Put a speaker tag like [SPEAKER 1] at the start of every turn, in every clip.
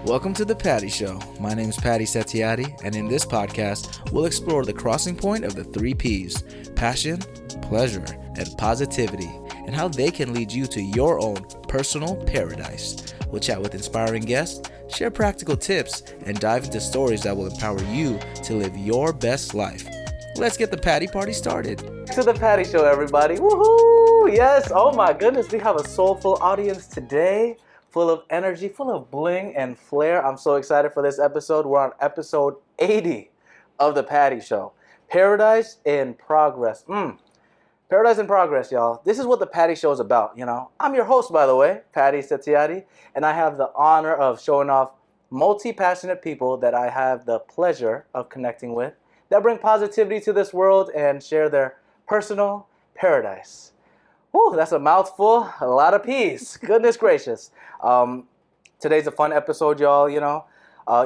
[SPEAKER 1] Welcome to the Patty Show. My name is Patty Setiatti, and in this podcast, we'll explore the crossing point of the three P's: passion, pleasure, and positivity, and how they can lead you to your own personal paradise. We'll chat with inspiring guests, share practical tips, and dive into stories that will empower you to live your best life. Let's get the Patty Party started. To the Patty Show, everybody. Woohoo! Yes, oh my goodness, we have a soulful audience today. Full of energy, full of bling and flair. I'm so excited for this episode. We're on episode 80 of the Patty Show. Paradise in Progress. Paradise in Progress, y'all. This is what the Patty Show is about, you know. I'm your host, by the way, Patty Setiatti, and I have the honor of showing off multi-passionate people that I have the pleasure of connecting with that bring positivity to this world and share their personal paradise. Whew, that's a mouthful, a lot of peas. Goodness gracious. Today's a fun episode, y'all. You know,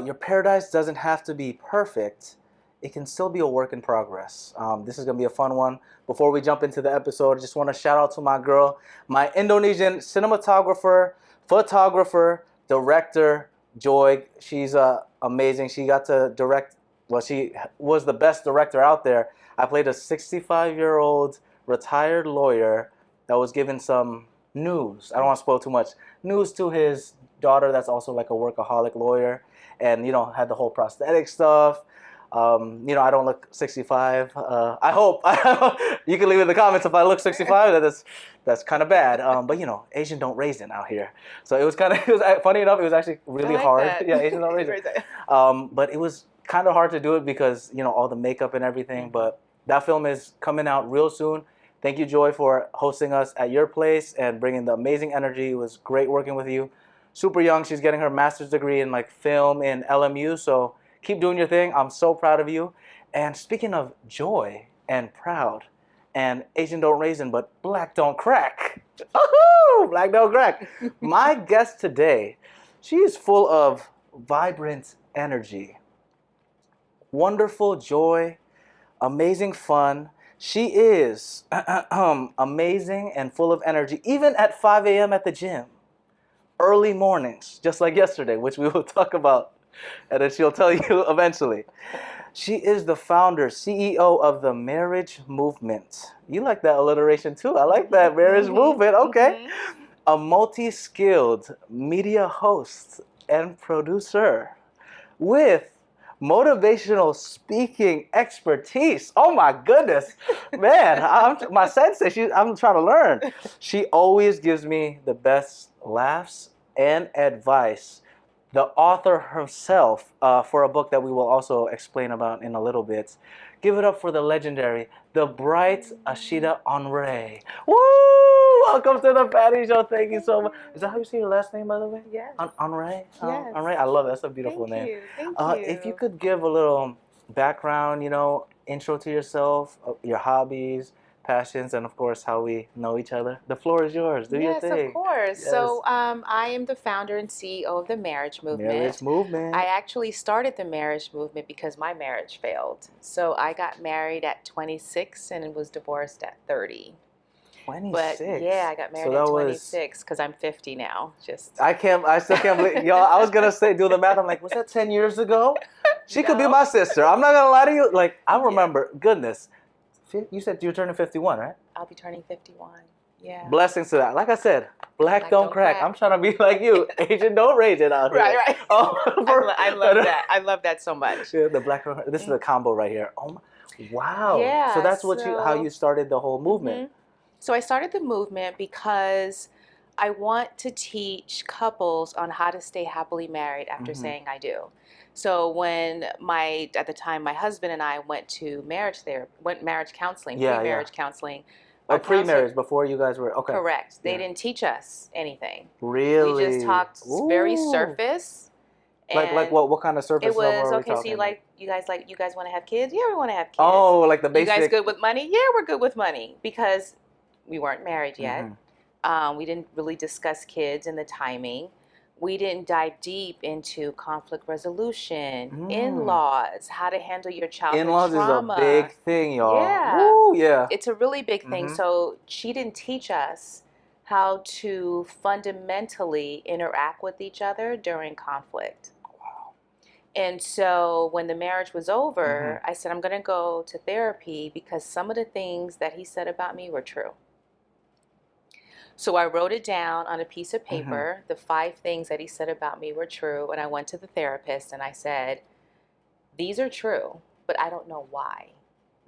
[SPEAKER 1] your paradise doesn't have to be perfect. It can still be a work in progress. This is going to be a fun one. Before we jump into the episode, I just want to shout out to my girl, my Indonesian cinematographer, photographer, director, Joy. She's amazing. She got to direct, well, she was the best director out there. I played a 65-year-old retired lawyer that was given some news. I don't want to spoil too much. News to his daughter that's also like a workaholic lawyer. And, you know, had the whole prosthetic stuff. You know, I don't look 65. I hope. You can leave in the comments if I look 65. That's kind of bad. But, you know, Asian don't raisin out here. So it was funny enough, it was actually really hard.
[SPEAKER 2] That.
[SPEAKER 1] Yeah, Asian don't raisin. But it was kind of hard to do it because, you know, all the makeup and everything. But that film is coming out real soon. Thank you, Joy, for hosting us at your place and bringing the amazing energy. It was great working with you. Super young. She's getting her master's degree in like film in LMU. So keep doing your thing. I'm so proud of you. And speaking of joy and proud and Asian don't raisin, but black don't crack. Woohoo! Black don't crack. My guest today, she is full of vibrant energy, wonderful joy, amazing fun. She is amazing and full of energy, even at 5 a.m. at the gym. Early mornings, just like yesterday, which we will talk about, and then she'll tell you eventually. She is the founder, CEO of the Marriage Movement. You like that alliteration too. I like that, Marriage Movement. Okay. A multi-skilled media host and producer with motivational speaking expertise. Oh my goodness, man! My sensei. I'm trying to learn. She always gives me the best laughs and advice. The author herself for a book that we will also explain about in a little bit. Give it up for the legendary, the bright Ashida Onrae. Woo! Welcome to the Patty Show. Thank you so much. Is that how you say your last name, by the way?
[SPEAKER 2] Yes.
[SPEAKER 1] Onrae?
[SPEAKER 2] Yes.
[SPEAKER 1] Onrae? I love it. That's a beautiful name.
[SPEAKER 2] Thank you.
[SPEAKER 1] If you could give a little background, you know, intro to yourself, your hobbies, passions, and of course how we know each other. The floor is yours. Do your thing.
[SPEAKER 2] Yes, of course.
[SPEAKER 1] Yes.
[SPEAKER 2] So I am the founder and CEO of the Marriage Movement.
[SPEAKER 1] Marriage Movement.
[SPEAKER 2] I actually started the Marriage Movement because my marriage failed. So I got married at 26 and was divorced at 30.
[SPEAKER 1] 26.
[SPEAKER 2] But yeah, I got married at 26 because I'm 50 now. I
[SPEAKER 1] still can't believe, y'all. I was gonna say, do the math. I'm like, was that 10 years ago? She could be my sister. I'm not gonna lie to you. Like, I remember. Goodness, you said you're turning 51, right?
[SPEAKER 2] I'll be turning 51. Yeah.
[SPEAKER 1] Blessings to that. Like I said, black don't crack. I'm trying to be like you. Asian don't raise it out here.
[SPEAKER 2] Right.
[SPEAKER 1] Oh,
[SPEAKER 2] I love that. I love that so much.
[SPEAKER 1] Yeah, the black. This is a combo right here. Oh my, wow.
[SPEAKER 2] Yeah.
[SPEAKER 1] So that's how you started the whole movement.
[SPEAKER 2] Mm-hmm. So I started the movement because I want to teach couples on how to stay happily married after saying I do. So when at the time, my husband and I went to marriage counseling, pre-marriage counseling.
[SPEAKER 1] Or pre-marriage, before you guys were, okay.
[SPEAKER 2] Correct. They didn't teach us anything.
[SPEAKER 1] Really?
[SPEAKER 2] We just talked very surface.
[SPEAKER 1] Like what kind of surface
[SPEAKER 2] it was,
[SPEAKER 1] level are we
[SPEAKER 2] okay,
[SPEAKER 1] talking?
[SPEAKER 2] So you guys want to have kids? Yeah, we want to have kids.
[SPEAKER 1] Oh, like the basic.
[SPEAKER 2] You guys good with money? Yeah, we're good with money because we weren't married yet. We didn't really discuss kids and the timing. We didn't dive deep into conflict resolution, in-laws, how to handle your childhood trauma.
[SPEAKER 1] In-laws is a big thing, y'all.
[SPEAKER 2] Yeah.
[SPEAKER 1] Woo, yeah.
[SPEAKER 2] It's a really big thing. So she didn't teach us how to fundamentally interact with each other during conflict. And so when the marriage was over, I said, I'm going to go to therapy because some of the things that he said about me were true. So I wrote it down on a piece of paper. The 5 things that he said about me were true. And I went to the therapist and I said, these are true, but I don't know why.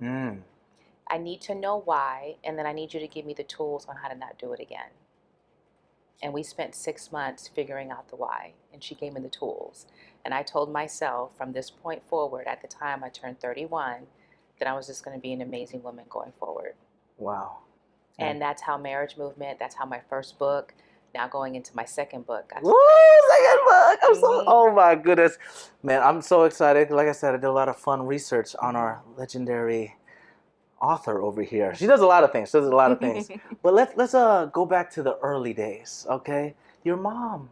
[SPEAKER 2] I need to know why, and then I need you to give me the tools on how to not do it again. And we spent 6 months figuring out the why, and she gave me the tools. And I told myself from this point forward, at the time I turned 31, that I was just going to be an amazing woman going forward.
[SPEAKER 1] Wow.
[SPEAKER 2] And that's how Marriage Movement, that's how my first book, now going into my second book.
[SPEAKER 1] Woo, second book. I'm so, oh my goodness. Man, I'm so excited. Like I said, I did a lot of fun research on our legendary author over here. She does a lot of things. But let's go back to the early days, okay? Your mom.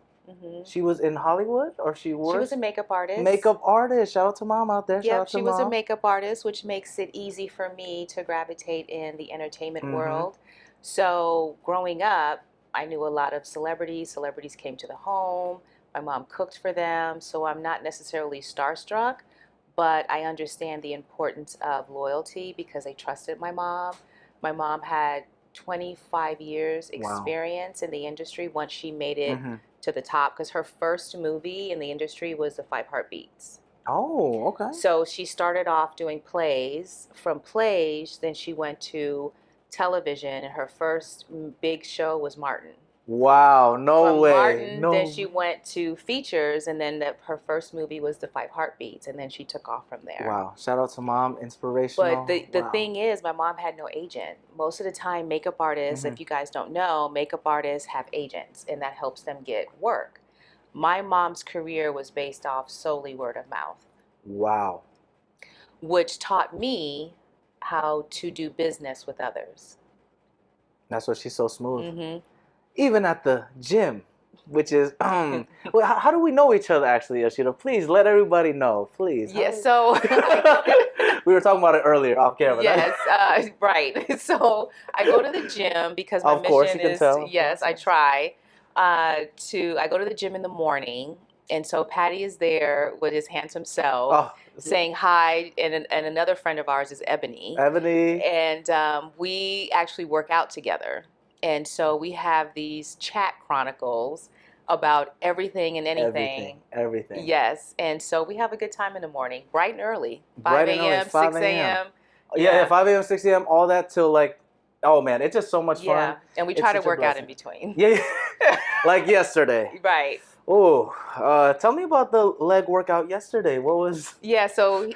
[SPEAKER 1] She was in Hollywood, or she worked?
[SPEAKER 2] She was a makeup artist.
[SPEAKER 1] Makeup artist. Shout out to mom out there.
[SPEAKER 2] Yep, she was a makeup artist, which makes it easy for me to gravitate in the entertainment world. So growing up, I knew a lot of celebrities. Celebrities came to the home. My mom cooked for them. So I'm not necessarily starstruck, but I understand the importance of loyalty because they trusted my mom. My mom had 25 years experience in the industry once she made it to the top, because her first movie in the industry was The 5 Heartbeats.
[SPEAKER 1] Oh, okay.
[SPEAKER 2] So she started off doing plays. From plays, then she went to television, and her first big show was Martin.
[SPEAKER 1] Wow, no way.
[SPEAKER 2] Martin, then she went to features, and then her first movie was The 5 Heartbeats, and then she took off from there.
[SPEAKER 1] Wow, shout out to mom, inspirational.
[SPEAKER 2] But the thing is, my mom had no agent. Most of the time, makeup artists, if you guys don't know, makeup artists have agents, and that helps them get work. My mom's career was based off solely word of mouth.
[SPEAKER 1] Wow.
[SPEAKER 2] Which taught me how to do business with others.
[SPEAKER 1] That's why she's so smooth. Even at the gym, which is, well, how do we know each other, actually, Ashida? Please let everybody know, please.
[SPEAKER 2] Yes, so.
[SPEAKER 1] We were talking about it earlier off camera.
[SPEAKER 2] Yes, right. So I go to the gym because my mission is, yes, I try I go to the gym in the morning. And so Patty is there with his handsome self saying hi. And another friend of ours is Ebony. And we actually work out together. And so we have these chat chronicles about everything and anything.
[SPEAKER 1] Everything.
[SPEAKER 2] Yes. And so we have a good time in the morning, bright and early. 5 a.m., 6 a.m.
[SPEAKER 1] Yeah, 5 a.m., 6 a.m., all that till like, oh man, it's just so much fun.
[SPEAKER 2] Yeah, and we try to work out in between.
[SPEAKER 1] Yeah, like yesterday.
[SPEAKER 2] Right.
[SPEAKER 1] Oh, tell me about the leg workout yesterday. What was?
[SPEAKER 2] Yeah, so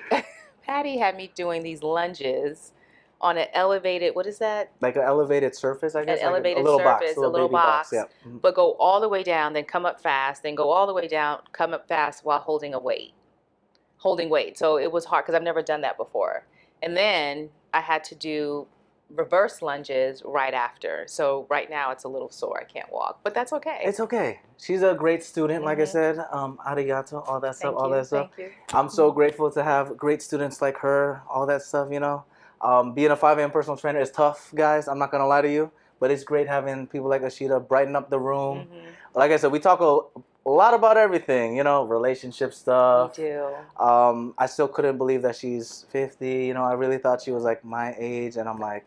[SPEAKER 2] Patty had me doing these lunges on an elevated, what is that?
[SPEAKER 1] Like an elevated surface, I guess?
[SPEAKER 2] An elevated
[SPEAKER 1] a little
[SPEAKER 2] surface,
[SPEAKER 1] box,
[SPEAKER 2] a little box.
[SPEAKER 1] Yeah.
[SPEAKER 2] But go all the way down, then come up fast, then go all the way down, come up fast while holding weight. So it was hard because I've never done that before. And then I had to do reverse lunges right after. So right now it's a little sore. I can't walk, but that's okay.
[SPEAKER 1] It's okay. She's a great student, like I said. Arigato, all that stuff,
[SPEAKER 2] Thank you.
[SPEAKER 1] I'm so grateful to have great students like her, all that stuff, you know. Being a 5 a.m. personal trainer is tough, guys. I'm not going to lie to you. But it's great having people like Ashida brighten up the room. Like I said, we talk a lot about everything, you know, relationship stuff.
[SPEAKER 2] We do.
[SPEAKER 1] I still couldn't believe that she's 50. You know, I really thought she was like my age. And I'm like,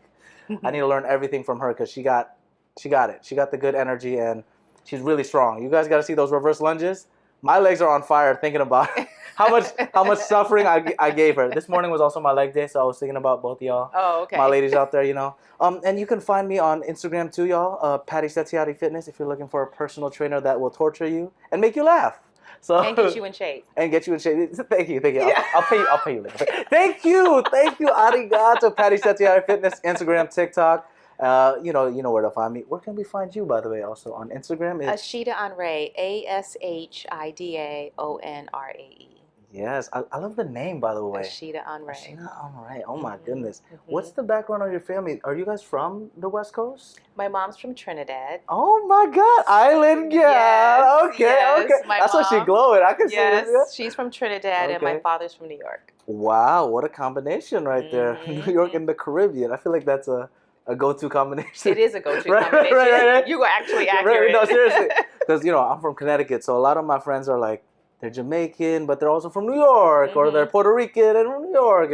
[SPEAKER 1] I need to learn everything from her because she got it. She got the good energy and she's really strong. You guys got to see those reverse lunges. My legs are on fire thinking about how much suffering I gave her. This morning was also my leg day, so I was thinking about both of y'all.
[SPEAKER 2] Oh, okay.
[SPEAKER 1] My ladies out there, you know. And you can find me on Instagram too, y'all. Patty Settiati Fitness if you're looking for a personal trainer that will torture you and make you laugh. So
[SPEAKER 2] and get you in shape.
[SPEAKER 1] Thank you. Yeah. I'll pay you later. Thank you. Arigato. Patty Settiati Fitness, Instagram, TikTok. You know where to find me. Where can we find you, by the way, also on Instagram?
[SPEAKER 2] Ashida Onrae, ASHIDA ONRAE.
[SPEAKER 1] Yes, I love the name, by the way.
[SPEAKER 2] Ashida Onrae.
[SPEAKER 1] Ashida Onrae. Oh my goodness. What's the background of your family? Are you guys from the West Coast?
[SPEAKER 2] My mom's from Trinidad.
[SPEAKER 1] Oh my God, island girl.
[SPEAKER 2] Yes,
[SPEAKER 1] okay.
[SPEAKER 2] That's
[SPEAKER 1] why she glowing. I can see it.
[SPEAKER 2] Yes, she's from Trinidad and my father's from New York.
[SPEAKER 1] Wow, what a combination right there. New York and the Caribbean. I feel like that's a a go-to combination.
[SPEAKER 2] It is a go-to
[SPEAKER 1] Right,
[SPEAKER 2] combination.
[SPEAKER 1] right.
[SPEAKER 2] You were actually accurate.
[SPEAKER 1] No, seriously. Because, I'm from Connecticut, so a lot of my friends are like, they're Jamaican, but they're also from New York, or they're Puerto Rican and from New York.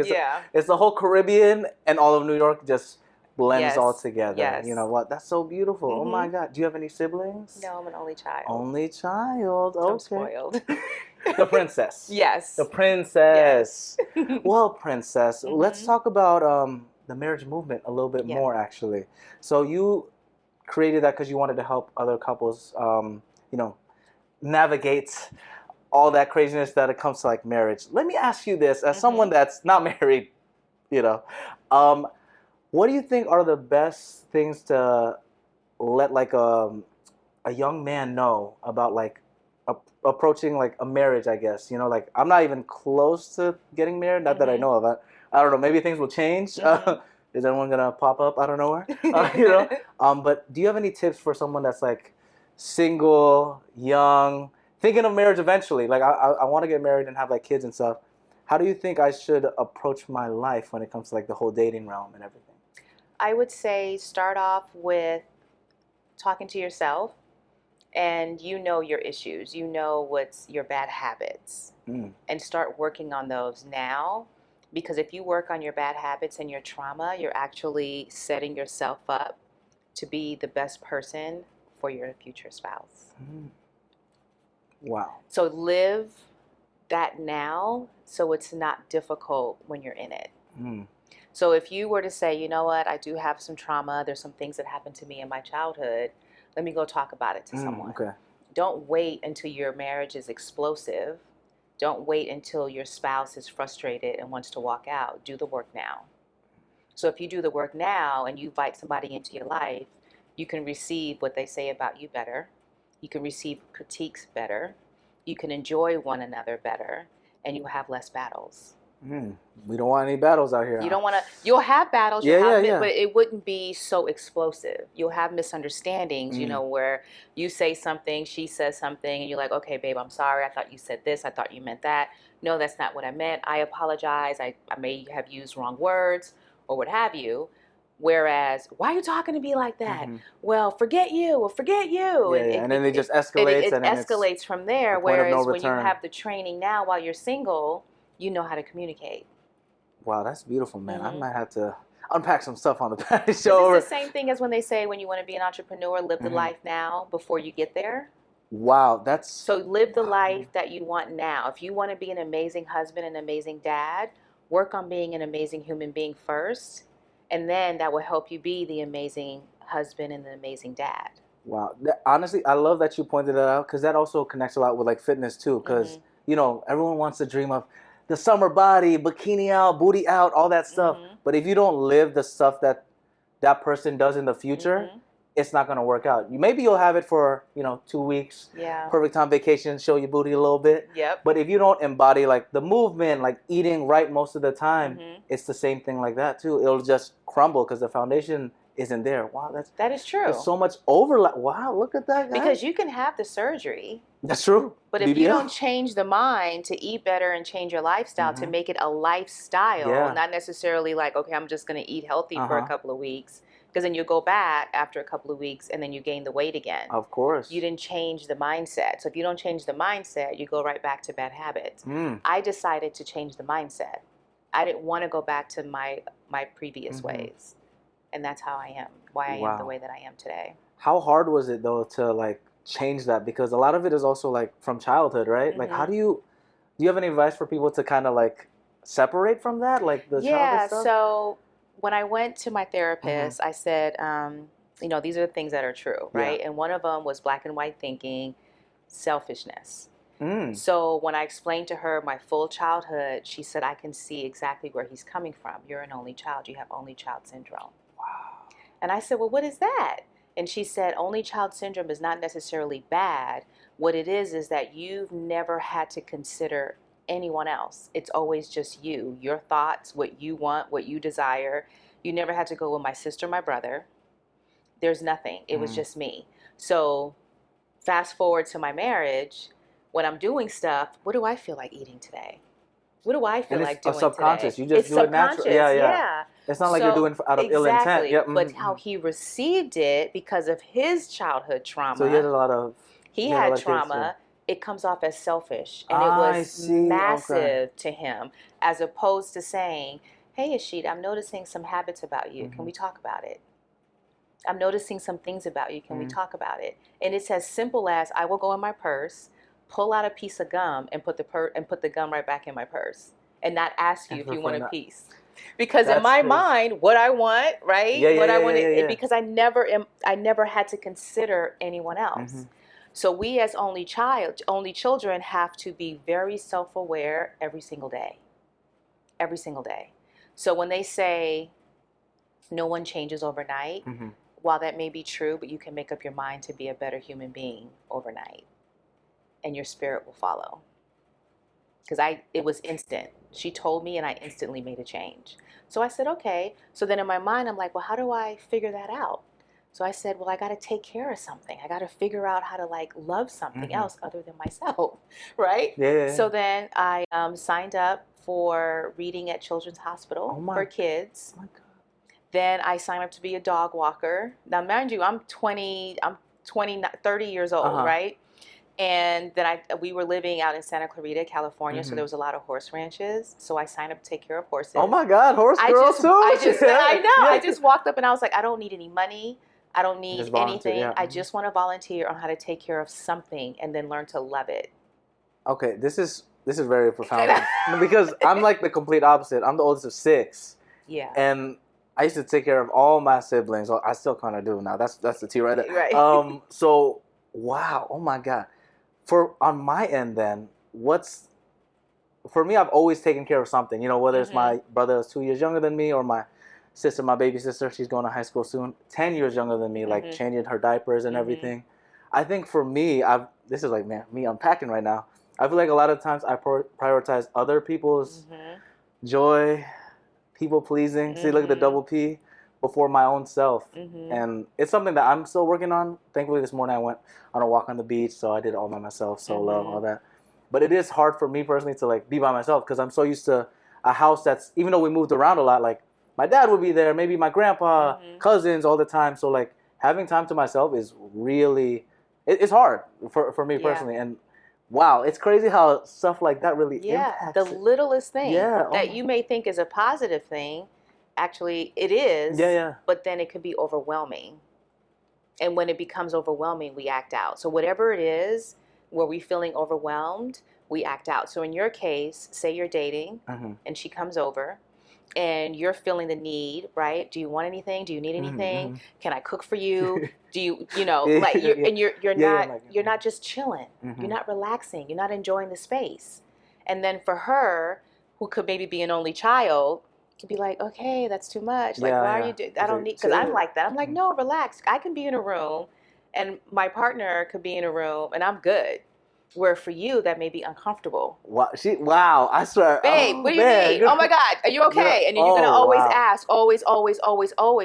[SPEAKER 1] It's the whole Caribbean and all of New York just blends all together.
[SPEAKER 2] Yes.
[SPEAKER 1] You know what? That's so beautiful. Oh my God. Do you have any siblings?
[SPEAKER 2] No, I'm an only child.
[SPEAKER 1] Only child. Okay.
[SPEAKER 2] I'm spoiled.
[SPEAKER 1] The princess.
[SPEAKER 2] Yes.
[SPEAKER 1] The princess.
[SPEAKER 2] Yes.
[SPEAKER 1] Well, princess, let's talk about the marriage movement a little bit more, actually. So you created that because you wanted to help other couples, navigate all that craziness that it comes to like marriage. Let me ask you this, as someone that's not married, what do you think are the best things to let like a young man know about like approaching like a marriage, I guess? Like I'm not even close to getting married, not that I know of it. I don't know, maybe things will change. Is anyone gonna pop up out of nowhere? But do you have any tips for someone that's like single, young, thinking of marriage eventually? Like I want to get married and have like kids and stuff. How do you think I should approach my life when it comes to like the whole dating realm and everything?
[SPEAKER 2] I would say start off with talking to yourself, and your issues, what's your bad habits, and start working on those now. Because if you work on your bad habits and your trauma, you're actually setting yourself up to be the best person for your future spouse.
[SPEAKER 1] Wow.
[SPEAKER 2] So live that now so it's not difficult when you're in it. So if you were to say, you know what, I do have some trauma, there's some things that happened to me in my childhood, let me go talk about it to someone.
[SPEAKER 1] Okay.
[SPEAKER 2] Don't wait until your marriage is explosive. Don't wait until your spouse is frustrated and wants to walk out. Do the work now. So if you do the work now and you invite somebody into your life, you can receive what they say about you better. You can receive critiques better. You can enjoy one another better, and you have less battles.
[SPEAKER 1] We don't want any battles out here.
[SPEAKER 2] You don't want to. You'll have battles, but it wouldn't be so explosive. You'll have misunderstandings, where you say something, she says something, and you're like, okay, babe, I'm sorry. I thought you said this. I thought you meant that. No, that's not what I meant. I apologize. I may have used wrong words or what have you. Whereas, why are you talking to me like that? Well, forget you. Well, forget you.
[SPEAKER 1] And then it just escalates.
[SPEAKER 2] It escalates from there. Whereas when you
[SPEAKER 1] return.
[SPEAKER 2] have the training now while you're single, you know how to communicate.
[SPEAKER 1] Wow, that's beautiful, man. I might have to unpack some stuff on the Patty show.
[SPEAKER 2] It's the same thing as when they say when you want to be an entrepreneur, live the life now before you get there.
[SPEAKER 1] Wow, that's...
[SPEAKER 2] So live the life that you want now. If you want to be an amazing husband and amazing dad, work on being an amazing human being first, and then that will help you be the amazing husband and the amazing dad.
[SPEAKER 1] Wow. Honestly, I love that you pointed that out, because that also connects a lot with like fitness too, because, everyone wants to dream of the summer body, bikini out, booty out, all that stuff. But if you don't live the stuff that person does in the future, it's not going to work out. Maybe you'll have it for, 2 weeks.
[SPEAKER 2] Yeah.
[SPEAKER 1] Perfect time vacation, show your booty a little bit.
[SPEAKER 2] Yep.
[SPEAKER 1] But if you don't embody like the movement, like eating right most of the time, it's the same thing like that too. It'll just crumble because the foundation isn't there. Wow,
[SPEAKER 2] that is true.
[SPEAKER 1] There's so much overlap. Wow, look at that, guys.
[SPEAKER 2] Because you can have the surgery.
[SPEAKER 1] That's true.
[SPEAKER 2] But if you don't change the mind to eat better and change your lifestyle to make it a lifestyle, not necessarily like, okay, I'm just going to eat healthy for a couple of weeks, because then you go back after a couple of weeks and then you gain the weight again.
[SPEAKER 1] Of course.
[SPEAKER 2] You didn't change the mindset. So if you don't change the mindset, you go right back to bad habits. I decided to change the mindset. I didn't want to go back to my previous ways. And that's how I am, why I am the way that I am today.
[SPEAKER 1] How hard was it, though, to, like, change that? Because a lot of it is also, like, from childhood, right? Like, how do you have any advice for people to kind of, like, separate from that? Like, the childhood stuff?
[SPEAKER 2] So when I went to my therapist, I said, these are the things that are true, right? And one of them was black and white thinking, selfishness. So when I explained to her my full childhood, she said, I can see exactly where he's coming from. You're an only child. You have only child syndrome. Wow. And I said, well, what is that? And she said, only child syndrome is not necessarily bad. What it is that you've never had to consider anyone else. It's always just you, your thoughts, what you want, what you desire. You never had to go with my sister, my brother. There's nothing. It was just me. So fast forward to my marriage. When I'm doing stuff, what do I feel like eating today? What do I feel like doing
[SPEAKER 1] subconscious.
[SPEAKER 2] today?
[SPEAKER 1] You just do it naturally. Yeah. It's not like you're doing it out of ill intent. Yep.
[SPEAKER 2] But how he received it because of his childhood trauma.
[SPEAKER 1] So he had a lot of.
[SPEAKER 2] He had trauma. It comes off as selfish, and it was massive to him, as opposed to saying, "Hey, Ashida, I'm noticing some habits about you. Can we talk about it? I'm noticing some things about you. Can we talk about it?" And it's as simple as, I will go in my purse, pull out a piece of gum, and put the gum right back in my purse, and not ask you if you want a piece. Because in my mind, what I want, right? Because I never had to consider anyone else. So we as only children have to be very self-aware every single day. Every single day. So when they say no one changes overnight, while that may be true, but you can make up your mind to be a better human being overnight, and your spirit will follow. Because it was instant. She told me, and I instantly made a change. So I said, okay. So then in my mind, I'm like, well, how do I figure that out? So I said, well, I got to take care of something. I got to figure out how to love something else other than myself, right?
[SPEAKER 1] Yeah.
[SPEAKER 2] So then I signed up for reading at Children's Hospital for kids. Oh my God. Then I signed up to be a dog walker. Now, mind you, I'm 30 years old, right? And then we were living out in Santa Clarita, California, so there was a lot of horse ranches. So I signed up to take care of horses.
[SPEAKER 1] Oh my God, horse girl too?
[SPEAKER 2] I know. I just walked up and I was like, I don't need any money. I don't need anything.
[SPEAKER 1] Yeah.
[SPEAKER 2] I just want to volunteer on how to take care of something and then learn to love it.
[SPEAKER 1] Okay, this is very profound. Because I'm like the complete opposite. I'm the oldest of 6.
[SPEAKER 2] Yeah.
[SPEAKER 1] And I used to take care of all my siblings. I still kind of do now. That's the T right there.
[SPEAKER 2] Right.
[SPEAKER 1] So, wow. Oh my God. On my end then, for me, I've always taken care of something, whether it's my brother is 2 years younger than me, or my sister, my baby sister, she's going to high school soon, 10 years younger than me, like changing her diapers and everything. I think for me, this is like, man, me unpacking right now. I feel like a lot of times I prioritize other people's joy, people pleasing. See, look at the double P, before my own self. And it's something that I'm still working on. Thankfully, this morning I went on a walk on the beach, so I did it all by myself, solo, all that. But it is hard for me personally to be by myself, because I'm so used to a house that's, even though we moved around a lot, my dad would be there, maybe my grandpa, cousins all the time. So having time to myself is really, it's hard for me personally. And wow, it's crazy how stuff like that really impacts
[SPEAKER 2] the littlest thing that you may think is a positive thing. Actually, it is, but then it could be overwhelming. And when it becomes overwhelming, we act out. So whatever it is, where we're feeling overwhelmed, we act out. So in your case, say you're dating and she comes over and you're feeling the need, right? Do you want anything? Do you need anything? Can I cook for you? Do you're not just chilling. You're not relaxing. You're not enjoying the space. And then for her, who could maybe be an only child, to be like, okay, that's too much. Why are you doing? I don't need, because I'm like that. I'm like, no, relax. I can be in a room, and my partner could be in a room, and I'm good. Where for you, that may be uncomfortable.
[SPEAKER 1] Wow, I swear.
[SPEAKER 2] Babe, what do you mean? Oh my God, are you okay? And then you're gonna always ask, always,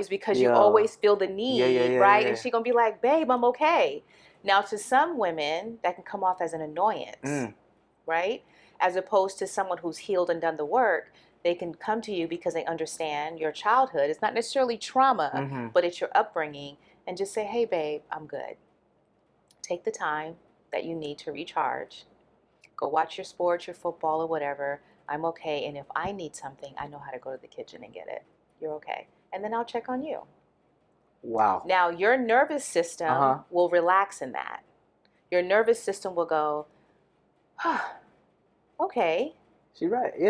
[SPEAKER 2] because you always feel the need, right? And she's gonna be like, babe, I'm okay. Now, to some women, that can come off as an annoyance, right? As opposed to someone who's healed and done the work. They can come to you because they understand your childhood. It's not necessarily trauma, but it's your upbringing. And just say, hey, babe, I'm good. Take the time that you need to recharge. Go watch your sports, your football, or whatever. I'm okay. And if I need something, I know how to go to the kitchen and get it. You're okay. And then I'll check on you.
[SPEAKER 1] Wow.
[SPEAKER 2] Now, your nervous system will relax in that. Your nervous system will go, okay.
[SPEAKER 1] She's right.
[SPEAKER 2] She's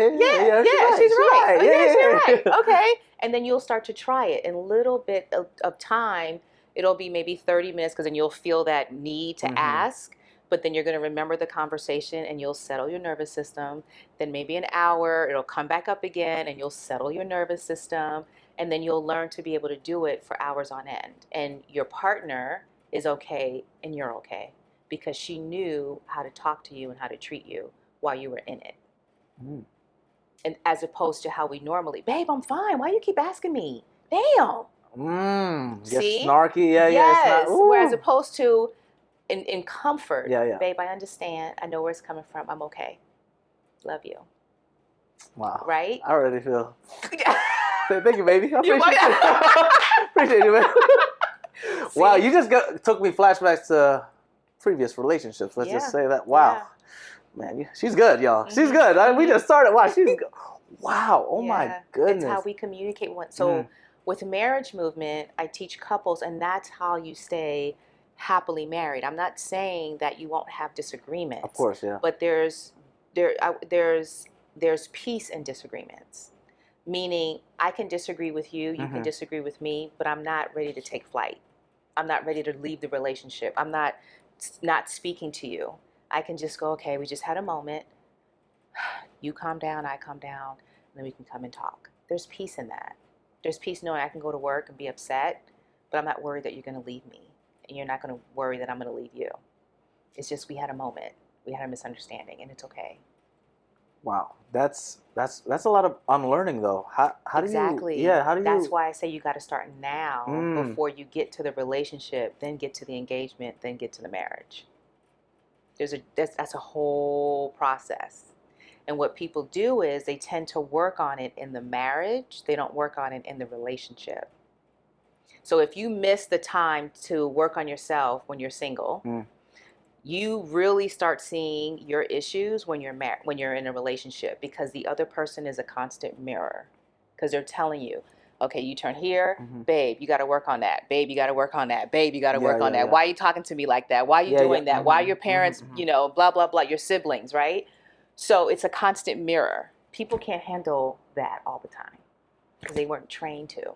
[SPEAKER 2] right. Okay. And then you'll start to try it. In a little bit of time, it'll be maybe 30 minutes, because then you'll feel that need to ask. But then you're going to remember the conversation and you'll settle your nervous system. Then maybe an hour, it'll come back up again and you'll settle your nervous system. And then you'll learn to be able to do it for hours on end. And your partner is okay and you're okay, because she knew how to talk to you and how to treat you while you were in it. And as opposed to how we normally, babe, I'm fine. Why do you keep asking me? Damn.
[SPEAKER 1] See? Snarky.
[SPEAKER 2] Yes. Whereas opposed to in comfort.
[SPEAKER 1] Babe,
[SPEAKER 2] I understand. I know where it's coming from. I'm okay. Love you.
[SPEAKER 1] Wow.
[SPEAKER 2] Right?
[SPEAKER 1] I already feel. Thank you, baby. I appreciate you, man. Wow, you just took me flashbacks to previous relationships. Let's just say that. Wow. Man, she's good, y'all. She's good. We just started. Wow, she's good. Wow. Oh, my goodness.
[SPEAKER 2] It's how we communicate. So with marriage movement, I teach couples, and that's how you stay happily married. I'm not saying that you won't have disagreements.
[SPEAKER 1] Of course, yeah.
[SPEAKER 2] But there's peace in disagreements. Meaning, I can disagree with you, you can disagree with me, but I'm not ready to take flight. I'm not ready to leave the relationship. I'm not speaking to you. I can just go, okay, we just had a moment. You calm down, I calm down, and then we can come and talk. There's peace in that. There's peace knowing I can go to work and be upset, but I'm not worried that you're going to leave me. And you're not going to worry that I'm going to leave you. It's just we had a moment. We had a misunderstanding, and it's okay.
[SPEAKER 1] Wow, that's a lot of unlearning, though. How do you? Yeah, how do you?
[SPEAKER 2] That's why I say you got to start now before you get to the relationship, then get to the engagement, then get to the marriage. That's a whole process, and what people do is they tend to work on it in the marriage. They don't work on it in the relationship. So if you miss the time to work on yourself when you're single. You really start seeing your issues when you're when you're in a relationship, because the other person is a constant mirror, because they're telling you, okay, you turn here, babe, you got to work on that. Babe, you got to work on that. Babe, you got to work on that. Why are you talking to me like that? Why are you doing that? Why are your parents, blah, blah, blah, your siblings, right? So it's a constant mirror. People can't handle that all the time because they weren't trained to.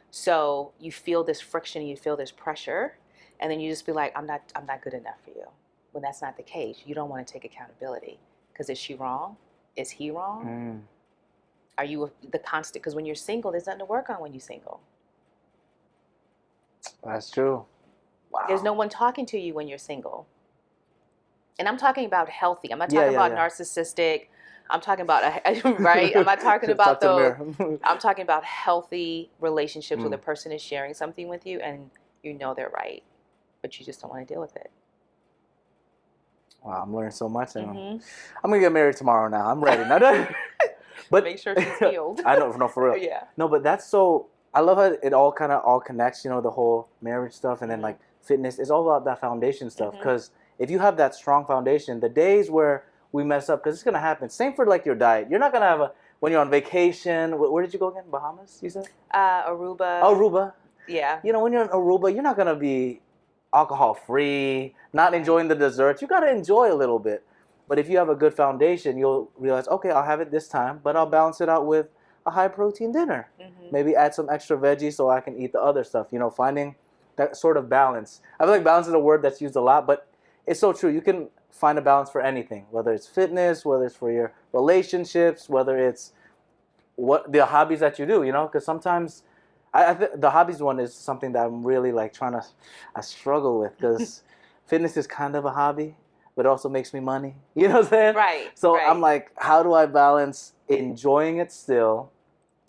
[SPEAKER 2] So you feel this friction, you feel this pressure. And then you just be like, I'm not good enough for you. When that's not the case, you don't want to take accountability. Because is she wrong? Is he wrong? Are you the constant? Because when you're single, there's nothing to work on when you're single.
[SPEAKER 1] That's true. Wow.
[SPEAKER 2] There's no one talking to you when you're single. And I'm talking about healthy. I'm not talking about narcissistic. I'm talking about, right? I'm not talking about those. I'm talking about healthy relationships where the person is sharing something with you and you know they're right. But you just don't want to deal with it.
[SPEAKER 1] Wow, I'm learning so much. And I'm going to get married tomorrow now. I'm ready. But
[SPEAKER 2] make sure she's healed.
[SPEAKER 1] I know, no, for real.
[SPEAKER 2] Yeah.
[SPEAKER 1] No, but that's so, I love how it all connects, the whole marriage stuff and then like fitness. It's all about that foundation stuff. Because if you have that strong foundation, the days where we mess up, because it's going to happen. Same for like your diet. You're not going to have when you're on vacation. Where did you go again? Bahamas, you said?
[SPEAKER 2] Aruba.
[SPEAKER 1] Oh, Aruba.
[SPEAKER 2] Yeah.
[SPEAKER 1] When you're in Aruba, you're not going to be alcohol free, not enjoying the desserts. You got to enjoy a little bit. But if you have a good foundation, you'll realize, okay, I'll have it this time, but I'll balance it out with a high protein dinner. Maybe add some extra veggies so I can eat the other stuff. Finding that sort of balance. I feel like balance is a word that's used a lot, but it's so true. You can find a balance for anything, whether it's fitness, whether it's for your relationships, whether it's the hobbies that you do, because sometimes I think the hobbies one is something that I'm really like I struggle with, because fitness is kind of a hobby, but it also makes me money. You know what I'm saying?
[SPEAKER 2] Right.
[SPEAKER 1] So I'm like, how do I balance enjoying it still?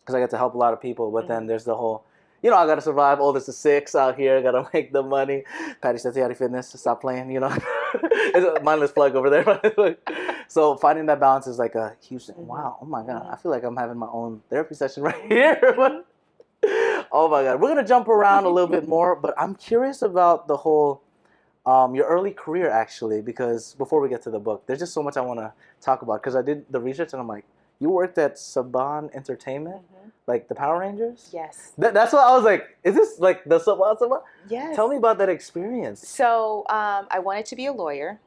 [SPEAKER 1] Because I get to help a lot of people, but then there's the whole, I got to survive. Oldest of 6 out here. Got to make the money. Patty Satyati Fitness. Stop playing, It's a mindless plug over there. So finding that balance is like a huge thing. Wow. Oh, my God. I feel like I'm having my own therapy session right here. Oh my God. We're going to jump around a little bit more, but I'm curious about the whole, your early career actually, because before we get to the book, there's just so much I want to talk about, because I did the research and I'm like, you worked at Saban Entertainment, like the Power Rangers?
[SPEAKER 2] Yes.
[SPEAKER 1] That's what I was like, is this like the Saban?
[SPEAKER 2] Yes.
[SPEAKER 1] Tell me about that experience.
[SPEAKER 2] So I wanted to be a lawyer.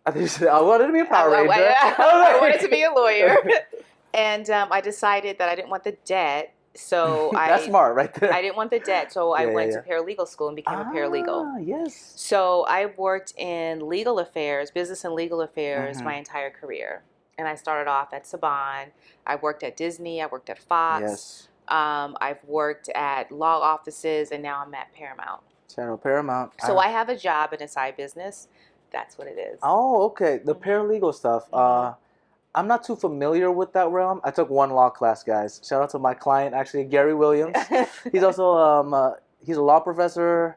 [SPEAKER 1] I wanted to be a Power Ranger.
[SPEAKER 2] I wanted to be a lawyer. And I decided that I didn't want the debt. So
[SPEAKER 1] that's smart right there.
[SPEAKER 2] I didn't want the debt, so I went to paralegal school and became a paralegal.
[SPEAKER 1] Yes.
[SPEAKER 2] So I worked in legal affairs, business and legal affairs, my entire career. And I started off at Saban. I worked at Disney. I worked at Fox.
[SPEAKER 1] Yes.
[SPEAKER 2] I've worked at law offices, and now I'm at Paramount.
[SPEAKER 1] Channel Paramount.
[SPEAKER 2] So I have a job in a side business. That's what it is.
[SPEAKER 1] Oh, okay. The paralegal stuff. I'm not too familiar with that realm. I took one law class, guys. Shout out to my client, actually, Gary Williams. He's also he's a law professor.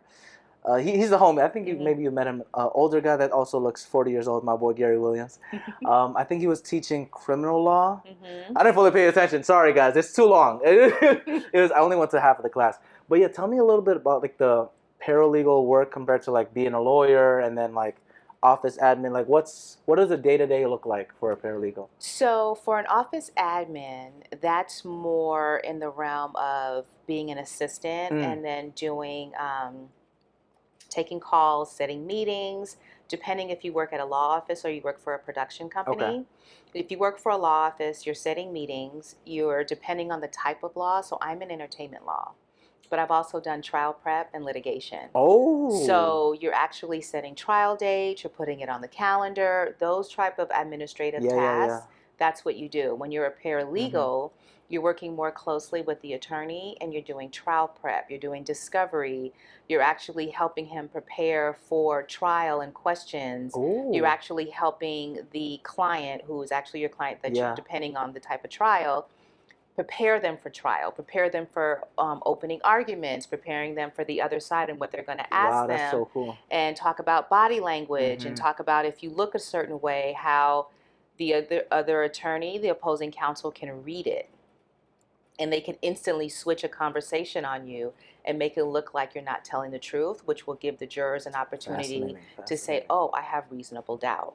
[SPEAKER 1] He's the homie. I think
[SPEAKER 2] Mhm.
[SPEAKER 1] maybe you met him. Older guy that also looks 40 years old. My boy Gary Williams. I think he was teaching criminal law.
[SPEAKER 2] Mhm.
[SPEAKER 1] I didn't fully pay attention. Sorry, guys. It's too long. It was. I only went to half of the class. But yeah, tell me a little bit about like the paralegal work compared to like being a lawyer and then like office admin. Like, what does a day-to-day look like for a paralegal?
[SPEAKER 2] So, for an office admin, that's more in the realm of being an assistant
[SPEAKER 1] Mm,
[SPEAKER 2] and then doing taking calls, setting meetings, depending if you work at a law office or you work for a production
[SPEAKER 1] okay.
[SPEAKER 2] company. If you work for a law office, you're setting meetings, you're depending on the type of law. So, I'm in entertainment law, but I've also done trial prep and litigation.
[SPEAKER 1] Oh.
[SPEAKER 2] So you're actually setting trial dates, you're putting it on the calendar, those type of administrative
[SPEAKER 1] Yeah, yeah, yeah.
[SPEAKER 2] tasks, that's what you do. When you're a
[SPEAKER 1] Mm-hmm.
[SPEAKER 2] paralegal, you're working more closely with the attorney and you're doing trial prep, you're doing discovery, you're actually helping him prepare for trial and questions. You're
[SPEAKER 1] Oh.
[SPEAKER 2] actually helping the client, who is actually your client that you,
[SPEAKER 1] Yeah.
[SPEAKER 2] depending on the type of trial, prepare them for trial, prepare them for opening arguments, preparing them for the other side and what they're going to ask
[SPEAKER 1] Wow, that's
[SPEAKER 2] them,
[SPEAKER 1] so cool.
[SPEAKER 2] and talk about body language and
[SPEAKER 1] Mm-hmm.
[SPEAKER 2] talk about if you look a certain way, how the other attorney, the opposing counsel, can read it. And they can instantly switch a conversation on you and make it look like you're not telling the truth, which will give the jurors an opportunity
[SPEAKER 1] Fascinating,
[SPEAKER 2] to say,
[SPEAKER 1] fascinating.
[SPEAKER 2] oh, I have reasonable doubt,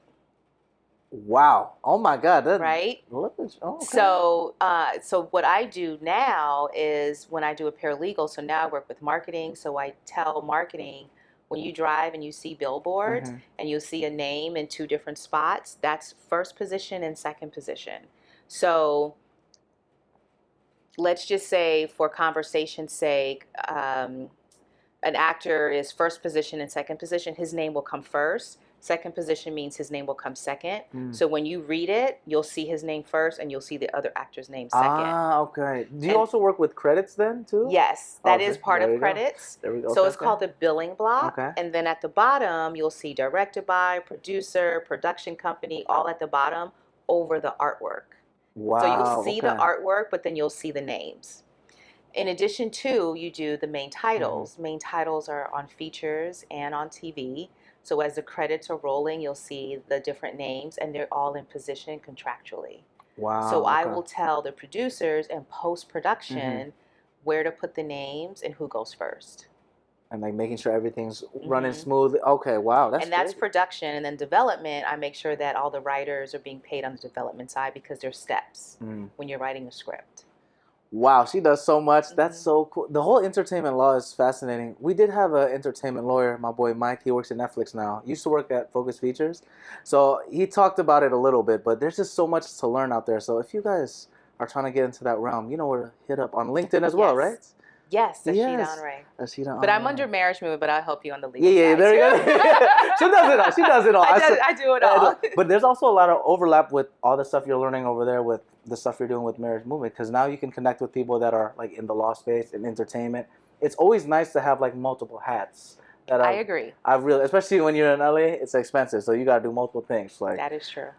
[SPEAKER 1] Wow. Oh my God. That
[SPEAKER 2] right?
[SPEAKER 1] look at oh, okay.
[SPEAKER 2] So what I do now is when I do a paralegal, so now I work with marketing. So I tell marketing, when you drive and you see billboards
[SPEAKER 1] Mm-hmm.
[SPEAKER 2] and you see a name in two different spots, that's first position and second position. So let's just say, for conversation's sake, an actor is first position and second position, his name will come first. Second position means his name will come second.
[SPEAKER 1] Mm.
[SPEAKER 2] So when you read it, you'll see his name first and you'll see the other actor's name second.
[SPEAKER 1] Ah, okay. Do you
[SPEAKER 2] And
[SPEAKER 1] also work with credits then too?
[SPEAKER 2] yes,
[SPEAKER 1] Oh,
[SPEAKER 2] that is
[SPEAKER 1] see,
[SPEAKER 2] part
[SPEAKER 1] there
[SPEAKER 2] of
[SPEAKER 1] we go.
[SPEAKER 2] credits.
[SPEAKER 1] There we go.
[SPEAKER 2] So
[SPEAKER 1] Okay,
[SPEAKER 2] it's
[SPEAKER 1] okay.
[SPEAKER 2] called the billing block.
[SPEAKER 1] Okay.
[SPEAKER 2] And then at the bottom, you'll see directed by, producer, production company, all at the bottom over the artwork. So you'll
[SPEAKER 1] Wow.
[SPEAKER 2] see the
[SPEAKER 1] Okay.
[SPEAKER 2] artwork, but then you'll see the names. In addition to, you do the main
[SPEAKER 1] Mm-hmm.
[SPEAKER 2] titles. Main titles are on features and on TV. So as the credits are rolling, you'll see the different names and they're all in position contractually. So
[SPEAKER 1] Wow.
[SPEAKER 2] I
[SPEAKER 1] Okay.
[SPEAKER 2] will tell the producers in post
[SPEAKER 1] Mm-hmm.
[SPEAKER 2] production where to put the names and who goes first.
[SPEAKER 1] And like making sure everything's running
[SPEAKER 2] Hmm.
[SPEAKER 1] smooth. Okay. Wow. That's
[SPEAKER 2] And that's
[SPEAKER 1] great.
[SPEAKER 2] production. And then development, I make sure that all the writers are being paid on the development side because there's steps
[SPEAKER 1] Mm.
[SPEAKER 2] when you're writing a script.
[SPEAKER 1] Wow, she does so much. That's
[SPEAKER 2] Hmm.
[SPEAKER 1] so cool. The whole entertainment law is fascinating. We did have an entertainment lawyer, my boy Mike. He works at Netflix now. He used to work at Focus Features. So he talked about it a little bit, but there's just so much to learn out there. So if you guys are trying to get into that realm, you know where to hit up on LinkedIn as well,
[SPEAKER 2] Yes.
[SPEAKER 1] right?
[SPEAKER 2] Yes, Ashida
[SPEAKER 1] Yes.
[SPEAKER 2] Onrae.
[SPEAKER 1] Ashida
[SPEAKER 2] But I'm under
[SPEAKER 1] Onrae.
[SPEAKER 2] marriage movement, but I'll help you on the
[SPEAKER 1] Yeah,
[SPEAKER 2] legal
[SPEAKER 1] yeah,
[SPEAKER 2] side
[SPEAKER 1] there you
[SPEAKER 2] too.
[SPEAKER 1] go. She does it all. She does it all.
[SPEAKER 2] I do it all.
[SPEAKER 1] But there's also a lot of overlap with all the stuff you're learning over there with the stuff you're doing with marriage movement, because now you can connect with people that are like in the law space and entertainment. It's always nice to have like multiple hats. That
[SPEAKER 2] I agree.
[SPEAKER 1] I've really, especially when you're in LA, it's expensive, so you got to do multiple things. Like
[SPEAKER 2] That is true.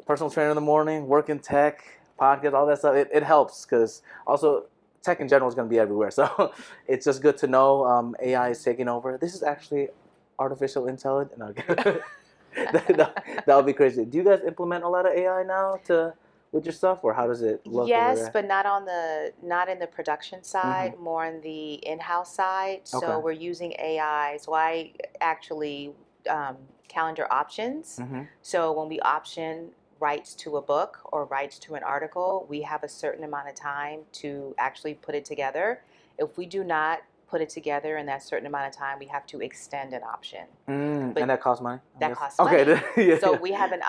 [SPEAKER 1] personal trainer in the morning, work in tech, podcast, all that stuff. It helps because also tech in general is going to be everywhere. So it's just good to know AI is taking over. This is actually artificial intelligence. No, that would be crazy. Do you guys implement a lot of AI now with your stuff, or how does it look over
[SPEAKER 2] Yes,
[SPEAKER 1] there?
[SPEAKER 2] but not in the production side,
[SPEAKER 1] Mm-hmm.
[SPEAKER 2] more on the in-house side. So
[SPEAKER 1] Okay.
[SPEAKER 2] we're using AI. So I actually calendar options.
[SPEAKER 1] Mm-hmm.
[SPEAKER 2] So when we option rights to a book or rights to an article, we have a certain amount of time to actually put it together. If we do not put it together in that certain amount of time, we have to extend an option.
[SPEAKER 1] And
[SPEAKER 2] But
[SPEAKER 1] that costs money, I
[SPEAKER 2] that
[SPEAKER 1] guess?
[SPEAKER 2] costs
[SPEAKER 1] Okay.
[SPEAKER 2] money.
[SPEAKER 1] Yeah.
[SPEAKER 2] So we have an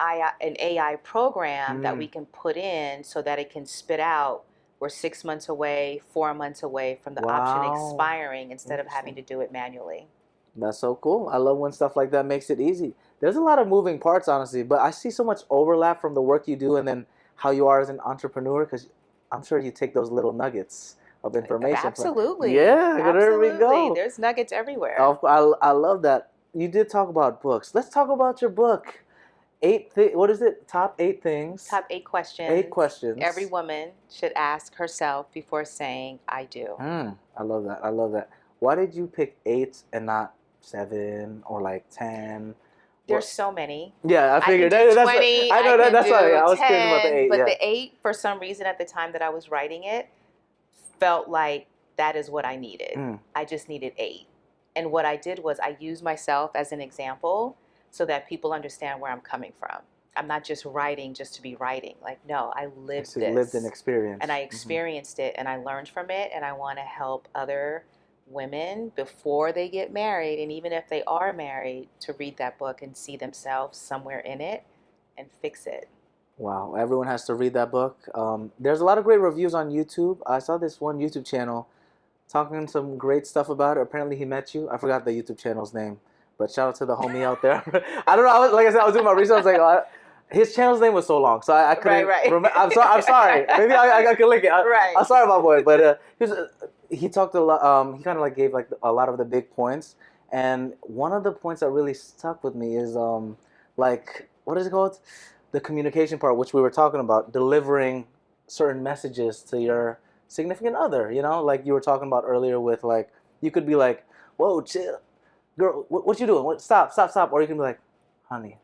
[SPEAKER 2] AI program that we
[SPEAKER 1] Mm.
[SPEAKER 2] can put in so that it can spit out, we're 6 months away, 4 months away from the option
[SPEAKER 1] Wow.
[SPEAKER 2] expiring instead of having
[SPEAKER 1] Interesting.
[SPEAKER 2] to do it manually.
[SPEAKER 1] That's so cool. I love when stuff like that makes it easy. There's a lot of moving parts, honestly, but I see so much overlap from the work you do and then how you are as an entrepreneur, because I'm sure you take those little nuggets of information from.
[SPEAKER 2] Absolutely.
[SPEAKER 1] Yeah, there we
[SPEAKER 2] Absolutely.
[SPEAKER 1] go.
[SPEAKER 2] There's nuggets everywhere.
[SPEAKER 1] I love that. You did talk about books. Let's talk about your book. What is it? Top 8 things.
[SPEAKER 2] Top 8 questions
[SPEAKER 1] 8 questions.
[SPEAKER 2] every woman should ask herself before saying, I do.
[SPEAKER 1] I love that. I love that. Why did you pick 8 and not 7 or like 10?
[SPEAKER 2] There's so many.
[SPEAKER 1] Yeah, I figured.
[SPEAKER 2] I can do
[SPEAKER 1] That's
[SPEAKER 2] 20.
[SPEAKER 1] I know
[SPEAKER 2] I can
[SPEAKER 1] that's
[SPEAKER 2] do
[SPEAKER 1] why I was
[SPEAKER 2] 10,
[SPEAKER 1] curious about the 8.
[SPEAKER 2] but
[SPEAKER 1] Yeah.
[SPEAKER 2] the 8, for some reason, at the time that I was writing it, felt like that is what I needed. I just needed 8. And what I did was I used myself as an example so that people understand where I'm coming from. I'm not just writing just to be writing. Like, no, I lived this.
[SPEAKER 1] Lived an experience.
[SPEAKER 2] And I experienced it, and I learned from it, and I want to help other women before they get married, and even if they are married, to read that book and see themselves somewhere in it and fix it.
[SPEAKER 1] Wow, everyone has to read that book. There's a lot of great reviews on YouTube. I saw this one YouTube channel talking some great stuff about it. Apparently he met you. I forgot the YouTube channel's name, but shout out to the homie out there. I don't know. Like I said, I was doing my research. I was like, his channel's name was so long, so I couldn't remember. I'm sorry. Maybe I could link it. I'm sorry, my boy. But he talked a lot. He kind of like gave like a lot of the big points, and one of the points that really stuck with me is like, what is it called? The communication part, which we were talking about, delivering certain messages to your significant other, like you were talking about earlier with like, you could be like, whoa, chill, girl, what you doing? Stop. Or you can be like, honey,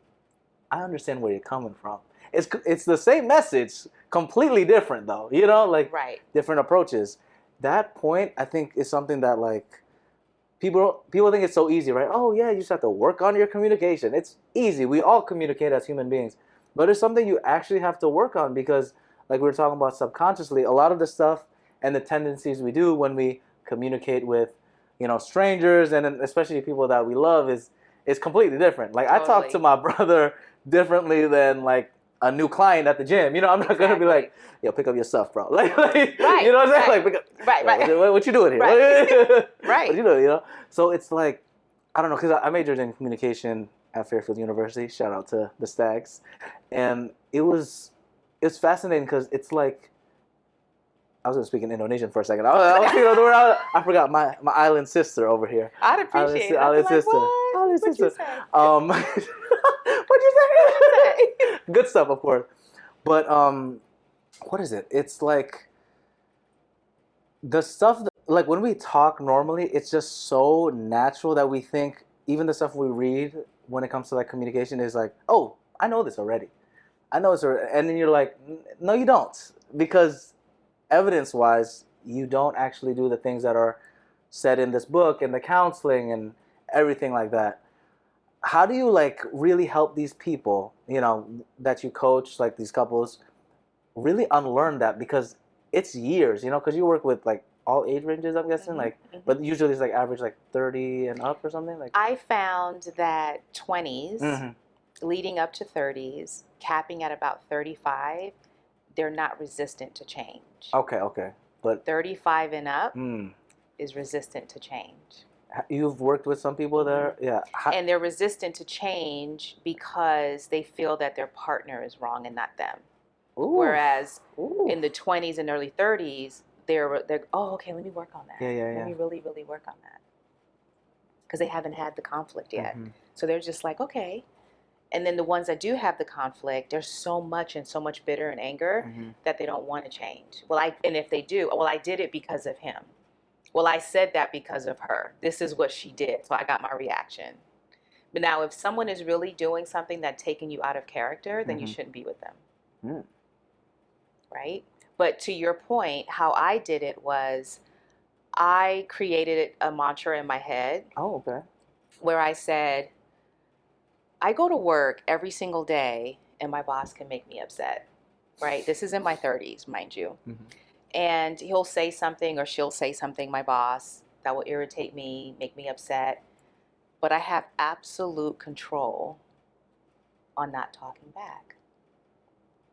[SPEAKER 1] I understand where you're coming from. It's the same message, completely different though, like different approaches. That point, I think, is something that like, people think it's so easy, right? Oh yeah, you just have to work on your communication. It's easy. We all communicate as human beings. But it's something you actually have to work on because, like we were talking about subconsciously, a lot of the stuff and the tendencies we do when we communicate with, strangers and especially people that we love is completely different. Like totally. I talk to my brother differently than like a new client at the gym. I'm not gonna be like, yo, pick up your stuff, bro. Like right, you know what I'm saying? Like, pick up, right. What you doing here? Right. What you doing? So it's like, I don't know, because I majored in communication at Fairfield University. Shout out to the Stags. And it was fascinating because it's like, I was going to speak in Indonesian for a second. I forgot my island sister over here.
[SPEAKER 2] I'd appreciate it.
[SPEAKER 1] Island sister.
[SPEAKER 2] What?
[SPEAKER 1] Island
[SPEAKER 2] What'd
[SPEAKER 1] sister.
[SPEAKER 2] You say?
[SPEAKER 1] What'd you say? Good stuff, of course. But what is it? It's like the stuff that, like when we talk normally, it's just so natural that we think even the stuff we read when it comes to like communication is like, oh, I know this already. And then you're like, no, you don't, because evidence-wise, you don't actually do the things that are said in this book and the counseling and everything like that. How do you like really help these people, that you coach, like these couples, really unlearn that? Because it's years, because you work with like all age ranges, I'm guessing, but usually it's like average like 30 and up or something. Like
[SPEAKER 2] I found that 20s, leading up to 30s, capping at about 35, they're not resistant to change.
[SPEAKER 1] Okay. But
[SPEAKER 2] 35 and up is resistant to change.
[SPEAKER 1] You've worked with some people there? Yeah.
[SPEAKER 2] And they're resistant to change because they feel that their partner is wrong and not them. Ooh. Whereas in the 20s and early 30s, they're oh, okay, let me work on that.
[SPEAKER 1] Yeah.
[SPEAKER 2] Let me really, really work on that. Because they haven't had the conflict yet. So they're just like, okay. And then the ones that do have the conflict, there's so much bitter and anger that they don't want to change. And if they do, I did it because of him. Well, I said that because of her. This is what she did, so I got my reaction. But now if someone is really doing something that's taking you out of character, then you shouldn't be with them. Right? But to your point, how I did it was I created a mantra in my head.
[SPEAKER 1] Oh, okay. Where
[SPEAKER 2] I said, I go to work every single day and my boss can make me upset, right? This is in my 30s, mind you. And he'll say something or she'll say something, my boss, that will irritate me, make me upset. But I have absolute control on not talking back.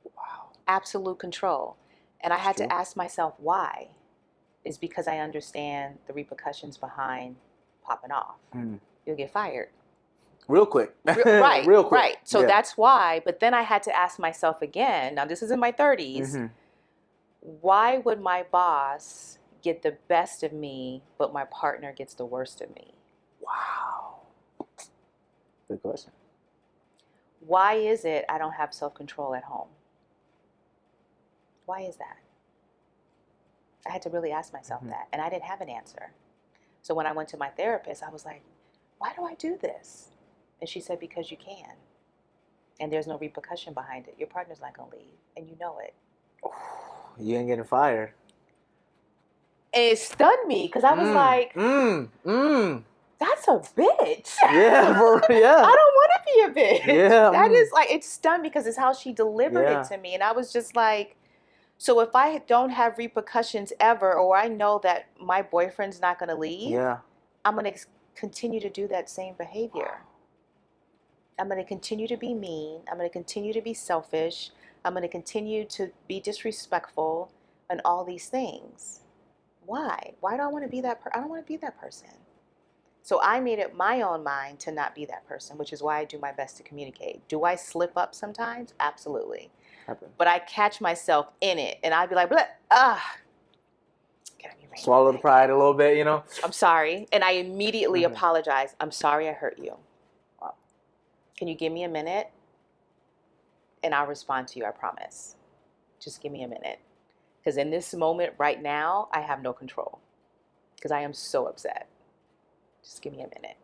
[SPEAKER 2] Wow. Absolute control. And I had to ask myself why. Is because I understand the repercussions behind popping off. You'll get fired.
[SPEAKER 1] Real quick.
[SPEAKER 2] Right.
[SPEAKER 1] Real quick.
[SPEAKER 2] Right. So that's why. But then I had to ask myself again, now this is in my 30s, why would my boss get the best of me, but my partner gets the worst of me?
[SPEAKER 1] Wow. Good question.
[SPEAKER 2] Why is it I don't have self-control at home? Why is that? I had to really ask myself that. And I didn't have an answer. So when I went to my therapist, I was like, why do I do this? And she said, because you can. And there's no repercussion behind it. Your partner's not going to leave, and you know it.
[SPEAKER 1] You ain't getting fired.
[SPEAKER 2] And it stunned me because I was like, that's a bitch.
[SPEAKER 1] Yeah, yeah.
[SPEAKER 2] I don't want to be a bitch.
[SPEAKER 1] Yeah.
[SPEAKER 2] That is like, it stunned me because it's how she delivered it to me. And I was just like, so if I don't have repercussions ever, or I know that my boyfriend's not going to leave, I'm going to continue to do that same behavior. I'm going to continue to be mean. I'm going to continue to be selfish. I'm going to continue to be disrespectful and all these things. Why? Why do I want to be that person? I don't want to be that person. So I made up my own mind to not be that person, which is why I do my best to communicate. Do I slip up sometimes? Absolutely. But I catch myself in it, and I'd be like,
[SPEAKER 1] swallow the pride a little bit, you know?
[SPEAKER 2] I'm sorry. And I immediately apologize. I'm sorry I hurt you. Wow. Can you give me a minute? And I'll respond to you, I promise. Just give me a minute. Because in this moment right now, I have no control. Because I am so upset. Just give me a minute.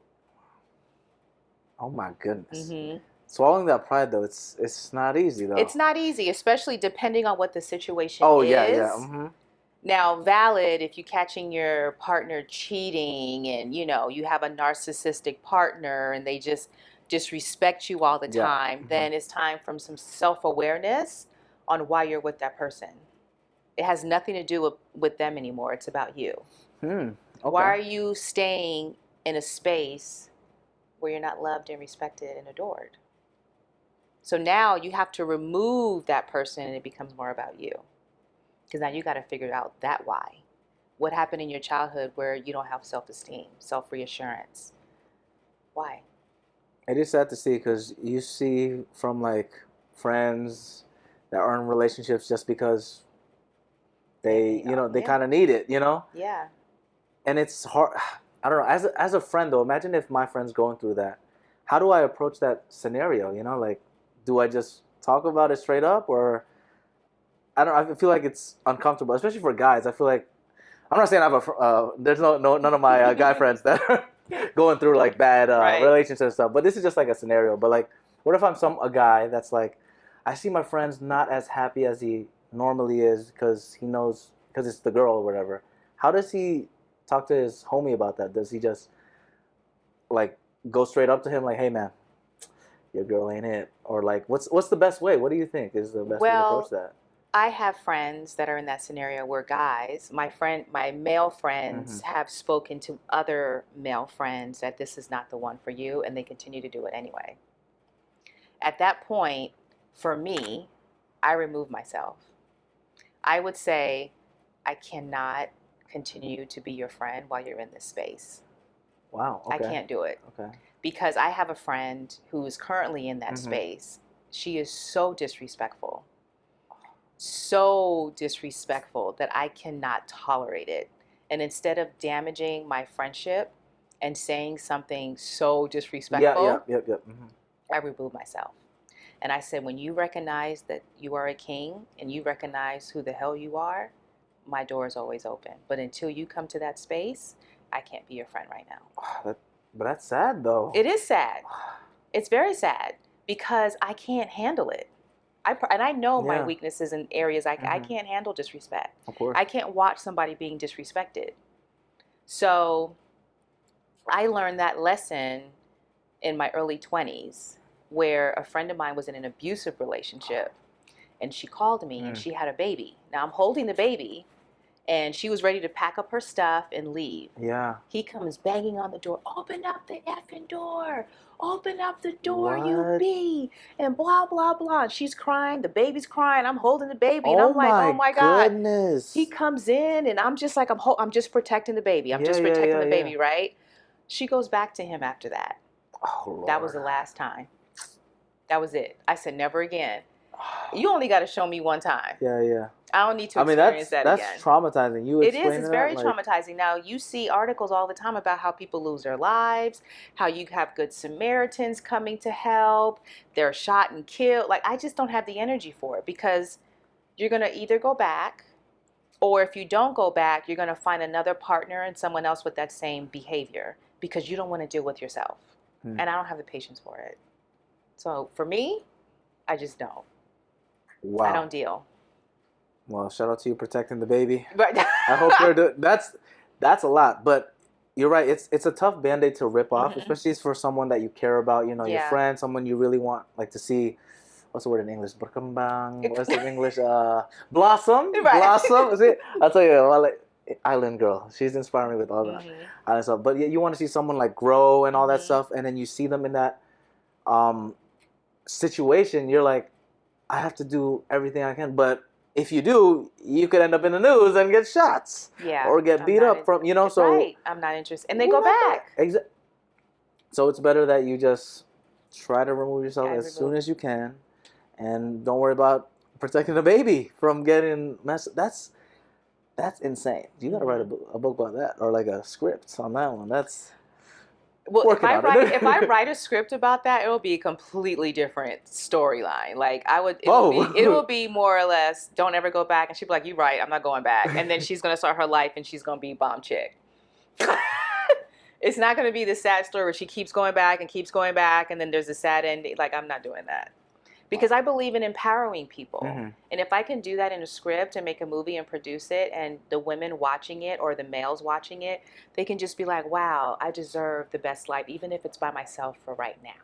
[SPEAKER 1] Oh my goodness. Swallowing that pride, though, it's not easy, though.
[SPEAKER 2] It's not easy, especially depending on what the situation is.
[SPEAKER 1] Oh, yeah.
[SPEAKER 2] Now, valid if you're catching your partner cheating and, you know, you have a narcissistic partner and they just disrespect you all the time, then it's time for some self-awareness on why you're with that person. It has nothing to do with them anymore. It's about you.
[SPEAKER 1] Okay.
[SPEAKER 2] Why are you staying in a space where you're not loved and respected and adored? So now you have to remove that person and it becomes more about you. Because now you got to figure out that why. What happened in your childhood where you don't have self-esteem, self-reassurance? Why?
[SPEAKER 1] It is sad to see because you see from like friends that are in relationships just because they kind of need it, you know?
[SPEAKER 2] Yeah.
[SPEAKER 1] And it's hard. I don't know. As a friend, though, imagine if my friend's going through that. How do I approach that scenario? You know, like, do I just talk about it straight up, or I feel like it's uncomfortable, especially for guys. I feel like I'm not saying I have there's none of my guy friends that are going through like bad relationships and stuff. But this is just like a scenario. But like, what if I'm a guy that's like, I see my friend's not as happy as he normally is because he knows because it's the girl or whatever. How does he talk to his homie about that? Does he just like go straight up to him like, hey man, your girl ain't it? Or like, what's the best way? What do you think is the best way to approach that?
[SPEAKER 2] I have friends that are in that scenario where guys, my male friends have spoken to other male friends that this is not the one for you, and they continue to do it anyway. At that point, for me, I remove myself. I would say, I cannot continue to be your friend while you're in this space.
[SPEAKER 1] Wow. Okay.
[SPEAKER 2] I can't do it.
[SPEAKER 1] Okay.
[SPEAKER 2] Because I have a friend who is currently in that space. She is so disrespectful. So disrespectful that I cannot tolerate it. And instead of damaging my friendship and saying something so disrespectful, I remove myself. And I said, when you recognize that you are a king and you recognize who the hell you are, my door is always open. But until you come to that space, I can't be your friend right now.
[SPEAKER 1] But that's sad, though.
[SPEAKER 2] It is sad. It's very sad because I can't handle it. I know my weaknesses in areas I can't handle disrespect.
[SPEAKER 1] Of course.
[SPEAKER 2] I can't watch somebody being disrespected. So I learned that lesson in my early 20s where a friend of mine was in an abusive relationship and she called me and she had a baby. Now I'm holding the baby and she was ready to pack up her stuff and leave.
[SPEAKER 1] Yeah.
[SPEAKER 2] He comes banging on the door. Open up the effing door. Open up the door, you be. And blah, blah, blah. And she's crying. The baby's crying. I'm holding the baby. And I'm like, oh my God.
[SPEAKER 1] Goodness.
[SPEAKER 2] He comes in and I'm just like, I'm just protecting the baby. I'm just protecting the baby, right? She goes back to him after that.
[SPEAKER 1] Oh, Lord.
[SPEAKER 2] That was the last time. That was it. I said, never again. You only got to show me one time.
[SPEAKER 1] Yeah.
[SPEAKER 2] I don't need to experience that again.
[SPEAKER 1] That's traumatizing.
[SPEAKER 2] It is. It's very traumatizing. Now, you see articles all the time about how people lose their lives, how you have good Samaritans coming to help, they're shot and killed. Like, I just don't have the energy for it because you're going to either go back, or if you don't go back, you're going to find another partner and someone else with that same behavior. because you don't want to deal with yourself. And I don't have the patience for it. So for me, I just don't.
[SPEAKER 1] Wow.
[SPEAKER 2] I don't deal.
[SPEAKER 1] Well, shout out to you protecting the baby.
[SPEAKER 2] Right.
[SPEAKER 1] I hope you're doing. That's a lot, but you're right. It's a tough Band-Aid to rip off, especially for someone that you care about. You know, your friend, someone you really want, like, to see. What's the word in English? Berkembang. What's the English? Blossom. Right. Blossom. Is it? I'll tell you. Well, like, Island Girl. She's inspiring me with all that island stuff. But yeah, you want to see someone like grow and all that stuff, and then you see them in that situation. You're like, I have to do everything I can, but if you do, you could end up in the news and get shots, or get beat up from, you know. So
[SPEAKER 2] right. I'm not interested, and they go back.
[SPEAKER 1] Exactly. So it's better that you just try to remove yourself as soon as you can, and don't worry about protecting the baby from getting messed. That's insane. You gotta write a book about that, or like a script on that one. That's
[SPEAKER 2] if I write a script about that, it'll be a completely different storyline. Like it'll be more or less, don't ever go back. And she'll be like, "You right, I'm not going back." And then she's gonna start her life, and she's gonna be bomb chick. It's not gonna be the sad story where she keeps going back, and then there's a sad ending. Like, I'm not doing that. Because I believe in empowering people. And if I can do that in a script and make a movie and produce it, and the women watching it or the males watching it, they can just be like, wow, I deserve the best life, even if it's by myself for right now.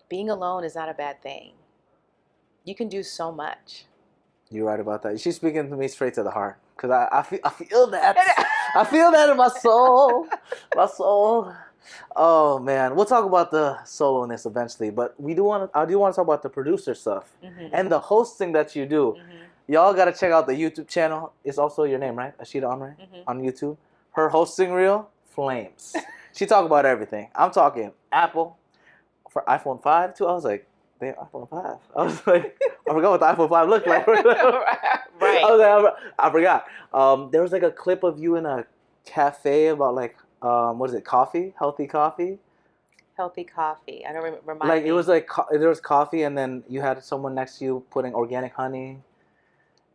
[SPEAKER 2] Being alone is not a bad thing. You can do so much.
[SPEAKER 1] You're right about that. She's speaking to me straight to the heart. Because I feel that. I feel that in my soul. My soul. Oh man, we'll talk about the solo-ness eventually, but I do want to talk about the producer stuff and the hosting that you do. Y'all gotta check out the YouTube channel. It's also your name, right? Ashida Onrae on YouTube. Her hosting reel, flames. She talk about everything. I'm talking Apple for iPhone 5 too. I was like, damn, iPhone 5. I was like, I forgot what the iPhone 5 looked like. Right. I was like, I forgot. There was like a clip of you in a cafe about like. What is it? Coffee? Healthy coffee?
[SPEAKER 2] Healthy coffee. I don't remember.
[SPEAKER 1] Like, it was like there was coffee, and then you had someone next to you putting organic honey.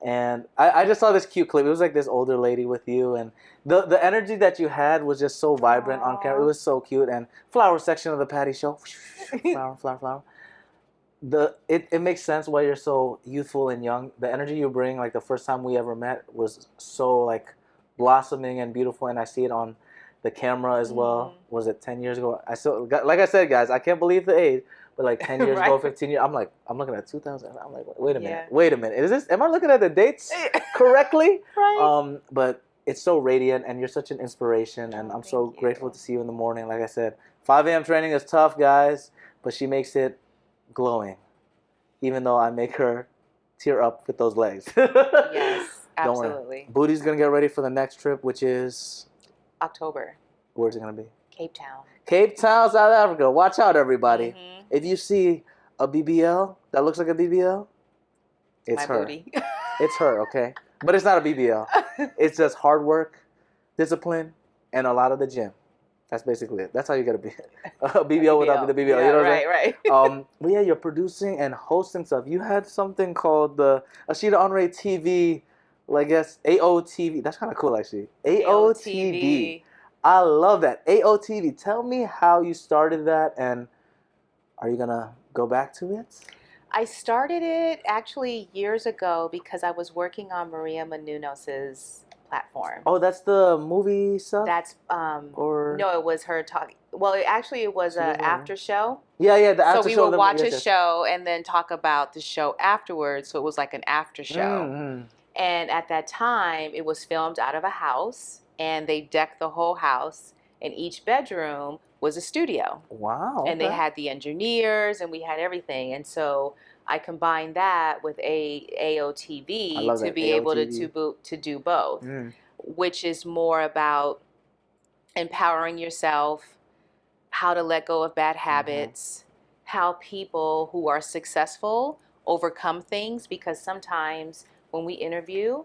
[SPEAKER 1] And I just saw this cute clip. It was like this older lady with you, and the energy that you had was just so vibrant on camera. It was so cute. And flower section of the Patty show, flower. It makes sense why you're so youthful and young. The energy you bring, like the first time we ever met, was so like blossoming and beautiful, and I see it on the camera as well. Was it 10 years ago? I still, like I said, guys, I can't believe the age, but like 10 years ago, 15 years, I'm looking at 2000. I'm like, wait a minute. Am I looking at the dates correctly?
[SPEAKER 2] Right.
[SPEAKER 1] But it's so radiant, and you're such an inspiration, and I'm so grateful to see you in the morning. Like I said, 5 a.m. training is tough, guys, but she makes it glowing, even though I make her tear up with those legs.
[SPEAKER 2] Yes, absolutely.
[SPEAKER 1] Booty's gonna get ready for the next trip, which is
[SPEAKER 2] October.
[SPEAKER 1] Where's it going to be?
[SPEAKER 2] Cape Town.
[SPEAKER 1] Cape Town, South Africa. Watch out, everybody. If you see a BBL that looks like a BBL, it's
[SPEAKER 2] my
[SPEAKER 1] her.
[SPEAKER 2] Booty.
[SPEAKER 1] It's her, okay? But it's not a BBL. It's just hard work, discipline, and a lot of the gym. That's basically it. That's how you got to be a BBL without the BBL.
[SPEAKER 2] Yeah,
[SPEAKER 1] you know what
[SPEAKER 2] right.
[SPEAKER 1] But yeah, you're producing and hosting stuff. You had something called the Ashida Onrae TV. Well, I guess AOTV. That's kind of cool, actually. AOTV. I love that. AOTV. Tell me how you started that, and are you going to go back to it?
[SPEAKER 2] I started it actually years ago because I was working on Maria Menounos's platform.
[SPEAKER 1] Oh, that's the movie stuff?
[SPEAKER 2] That's, no, it was her talking. Well, it was an after show.
[SPEAKER 1] Yeah, the after show.
[SPEAKER 2] So we would watch a show and then talk about the show afterwards. So it was like an after show. And at that time, it was filmed out of a house, and they decked the whole house, and each bedroom was a studio.
[SPEAKER 1] Wow.
[SPEAKER 2] And they had the engineers, and we had everything. And so I combined that with AOTV to be able to do both, which is more about empowering yourself, how to let go of bad habits, how people who are successful overcome things, because sometimes when we interview,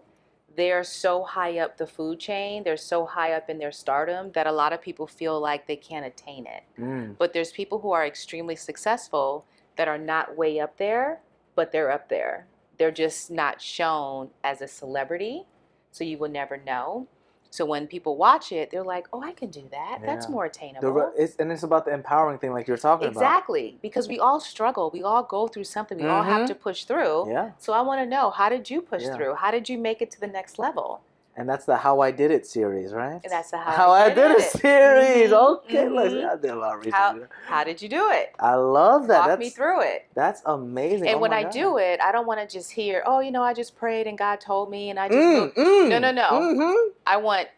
[SPEAKER 2] they're so high up the food chain, they're so high up in their stardom that a lot of people feel like they can't attain it. But there's people who are extremely successful that are not way up there, but they're up there. They're just not shown as a celebrity, so you will never know. So when people watch it, they're like, oh, I can do that. That's more attainable.
[SPEAKER 1] It's about the empowering thing like you're talking about.
[SPEAKER 2] Exactly. Because we all struggle. We all go through something. We all have to push through.
[SPEAKER 1] Yeah.
[SPEAKER 2] So I want to know, how did you push through? How did you make it to the next level?
[SPEAKER 1] And that's the How I Did It series, right?
[SPEAKER 2] And that's the
[SPEAKER 1] How I Did It series. Okay, listen, I did a lot of research.
[SPEAKER 2] How did you do it?
[SPEAKER 1] I love that.
[SPEAKER 2] Walk me through it.
[SPEAKER 1] That's amazing.
[SPEAKER 2] And when I do it, I don't want to just hear, oh, I just prayed and God told me and I just No. I want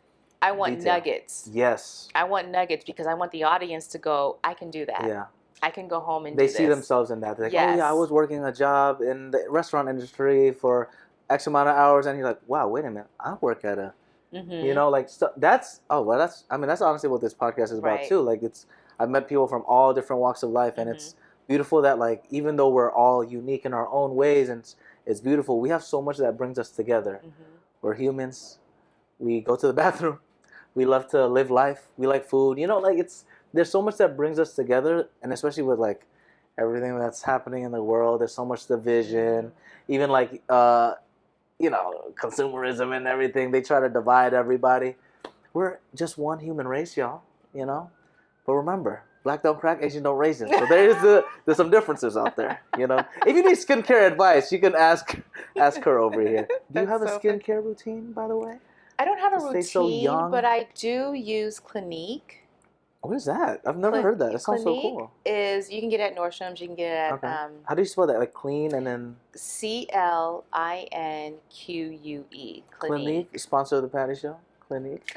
[SPEAKER 2] nuggets.
[SPEAKER 1] Yes.
[SPEAKER 2] I want nuggets because I want the audience to go, I can do that.
[SPEAKER 1] Yeah.
[SPEAKER 2] I can go home and do this.
[SPEAKER 1] They see themselves in that. They're like, oh yeah, I was working a job in the restaurant industry for X amount of hours, and you're like, wow, wait a minute, I work at a, that's honestly what this podcast is about too. Like I've met people from all different walks of life, and it's beautiful that like, even though we're all unique in our own ways, and it's beautiful, we have so much that brings us together. We're humans. We go to the bathroom. We love to live life. We like food. There's so much that brings us together, and especially with like everything that's happening in the world, there's so much division. Even like consumerism and everything, they try to divide everybody. We're just one human race, y'all. But remember, black don't crack, Asian don't raisin. So there's some differences out there. If you need skincare advice, you can ask her over here. Do you have a skincare routine, by the way?
[SPEAKER 2] I don't have a routine,
[SPEAKER 1] so young?
[SPEAKER 2] but I do use Clinique.
[SPEAKER 1] What is that? I've never heard that. It sounds so cool.
[SPEAKER 2] Is you can get it at Nordstrom's. You can get it at
[SPEAKER 1] How do you spell that? Like clean and then
[SPEAKER 2] CLINQUE.
[SPEAKER 1] Clinique, sponsor of the Patty Show. Clinique.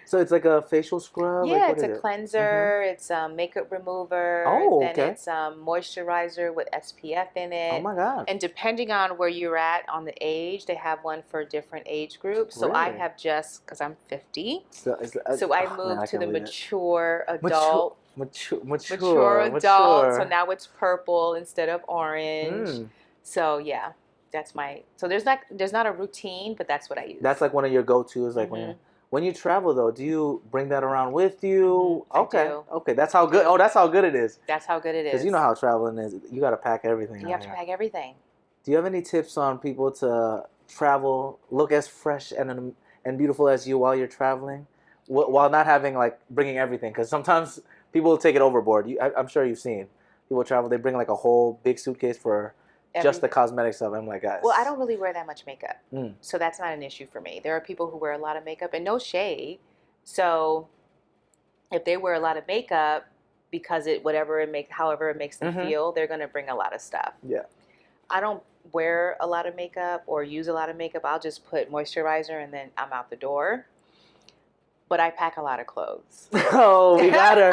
[SPEAKER 1] So it's like a facial scrub?
[SPEAKER 2] Yeah, it's a cleanser. It's a makeup remover.
[SPEAKER 1] Oh,
[SPEAKER 2] then
[SPEAKER 1] okay.
[SPEAKER 2] it's moisturizer with SPF in it.
[SPEAKER 1] Oh, my God.
[SPEAKER 2] And depending on where you're at on the age, they have one for different age groups. So I have because I'm 50. So I moved to the mature adult. Mature adult. So now it's purple instead of orange. So, yeah. That's so there's not a routine, but that's what I use.
[SPEAKER 1] That's like one of your go-tos, like when you travel though, do you bring that around with you? Okay. That's how good. Oh, that's how good it is.
[SPEAKER 2] That's how good it is.
[SPEAKER 1] Because you know how traveling is. You got to pack everything.
[SPEAKER 2] You have to pack everything.
[SPEAKER 1] Do you have any tips on people to travel, look as fresh and beautiful as you while you're traveling, while not having like bringing everything? Because sometimes people take it overboard. I'm sure you've seen people travel. They bring like a whole big suitcase for just the cosmetic stuff. I'm like, guys.
[SPEAKER 2] Well, I don't really wear that much makeup. So that's not an issue for me. There are people who wear a lot of makeup, and no shade. So if they wear a lot of makeup because however it makes them feel, they're going to bring a lot of stuff. Yeah. I don't wear a lot of makeup or use a lot of makeup. I'll just put moisturizer and then I'm out the door. But I pack a lot of clothes.
[SPEAKER 1] Oh, we got her.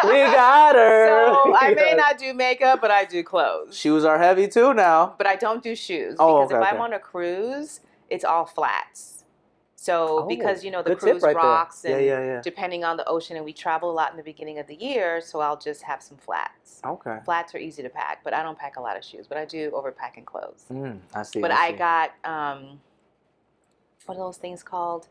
[SPEAKER 1] We got her.
[SPEAKER 2] So I may not do makeup, but I do clothes.
[SPEAKER 1] Shoes are heavy too now.
[SPEAKER 2] But I don't do shoes. Because if I'm on a cruise, it's all flats. So because, the cruise rocks and depending on the ocean, and we travel a lot in the beginning of the year, so I'll just have some flats. Okay. Flats are easy to pack, but I don't pack a lot of shoes. But I do overpack in clothes.
[SPEAKER 1] I see.
[SPEAKER 2] But I got, what are those things called?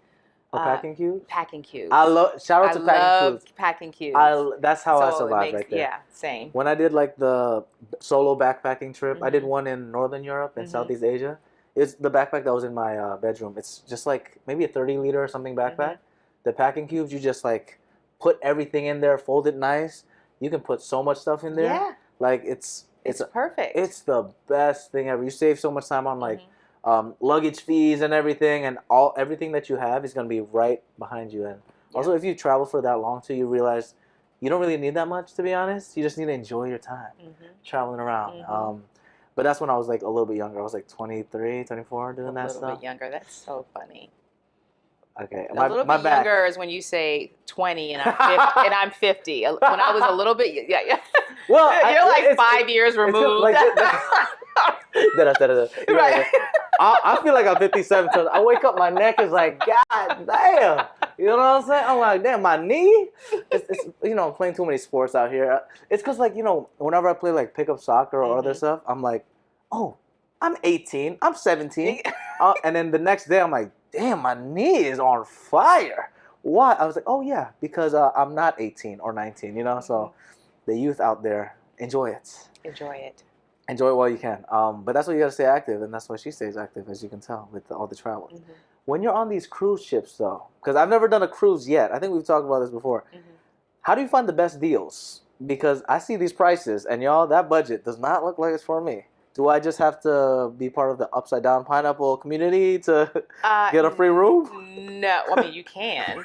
[SPEAKER 1] Packing cubes?
[SPEAKER 2] Packing cubes.
[SPEAKER 1] Shout out to packing cubes.
[SPEAKER 2] Packing cubes.
[SPEAKER 1] That's how I survived right there.
[SPEAKER 2] Yeah, same.
[SPEAKER 1] When I did like the solo backpacking trip, I did one in Northern Europe and Southeast Asia. It's the backpack that was in my bedroom. It's just like maybe a 30-liter or something backpack. The packing cubes, you just like put everything in there, fold it nice. You can put so much stuff in there. Yeah. Like it's
[SPEAKER 2] perfect.
[SPEAKER 1] It's the best thing ever. You save so much time on like luggage fees and everything, and everything that you have is going to be right behind you. And also, if you travel for that long too, you realize you don't really need that much, to be honest. You just need to enjoy your time traveling around. But that's when I was like a little bit younger. I was like 23, 24 doing that stuff. A little bit
[SPEAKER 2] younger. That's so funny.
[SPEAKER 1] Okay,
[SPEAKER 2] a little bit younger is when you say 20 and I'm 50. When I was a little bit, Well, you're like 5 years removed.
[SPEAKER 1] Right. I feel like I'm 57 because I wake up, my neck is like, God damn. You know what I'm saying? I'm like, damn, my knee? It's I'm playing too many sports out here. It's because, like, whenever I play, like, pickup soccer or other stuff, I'm like, oh, I'm 18. I'm 17. And then the next day, I'm like, damn, my knee is on fire. Why? I was like, oh, yeah, because I'm not 18 or 19, So the youth out there, enjoy it.
[SPEAKER 2] Enjoy it.
[SPEAKER 1] Enjoy it while you can. But that's why you gotta stay active, and that's why she stays active, as you can tell with all the travel.
[SPEAKER 2] Mm-hmm.
[SPEAKER 1] When you're on these cruise ships, though, because I've never done a cruise yet. I think we've talked about this before.
[SPEAKER 2] Mm-hmm.
[SPEAKER 1] How do you find the best deals? Because I see these prices, and y'all, that budget does not look like it's for me. Do I just have to be part of the Upside Down Pineapple community to get a free room?
[SPEAKER 2] No, I mean you can.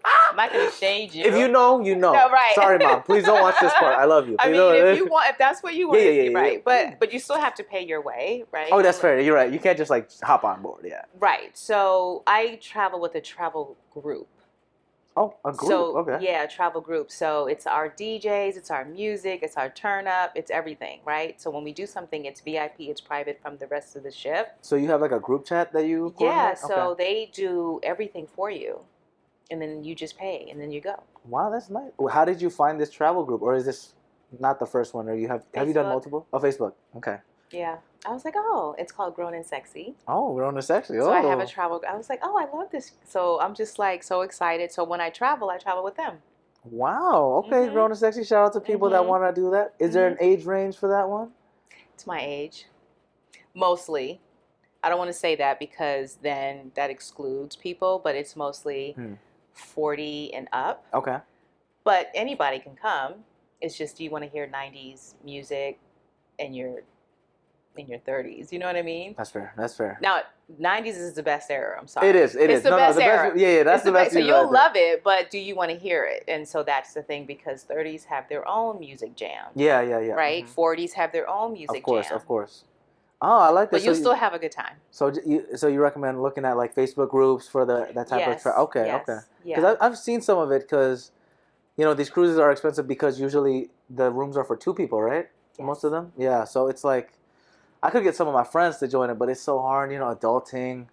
[SPEAKER 2] I'm not gonna shade you.
[SPEAKER 1] If you know, you know.
[SPEAKER 2] No, right.
[SPEAKER 1] Sorry, Mom. Please don't watch this part. I love you.
[SPEAKER 2] I
[SPEAKER 1] Please
[SPEAKER 2] mean,
[SPEAKER 1] don't.
[SPEAKER 2] if you want, if that's what you want,
[SPEAKER 1] Yeah.
[SPEAKER 2] right? But you still have to pay your way, right?
[SPEAKER 1] Oh, that's fair. You're right. You can't just like hop on board. Yeah.
[SPEAKER 2] Right. So I travel with a travel group.
[SPEAKER 1] Oh, a group.
[SPEAKER 2] So
[SPEAKER 1] Okay.
[SPEAKER 2] yeah, a travel group. So it's our DJs, it's our music, it's our turn up, it's everything, right? So when we do something, it's VIP, it's private from the rest of the ship.
[SPEAKER 1] So you have like a group chat that you coordinate?
[SPEAKER 2] Yeah. So they do everything for you, and then you just pay, and then you go.
[SPEAKER 1] Wow, that's nice. How did you find this travel group, or is this not the first one? Or you have you done
[SPEAKER 2] Facebook.
[SPEAKER 1] multiple? Oh, Facebook. Okay.
[SPEAKER 2] Yeah. I was like, oh, it's called Grown and Sexy.
[SPEAKER 1] Oh, we're on the sexy.
[SPEAKER 2] So I have a travel. I was like, oh, I love this. So I'm just like so excited. So when I travel with them.
[SPEAKER 1] Wow. Okay,
[SPEAKER 2] Mhm.
[SPEAKER 1] Grown and Sexy. Shout out to people that
[SPEAKER 2] Mhm.
[SPEAKER 1] want to do that. Is there an age range for that one?
[SPEAKER 2] It's my age, mostly. I don't want to say that because then that excludes people, but it's mostly 40 and up.
[SPEAKER 1] Okay.
[SPEAKER 2] But anybody can come. It's just you want to hear 90s music and you're in your 30s. You know what I mean?
[SPEAKER 1] That's fair. That's fair.
[SPEAKER 2] Now, 90s is the best era. I'm sorry.
[SPEAKER 1] It is. It
[SPEAKER 2] it's
[SPEAKER 1] is.
[SPEAKER 2] the best era.
[SPEAKER 1] Yeah, that's the best.
[SPEAKER 2] So you'll love it, but do you want to hear it? And so that's the thing because 30s have their own music jam.
[SPEAKER 1] Yeah.
[SPEAKER 2] Right? 40s have their own music jam.
[SPEAKER 1] Of course. Oh, I like this.
[SPEAKER 2] But you'll still have a good time.
[SPEAKER 1] So you recommend looking at like Facebook groups for that type of travel? Okay.
[SPEAKER 2] Yes.
[SPEAKER 1] Okay.
[SPEAKER 2] Yeah.
[SPEAKER 1] Because I've seen some of it because, these cruises are expensive because usually the rooms are for two people, right?
[SPEAKER 2] Yes.
[SPEAKER 1] Most of them. Yeah. So it's like, I could get some of my friends to join it, but it's so hard, adulting.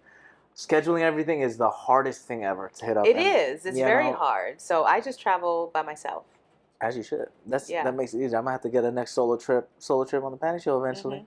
[SPEAKER 1] Scheduling everything is the hardest thing ever to hit up.
[SPEAKER 2] It is. It's very hard. So I just travel by myself.
[SPEAKER 1] As you should. That makes it easier. I might have to get a next solo trip on the Patty Show eventually.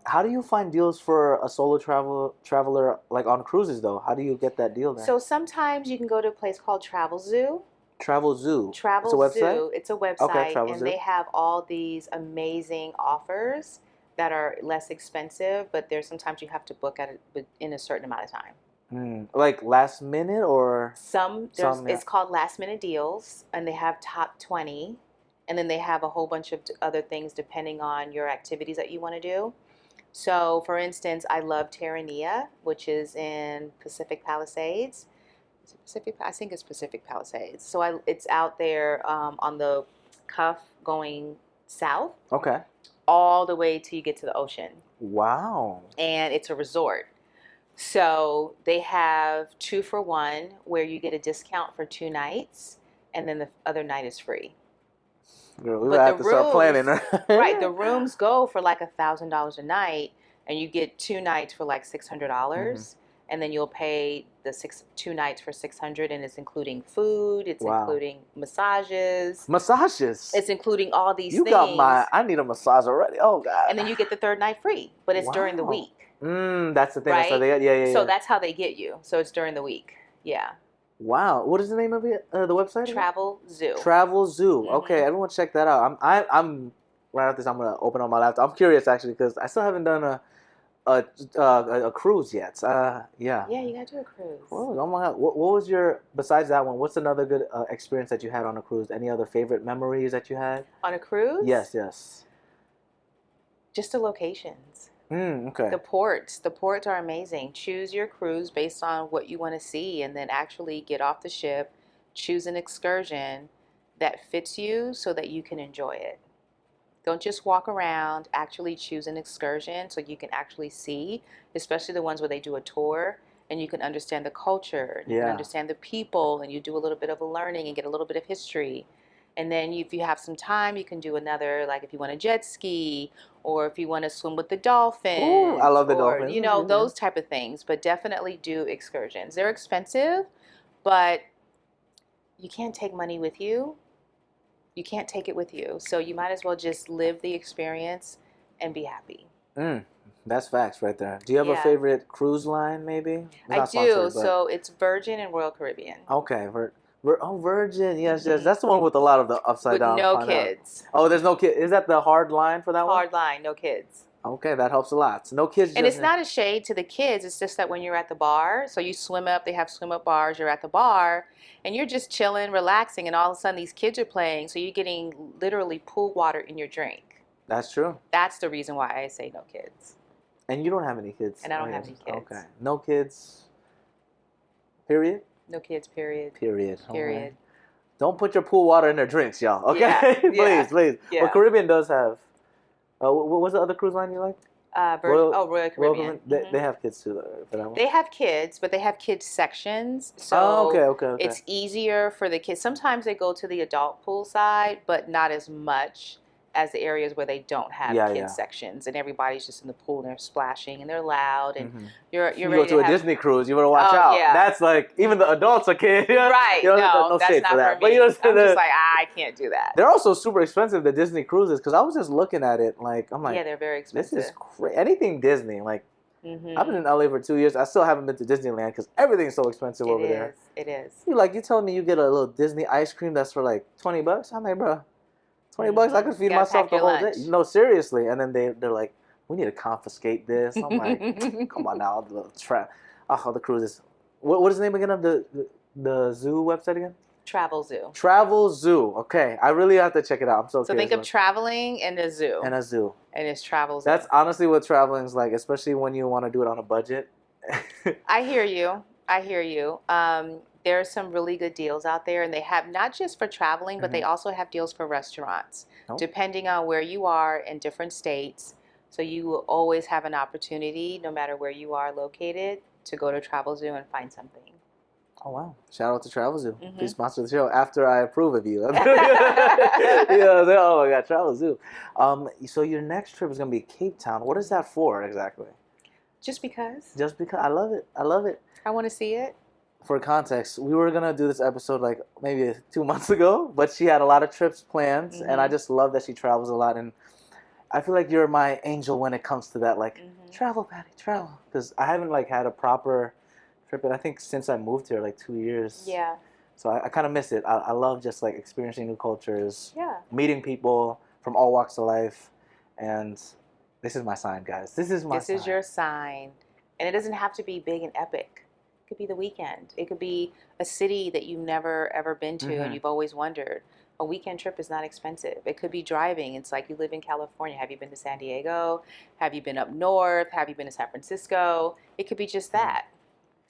[SPEAKER 1] How do you find deals for a solo traveler like on cruises though? How do you get that deal there?
[SPEAKER 2] So sometimes you can go to a place called Travel Zoo.
[SPEAKER 1] Travel Zoo.
[SPEAKER 2] Travel
[SPEAKER 1] it's a website?
[SPEAKER 2] Zoo. It's a website,
[SPEAKER 1] okay,
[SPEAKER 2] and
[SPEAKER 1] Zoo.
[SPEAKER 2] they have all these amazing offers that are less expensive, but there's sometimes you have to book at it in a certain amount of time.
[SPEAKER 1] Like last minute or
[SPEAKER 2] It's called last minute deals, and they have top 20, and then they have a whole bunch of other things depending on your activities that you want to do. So, for instance, I love Terranea, which is in Pacific Palisades. Is it Pacific? I think it's Pacific Palisades. So it's out there on the cuff going south.
[SPEAKER 1] Okay.
[SPEAKER 2] All the way till you get to the ocean.
[SPEAKER 1] Wow.
[SPEAKER 2] And it's a resort. So they have 2 for 1 where you get a discount for 2 nights and then the other night is free.
[SPEAKER 1] Girl, we have to start planning.
[SPEAKER 2] Right. The rooms go for like $1,000 a night and you get 2 nights for like $600. And then you'll pay the 2 nights for $600, and it's including food, it's including massages.
[SPEAKER 1] Massages.
[SPEAKER 2] It's including all these things.
[SPEAKER 1] I need a massage already. Oh God.
[SPEAKER 2] And then you get the 3rd night free, but it's during the week.
[SPEAKER 1] That's the thing.
[SPEAKER 2] Right?
[SPEAKER 1] Yeah.
[SPEAKER 2] So that's how they get you. So it's during the week. Yeah.
[SPEAKER 1] Wow. What is the name of it? The website?
[SPEAKER 2] Travel Zoo.
[SPEAKER 1] Travel Zoo. Okay, everyone check that out. I'm right after this. I'm gonna open on my laptop. I'm curious actually because I still haven't done a cruise yet. Yeah,
[SPEAKER 2] you gotta do a cruise.
[SPEAKER 1] Oh my God. What was besides that one, what's another good experience that you had on a cruise? Any other favorite memories that you had?
[SPEAKER 2] On a cruise?
[SPEAKER 1] Yes.
[SPEAKER 2] Just the locations.
[SPEAKER 1] Okay.
[SPEAKER 2] The ports are amazing. Choose your cruise based on what you want to see and then actually get off the ship, choose an excursion that fits you so that you can enjoy it. Don't just walk around, actually choose an excursion so you can actually see, especially the ones where they do a tour and you can understand the culture, you can understand the people, and you do a little bit of a learning and get a little bit of history. And then if you have some time, you can do another, like if you want to jet ski or if you want to swim with the dolphins.
[SPEAKER 1] Ooh, I love the dolphins.
[SPEAKER 2] Those type of things. But definitely do excursions. They're expensive, but you can't take money with you. You can't take it with you. So you might as well just live the experience and be happy.
[SPEAKER 1] That's facts right there. Do you have a favorite cruise line maybe?
[SPEAKER 2] I do. So it's Virgin and Royal Caribbean.
[SPEAKER 1] Okay. Virgin. Yes, yes. That's the one with a lot of the upside
[SPEAKER 2] with
[SPEAKER 1] down.
[SPEAKER 2] no
[SPEAKER 1] pineapple.
[SPEAKER 2] kids.
[SPEAKER 1] Oh, there's no kid. Is that the hard line for that one?
[SPEAKER 2] Hard line, no kids.
[SPEAKER 1] Okay, that helps a lot. So no kids.
[SPEAKER 2] And it's not a shade to the kids. It's just that when you're at the bar, so you swim up, they have swim up bars, you're at the bar, and you're just chilling, relaxing, and all of a sudden these kids are playing, so you're getting literally pool water in your drink.
[SPEAKER 1] That's true.
[SPEAKER 2] That's the reason why I say no kids.
[SPEAKER 1] And you don't have any kids.
[SPEAKER 2] And I don't have any kids.
[SPEAKER 1] Okay. No kids. Period?
[SPEAKER 2] No kids, period.
[SPEAKER 1] Period.
[SPEAKER 2] Period.
[SPEAKER 1] Okay. Don't put your pool water in their drinks, y'all. Okay?
[SPEAKER 2] Yeah,
[SPEAKER 1] please,
[SPEAKER 2] yeah,
[SPEAKER 1] please.
[SPEAKER 2] yeah.
[SPEAKER 1] Well, Caribbean does have. What was the other cruise line you like?
[SPEAKER 2] Royal Caribbean.
[SPEAKER 1] They have kids too, for that one.
[SPEAKER 2] They have kids, but they have kids sections. So
[SPEAKER 1] okay.
[SPEAKER 2] it's easier for the kids. Sometimes they go to the adult pool side, but not as much as the areas where they don't have kids sections, and everybody's just in the pool and they're splashing and they're loud, and you're
[SPEAKER 1] you
[SPEAKER 2] ready
[SPEAKER 1] go to a Disney cruise, you better watch out.
[SPEAKER 2] Yeah.
[SPEAKER 1] That's like even the adults are kids.
[SPEAKER 2] Right? No, that's not for me.
[SPEAKER 1] But
[SPEAKER 2] I'm just like I can't do that.
[SPEAKER 1] They're also super expensive, the Disney cruises, because I was just looking at it I'm like,
[SPEAKER 2] yeah, they're very expensive.
[SPEAKER 1] This is crazy. Anything Disney, like.
[SPEAKER 2] Mm-hmm.
[SPEAKER 1] I've been in LA for 2 years. I still haven't been to Disneyland because everything's so expensive over there.
[SPEAKER 2] It is.
[SPEAKER 1] You telling me you get a little Disney ice cream that's for like $20? I'm like, bro, $20, I could feed myself the whole day. No, seriously. And then they're like, we need to confiscate this. I'm like, come on now, the cruises. What is the name again of the zoo website again?
[SPEAKER 2] Travel Zoo.
[SPEAKER 1] Travel Zoo. Okay, I really have to check it out. I'm so curious.
[SPEAKER 2] Think of traveling and a zoo.
[SPEAKER 1] And a zoo.
[SPEAKER 2] And it's Travel Zoo.
[SPEAKER 1] That's honestly what traveling is like, especially when you want to do it on a budget.
[SPEAKER 2] I hear you. There are some really good deals out there, and they have not just for traveling, but they also have deals for restaurants, depending on where you are in different states. So you will always have an opportunity, no matter where you are located, to go to Travel Zoo and find something.
[SPEAKER 1] Oh, wow. Shout out to Travel Zoo. Please sponsor the show after I approve of you. Oh, my God, Travel Zoo. So your next trip is going to be Cape Town. What is that for exactly?
[SPEAKER 2] Just because.
[SPEAKER 1] Just because. I love it. I love it.
[SPEAKER 2] I want to see it.
[SPEAKER 1] For context, we were going to do this episode like maybe 2 months ago, but she had a lot of trips planned, and I just love that she travels a lot. And I feel like you're my angel when it comes to that, like, travel, Patty, travel. Because I haven't like had a proper trip, and I think since I moved here, like 2 years.
[SPEAKER 2] Yeah.
[SPEAKER 1] So I kind of miss it. I love just like experiencing new cultures, meeting people from all walks of life, and this is my sign, guys. This is your sign,
[SPEAKER 2] and it doesn't have to be big and epic. It could be the weekend. It could be a city that you've never ever been to and you've always wondered. A weekend trip is not expensive. It could be driving. It's like you live in California. Have you been to San Diego? Have you been up north? Have you been to San Francisco? It could be just that.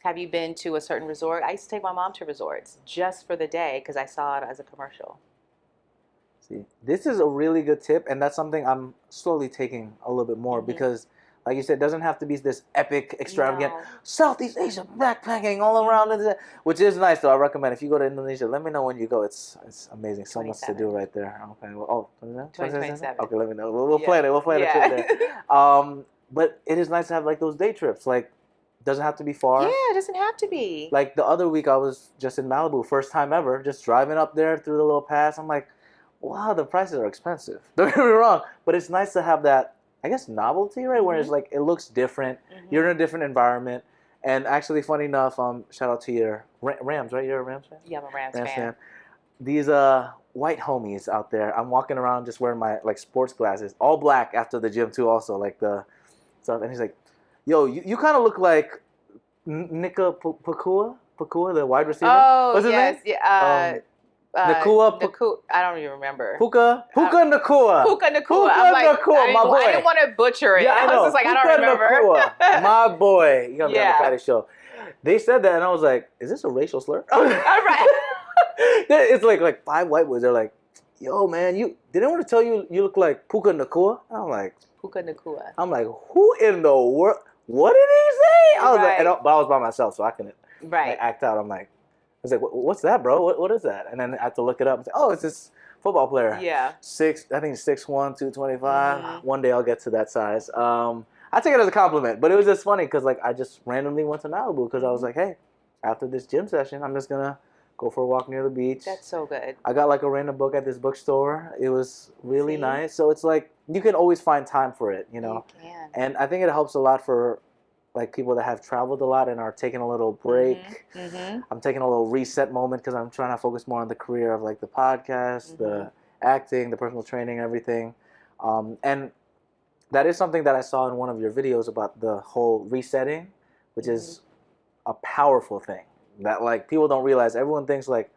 [SPEAKER 2] Have you been to a certain resort? I used to take my mom to resorts just for the day because I saw it as a commercial.
[SPEAKER 1] See, this is a really good tip, and that's something I'm slowly taking a little bit more because, like you said, it doesn't have to be this epic, extravagant Southeast Asia backpacking all around, which is nice, though. I recommend if you go to Indonesia, let me know when you go. It's amazing. So much to do right there. Okay. Well,
[SPEAKER 2] 2027.
[SPEAKER 1] Okay, let me know. We'll plan it. We'll plan a trip there. But it is nice to have like those day trips. Like, doesn't have to be far.
[SPEAKER 2] Yeah, it doesn't have to be.
[SPEAKER 1] Like the other week, I was just in Malibu, first time ever, just driving up there through the little pass. I'm like, wow, the prices are expensive. Don't get me wrong, but it's nice to have that, I guess, novelty, right? Where it's like it looks different. You're in a different environment, and actually, funny enough, shout out to your Rams, right? You're a Rams fan.
[SPEAKER 2] Yeah, I'm a Rams fan.
[SPEAKER 1] These white homies out there. I'm walking around just wearing my like sports glasses, all black after the gym too. Also, like the stuff, and he's like, yo, you kind of look like Nika Pakua, the wide receiver.
[SPEAKER 2] Oh,
[SPEAKER 1] what's his name?
[SPEAKER 2] Yeah.
[SPEAKER 1] Nakua.
[SPEAKER 2] I don't even remember.
[SPEAKER 1] Puka Nakua.
[SPEAKER 2] Puka Nakua. I'm like,
[SPEAKER 1] my boy.
[SPEAKER 2] I didn't want to butcher it.
[SPEAKER 1] Yeah, I know.
[SPEAKER 2] was just like, I don't remember.
[SPEAKER 1] Nakua, my boy. You got to be on the Patty show. They said that, and I was like, is this a racial slur?
[SPEAKER 2] All right.
[SPEAKER 1] It's like 5 white boys. They're like, yo, man, did anyone tell you look like Puka Nakua? And I'm like,
[SPEAKER 2] Puka Nakua.
[SPEAKER 1] I'm like, who in the world? What did he say? I was like, but I was by myself, so I couldn't act out. I'm like, I was like, what's that, bro? What is that? And then I have to look it up and say, oh, it's this football player.
[SPEAKER 2] Yeah.
[SPEAKER 1] I think 6'1", 225. One day I'll get to that size. I take it as a compliment, but it was just funny because like I just randomly went to Malibu because I was like, hey, after this gym session, I'm just gonna go for a walk near the beach.
[SPEAKER 2] That's so good.
[SPEAKER 1] I got like a random book at this bookstore. It was really nice. So it's like you can always find time for it, you know.
[SPEAKER 2] You can.
[SPEAKER 1] And I think it helps a lot for like people that have traveled a lot and are taking a little break. I'm taking a little reset moment because I'm trying to focus more on the career of like the podcast, the acting, the personal training, everything. And that is something that I saw in one of your videos about the whole resetting, which is a powerful thing that like people don't realize. Everyone thinks like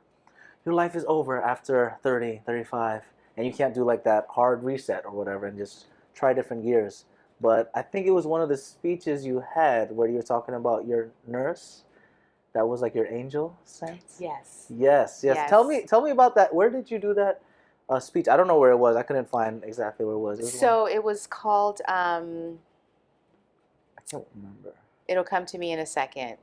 [SPEAKER 1] your life is over after 30, 35, and you can't do like that hard reset or whatever and just try different gears. But I think it was one of the speeches you had where you were talking about your nurse that was like your angel sent.
[SPEAKER 2] Yes.
[SPEAKER 1] Yes. Tell me about that. Where did you do that speech? I don't know where it was. I couldn't find exactly where it was.
[SPEAKER 2] It was called
[SPEAKER 1] I can't remember.
[SPEAKER 2] It'll come to me in a second.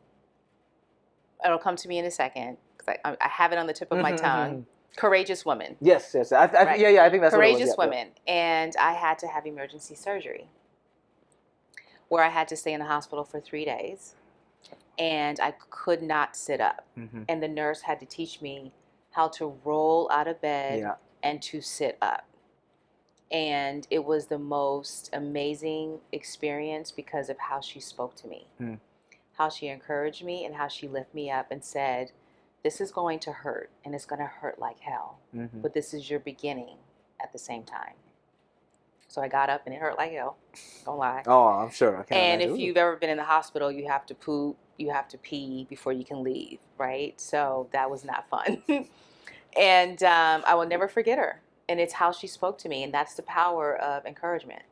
[SPEAKER 2] It'll come to me in a second. I have it on the tip of my tongue. Courageous Woman.
[SPEAKER 1] Yes.
[SPEAKER 2] Right?
[SPEAKER 1] Yeah, I think that's
[SPEAKER 2] Courageous
[SPEAKER 1] what it was.
[SPEAKER 2] Woman. And I had to have emergency surgery where I had to stay in the hospital for 3 days. And I could not sit up. And the nurse had to teach me how to roll out of bed and to sit up. And it was the most amazing experience because of how she spoke to me, how she encouraged me, and how she lifted me up and said, this is going to hurt, and it's going to hurt like hell, but this is your beginning at the same time. So I got up, and it hurt like hell. Don't lie.
[SPEAKER 1] Oh, I'm sure.
[SPEAKER 2] And if you've ever been in the hospital, you have to poop, you have to pee before you can leave, right? So that was not fun. And I will never forget her. And it's how she spoke to me, and that's the power of encouragement.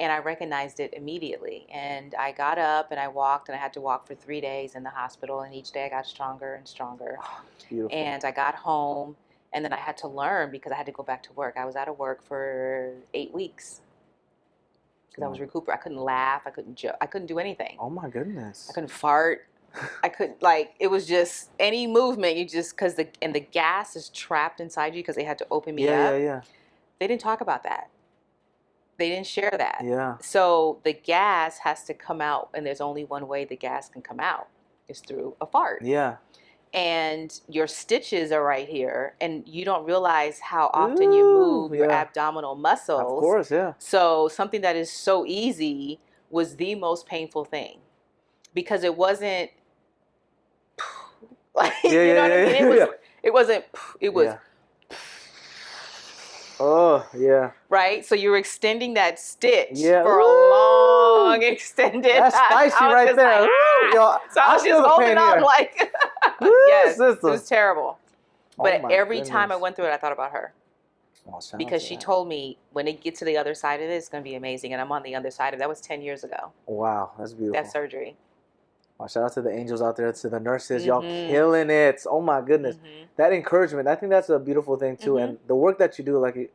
[SPEAKER 2] And I recognized it immediately. And I got up and I walked, and I had to walk for 3 days in the hospital. And each day I got stronger and stronger.
[SPEAKER 1] Beautiful.
[SPEAKER 2] And I got home, and then I had to learn because I had to go back to work. I was out of work for 8 weeks because I was recuperating. I couldn't laugh. I couldn't joke. I couldn't do anything.
[SPEAKER 1] Oh my goodness.
[SPEAKER 2] I couldn't fart. I couldn't, it was just any movement. Because the gas is trapped inside you because they had to open me up.
[SPEAKER 1] Yeah.
[SPEAKER 2] They didn't talk about that. They didn't share that.
[SPEAKER 1] Yeah.
[SPEAKER 2] So the gas has to come out, and there's only one way the gas can come out is through a fart.
[SPEAKER 1] Yeah.
[SPEAKER 2] And your stitches are right here, and you don't realize how often you move your abdominal muscles.
[SPEAKER 1] Of course, yeah.
[SPEAKER 2] So something that is so easy was the most painful thing because it wasn't like you know what I mean? It wasn't. It was.
[SPEAKER 1] Oh, yeah.
[SPEAKER 2] Right? So you're extending that stitch for a long, extended
[SPEAKER 1] That's spicy right there.
[SPEAKER 2] So I was just holding on like, yes, it was terrible. But every time I went through it, I thought about her. Because she told me, when it gets to the other side of it, it's going to be amazing. And I'm on the other side of it. That was 10 years ago.
[SPEAKER 1] Wow, that's beautiful.
[SPEAKER 2] That surgery.
[SPEAKER 1] Well, shout out to the angels out there, to the nurses. Y'all killing it. Oh, my goodness. That encouragement, I think that's a beautiful thing, too. And the work that you do, like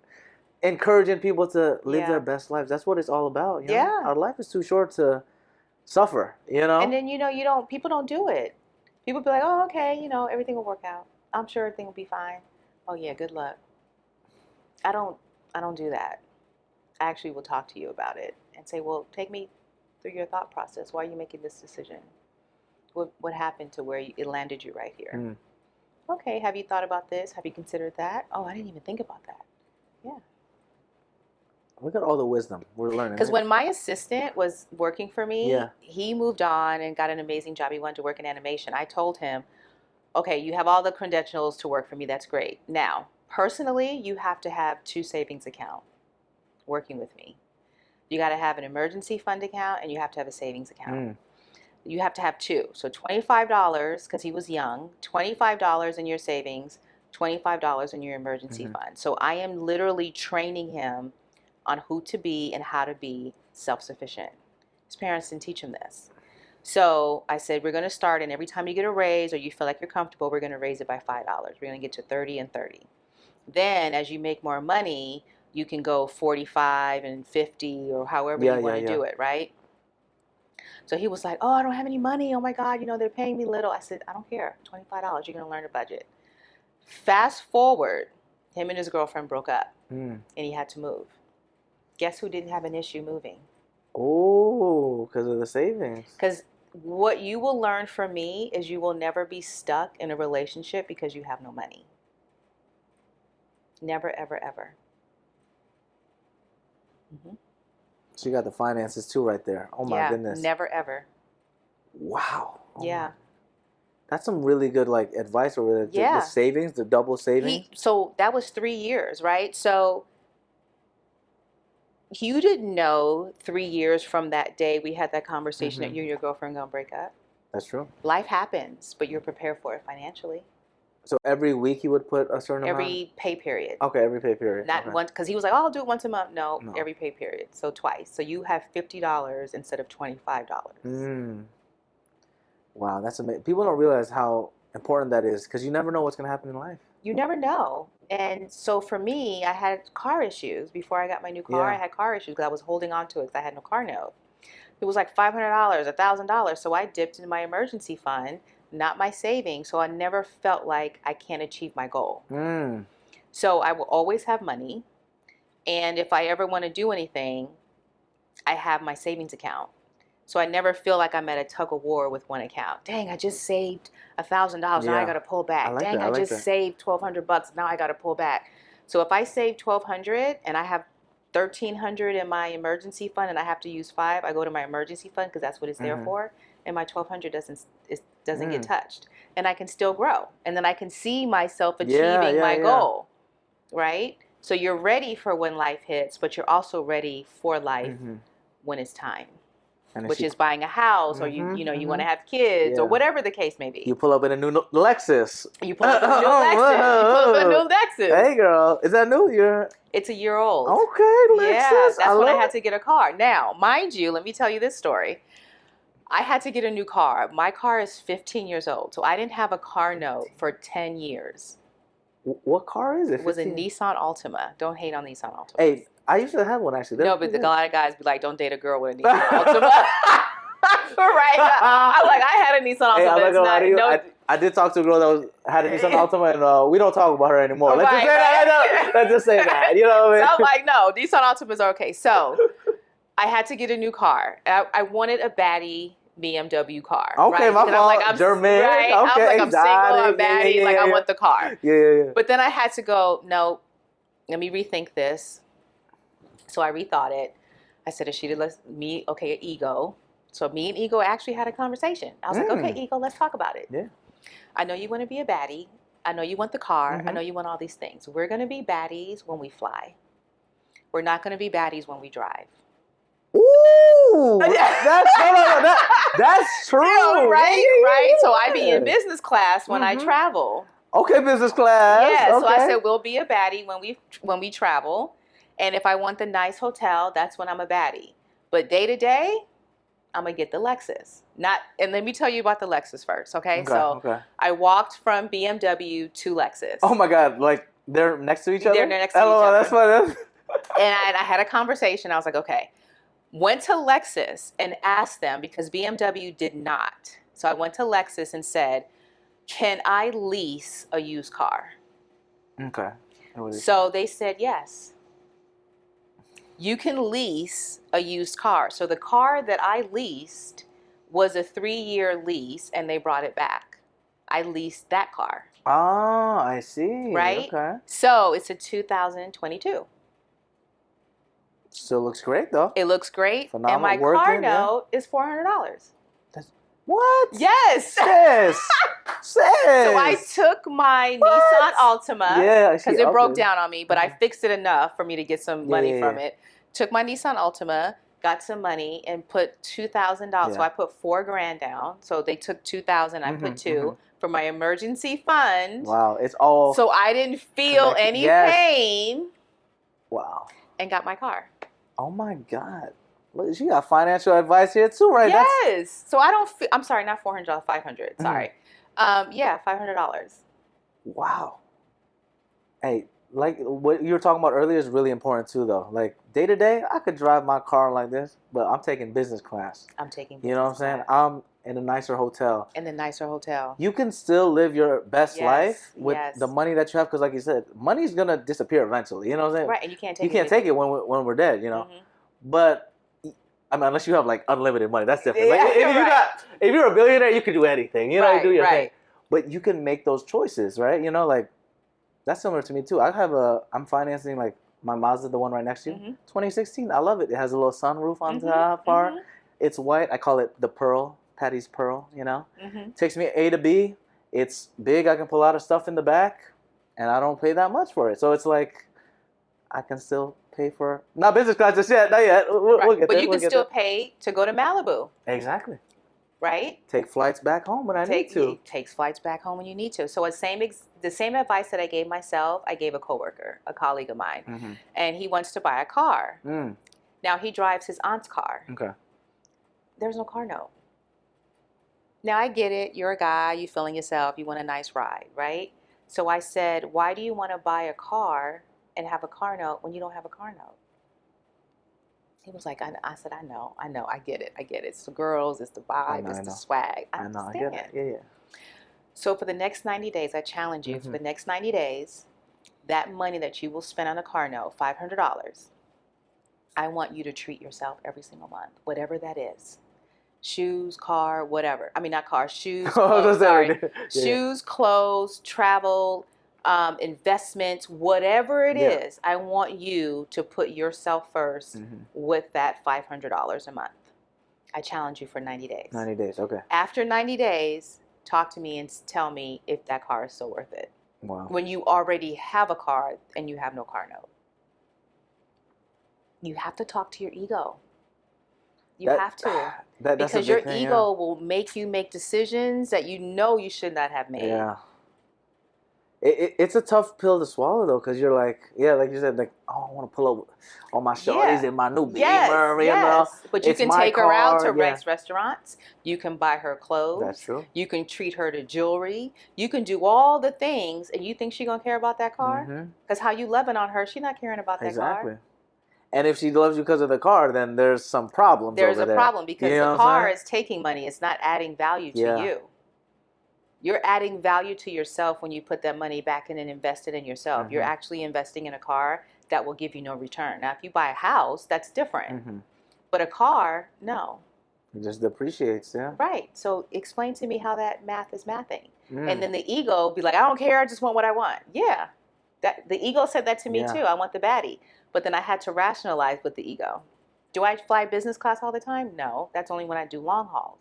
[SPEAKER 1] encouraging people to live their best lives. That's what it's all about. You know? Our life is too short to suffer, you know?
[SPEAKER 2] And then, people don't do it. People be like, oh, okay, everything will work out. I'm sure everything will be fine. Oh, yeah, good luck. I don't do that. I actually will talk to you about it and say, well, take me through your thought process. Why are you making this decision? What happened to where it landed you right here? Okay, have you thought about this? Have you considered that? Oh, I didn't even think about that. Yeah.
[SPEAKER 1] Look at all the wisdom we're learning.
[SPEAKER 2] Because when my assistant was working for me, he moved on and got an amazing job. He wanted to work in animation. I told him, okay, you have all the credentials to work for me. That's great. Now, personally, you have to have 2 savings accounts working with me. You got to have an emergency fund account, and you have to have a savings account. You have to have 2. So $25, because he was young, $25 in your savings, $25 in your emergency fund. So I am literally training him on who to be and how to be self-sufficient. His parents didn't teach him this. So I said, we're going to start, and every time you get a raise or you feel like you're comfortable, we're going to raise it by $5. We're going to get to 30 and 30. Then as you make more money, you can go 45 and 50 or however you want to do it, right? So he was like, oh, I don't have any money. Oh, my God, they're paying me little. I said, I don't care. $25, you're going to learn a budget. Fast forward, him and his girlfriend broke up, and he had to move. Guess who didn't have an issue moving?
[SPEAKER 1] Oh, because of the savings.
[SPEAKER 2] Because what you will learn from me is you will never be stuck in a relationship because you have no money. Never, ever, ever.
[SPEAKER 1] So you got the finances too right there. Oh my goodness.
[SPEAKER 2] Never ever.
[SPEAKER 1] Wow. Oh
[SPEAKER 2] Yeah.
[SPEAKER 1] my. That's some really good like advice over the savings, the double savings.
[SPEAKER 2] So that was 3 years, right? So you didn't know 3 years from that day we had that conversation that you and your girlfriend gonna break up.
[SPEAKER 1] That's true.
[SPEAKER 2] Life happens, but you're prepared for it financially.
[SPEAKER 1] So every week he would put a certain amount?
[SPEAKER 2] Every pay period.
[SPEAKER 1] Okay, every pay period.
[SPEAKER 2] Not once, because he was like, "Oh, I'll do it once a month." No, every pay period. So twice. So you have $50 instead of $25.
[SPEAKER 1] Wow, that's amazing. People don't realize how important that is because you never know what's going to happen in life.
[SPEAKER 2] You never know. And so for me, I had car issues. Before I got my new car, I had car issues because I was holding on to it because I had no car note. It was like $500, $1,000. So I dipped into my emergency fund, not my savings. So I never felt like I can't achieve my goal. So I will always have money. And if I ever want to do anything, I have my savings account. So I never feel like I'm at a tug of war with one account. Dang, I just saved $1,000. Now I got to pull back. Dang, I just saved $1,200. Now I got to pull back. So if I save $1,200 and I have $1,300 in my emergency fund and I have to use $5, I go to my emergency fund because that's what it's there for. And my $1,200 doesn't get touched. And I can still grow. And then I can see myself achieving my goal. Right? So you're ready for when life hits, but you're also ready for life when it's time. Which is buying a house, or you want to have kids, or whatever the case may be.
[SPEAKER 1] You pull up in a new Lexus.
[SPEAKER 2] You pull up in a new Lexus. You pull up in a new Lexus.
[SPEAKER 1] Hey, girl, is that new?
[SPEAKER 2] It's a year old.
[SPEAKER 1] Okay, Lexus.
[SPEAKER 2] Yeah, that's when I had to get a car. Now, mind you, let me tell you this story. I had to get a new car. My car is 15 years old, so I didn't have a car note for 10 years.
[SPEAKER 1] What car is it?
[SPEAKER 2] It was a Nissan Altima. Don't hate on Nissan Altima.
[SPEAKER 1] Hey, I used to have one actually.
[SPEAKER 2] No, but a lot of guys be like, "Don't date a girl with a Nissan Altima." Right? I'm like, I had a Nissan Altima. Hey, I'm not gonna lie to you.
[SPEAKER 1] I did talk to a girl that had a Nissan Altima, and we don't talk about her anymore. Let's just say that. You know what I mean?
[SPEAKER 2] So I'm like, no, Nissan Altimas are okay. So I had to get a new car. I wanted a baddie BMW car.
[SPEAKER 1] Okay,
[SPEAKER 2] right?
[SPEAKER 1] my fault.
[SPEAKER 2] I'm like, I'm
[SPEAKER 1] German.
[SPEAKER 2] Right?
[SPEAKER 1] Okay,
[SPEAKER 2] I was like, I'm single, I'm baddie. Like, I want the car.
[SPEAKER 1] Yeah.
[SPEAKER 2] But then I had to go, no, let me rethink this. So I rethought it. I said, Ashida, Ego. So me and Ego actually had a conversation. I was like, okay, Ego, let's talk about it.
[SPEAKER 1] Yeah.
[SPEAKER 2] I know you want to be a baddie. I know you want the car. I know you want all these things. We're going to be baddies when we fly. We're not going to be baddies when we drive.
[SPEAKER 1] Ooh, that's true.
[SPEAKER 2] Right. So I be in business class when I travel.
[SPEAKER 1] Okay, business class.
[SPEAKER 2] Yeah.
[SPEAKER 1] Okay.
[SPEAKER 2] So I said we'll be a baddie when we travel, and if I want the nice hotel, that's when I'm a baddie. But day to day, I'm gonna get the Lexus. And let me tell you about the Lexus first. Okay. I walked from BMW to Lexus.
[SPEAKER 1] Oh my God! Like they're next to each other.
[SPEAKER 2] They're next to each other.
[SPEAKER 1] That's funny.
[SPEAKER 2] And I had a conversation. I was like, okay. Went to Lexus and asked them because BMW did not. So I went to Lexus and said, can I lease a used car?
[SPEAKER 1] Okay.
[SPEAKER 2] So they said yes. You can lease a used car. So the car that I leased was a 3-year lease and they brought it back. I leased that car.
[SPEAKER 1] Oh, I see.
[SPEAKER 2] Right?
[SPEAKER 1] Okay.
[SPEAKER 2] So it's a 2022.
[SPEAKER 1] Still looks great though.
[SPEAKER 2] It looks great.
[SPEAKER 1] Phenomenal.
[SPEAKER 2] And my car note is $400.
[SPEAKER 1] What?
[SPEAKER 2] Yes.
[SPEAKER 1] Sis.
[SPEAKER 2] So I took my Nissan Altima because it broke down on me, but I fixed it enough for me to get some money from it. Took my Nissan Altima, got some money, and put $2,000. So I put $4,000 down. So they took $2,000. I put $2,000 for my emergency fund.
[SPEAKER 1] Wow, it's all.
[SPEAKER 2] So I didn't feel any pain.
[SPEAKER 1] Wow.
[SPEAKER 2] And got my car.
[SPEAKER 1] Oh my God. Look, she got financial advice here too, right?
[SPEAKER 2] Yes. So I don't feel, I'm sorry, not $400, $500. Sorry. $500.
[SPEAKER 1] Wow. Hey, like what you were talking about earlier is really important too, though. Like day to day, I could drive my car like this, but I'm taking business class. You know what I'm saying? I'm in a nicer hotel. You can still live your best life with the money that you have, because like you said, money's gonna disappear eventually. You know what I'm saying?
[SPEAKER 2] Right, and you can't take
[SPEAKER 1] it when we're dead. You know, but I mean, unless you have like unlimited money, that's different. Like, if you're a billionaire, you can do anything. You know, you do your thing. But you can make those choices, right? You know, like that's similar to me too. I'm financing like My Mazda, the one right next to you,
[SPEAKER 2] Mm-hmm.
[SPEAKER 1] 2016. I love it. It has a little sunroof on
[SPEAKER 2] Mm-hmm.
[SPEAKER 1] top part.
[SPEAKER 2] Mm-hmm.
[SPEAKER 1] It's white. I call it the Pearl, Patty's Pearl, you know.
[SPEAKER 2] Mm-hmm.
[SPEAKER 1] Takes me A to B. It's big. I can pull out of stuff in the back, and I don't pay that much for it. So it's like I can still pay for, not business class just yet, not yet. We'll
[SPEAKER 2] Right.
[SPEAKER 1] get
[SPEAKER 2] But
[SPEAKER 1] there.
[SPEAKER 2] you
[SPEAKER 1] We'll
[SPEAKER 2] can
[SPEAKER 1] get
[SPEAKER 2] still
[SPEAKER 1] there.
[SPEAKER 2] pay to go to Malibu,
[SPEAKER 1] Exactly.
[SPEAKER 2] right?
[SPEAKER 1] Take flights back home when I need to.
[SPEAKER 2] It takes flights back home when you need to. So the same advice that I gave myself, I gave a coworker, a colleague of mine,
[SPEAKER 1] Mm-hmm.
[SPEAKER 2] and he wants to buy a car.
[SPEAKER 1] Mm.
[SPEAKER 2] Now he drives his aunt's car.
[SPEAKER 1] Okay.
[SPEAKER 2] There's no car note. Now I get it. You're a guy. You feeling yourself. You want a nice ride, right? So I said, why do you want to buy a car and have a car note when you don't have a car note? He was like, I said, I know, I get it. It's the girls, it's the vibe, it's the swag. I
[SPEAKER 1] know,
[SPEAKER 2] understand.
[SPEAKER 1] I get it. Yeah.
[SPEAKER 2] So for the next 90 days, I challenge you, for the next 90 days, that money that you will spend on a car note, $500, I want you to treat yourself every single month, whatever that is. Shoes, car, whatever. I mean, not car, shoes, clothes, sorry. Shoes, clothes, travel, investments, whatever it is, I want you to put yourself first with that $500 a month. I challenge you for 90 days.
[SPEAKER 1] 90 days, okay.
[SPEAKER 2] After 90 days, talk to me and tell me if that car is still worth it.
[SPEAKER 1] Wow.
[SPEAKER 2] When you already have a car and you have no car note. You have to talk to your ego. You have to. Because your ego will make you make decisions that you know you should not have made.
[SPEAKER 1] Yeah. It's a tough pill to swallow though, because you're like, like you said, like, oh, I want to pull up all my shorties in my new Beamer, you know.
[SPEAKER 2] But you can take her out to nice restaurants. You can buy her clothes.
[SPEAKER 1] That's true.
[SPEAKER 2] You can treat her to jewelry. You can do all the things, and you think she's gonna care about that car? Because how you loving on her, she's not caring about that car.
[SPEAKER 1] Exactly. And if she loves you because of the car, then there's some problems.
[SPEAKER 2] There's
[SPEAKER 1] over
[SPEAKER 2] a problem because the car is taking money. It's not adding value to you. You're adding value to yourself when you put that money back in and invest it in yourself. You're actually investing in a car that will give you no return. Now, if you buy a house, that's different. But a car, no.
[SPEAKER 1] It just depreciates, yeah.
[SPEAKER 2] Right. So explain to me how that math is mathing. And then the ego be like, I don't care. I just want what I want. Yeah. The ego said that to me too. I want the baddie. But then I had to rationalize with the ego. Do I fly business class all the time? No. That's only when I do long hauls.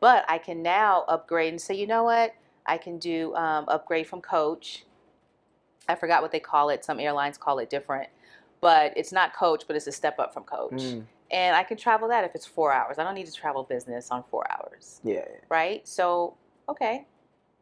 [SPEAKER 2] But I can now upgrade and say, you know what? I can do upgrade from coach. I forgot what they call it. Some airlines call it different. But it's not coach, but it's a step up from coach. And I can travel that if it's 4 hours. I don't need to travel business on 4 hours.
[SPEAKER 1] Yeah.
[SPEAKER 2] Right? So, okay.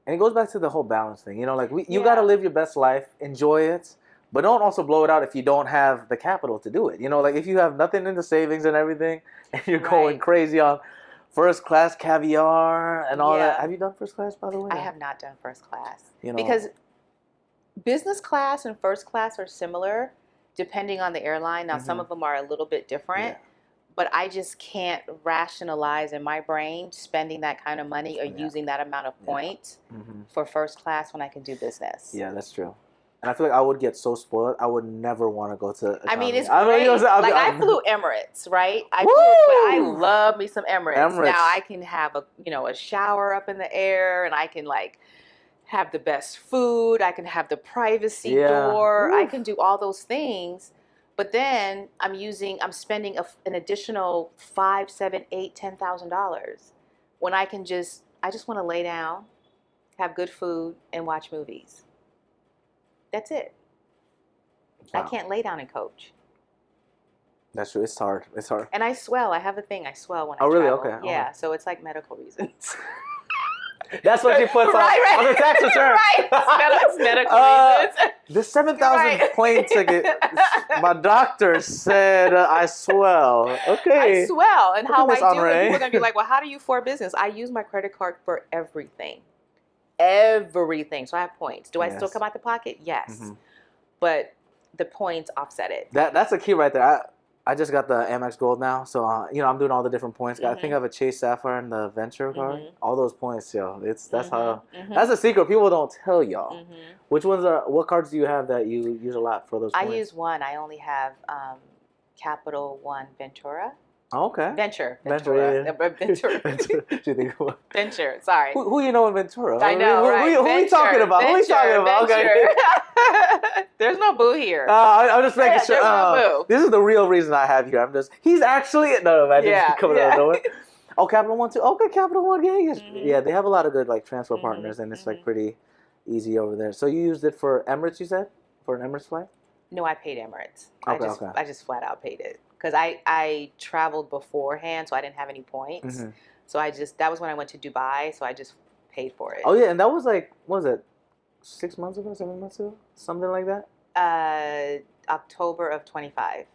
[SPEAKER 1] And it goes back to the whole balance thing. You know, like you got to live your best life, enjoy it, but don't also blow it out if you don't have the capital to do it. You know, like if you have nothing in the savings and everything, and you're going crazy on first class caviar and all that. Have you done first class, by the way?
[SPEAKER 2] I have not done first class.
[SPEAKER 1] You know,
[SPEAKER 2] because business class and first class are similar depending on the airline. Now, some of them are a little bit different. But I just can't rationalize in my brain spending that kind of money or using that amount of points for first class when I can do business.
[SPEAKER 1] Yeah, that's true. And I feel like I would get so spoiled. I would never want to go to economy.
[SPEAKER 2] I mean, it's great. I flew Emirates, right? But I love me some Emirates. Now I can have a shower up in the air, and I can have the best food. I can have the privacy door. I can do all those things. But then I'm spending an additional $5,000, $7,000, $8,000, $10,000 when I just want to lay down, have good food, and watch movies. That's it. Wow. I can't lay down and coach.
[SPEAKER 1] That's true. It's hard.
[SPEAKER 2] And I swell. I have a thing. I swell when I
[SPEAKER 1] travel.
[SPEAKER 2] Oh,
[SPEAKER 1] really? Okay.
[SPEAKER 2] Yeah. So it's like medical reasons.
[SPEAKER 1] That's what she puts on the tax return.
[SPEAKER 2] It's medical reasons.
[SPEAKER 1] The 7,000 point ticket, my doctor said I swell. Okay.
[SPEAKER 2] I swell. And how I do
[SPEAKER 1] Onrae.
[SPEAKER 2] it, people are going to be like, well, how do you afford business? I use my credit card for everything. Everything. So I have points. Do I still come out the pocket? Yes. But the points offset it.
[SPEAKER 1] That's a key right there. I just got the Amex Gold now, so I'm doing all the different points. I think I have a Chase Sapphire and the Venture card. All those points, that's how. That's a secret people don't tell y'all. What cards do you have that you use a lot for those points?
[SPEAKER 2] I use one. I only have Capital One Ventura.
[SPEAKER 1] Okay.
[SPEAKER 2] Ventura.
[SPEAKER 1] Ventura.
[SPEAKER 2] Ventura.
[SPEAKER 1] You think what?
[SPEAKER 2] Venture. Sorry.
[SPEAKER 1] Who you know in Ventura?
[SPEAKER 2] I know, right?
[SPEAKER 1] Who are we talking about? Who are we talking about? Okay.
[SPEAKER 2] There's no boo here.
[SPEAKER 1] I'm just making sure.
[SPEAKER 2] There's no boo.
[SPEAKER 1] This is the real reason I have you. He's actually no. I just coming out of nowhere. Oh, Capital One too. Okay, Capital One gang. Yeah, they have a lot of good like transfer partners, and it's like pretty easy over there. So you used it for Emirates, you said, for an Emirates flight?
[SPEAKER 2] No, I paid Emirates.
[SPEAKER 1] Okay,
[SPEAKER 2] I just flat out paid it because I traveled beforehand, so I didn't have any points.
[SPEAKER 1] Mm-hmm.
[SPEAKER 2] So that was when I went to Dubai, so I just paid for it.
[SPEAKER 1] Oh yeah, and that was like, what was it, 6 months ago, 7 months ago, something like that?
[SPEAKER 2] October of 25.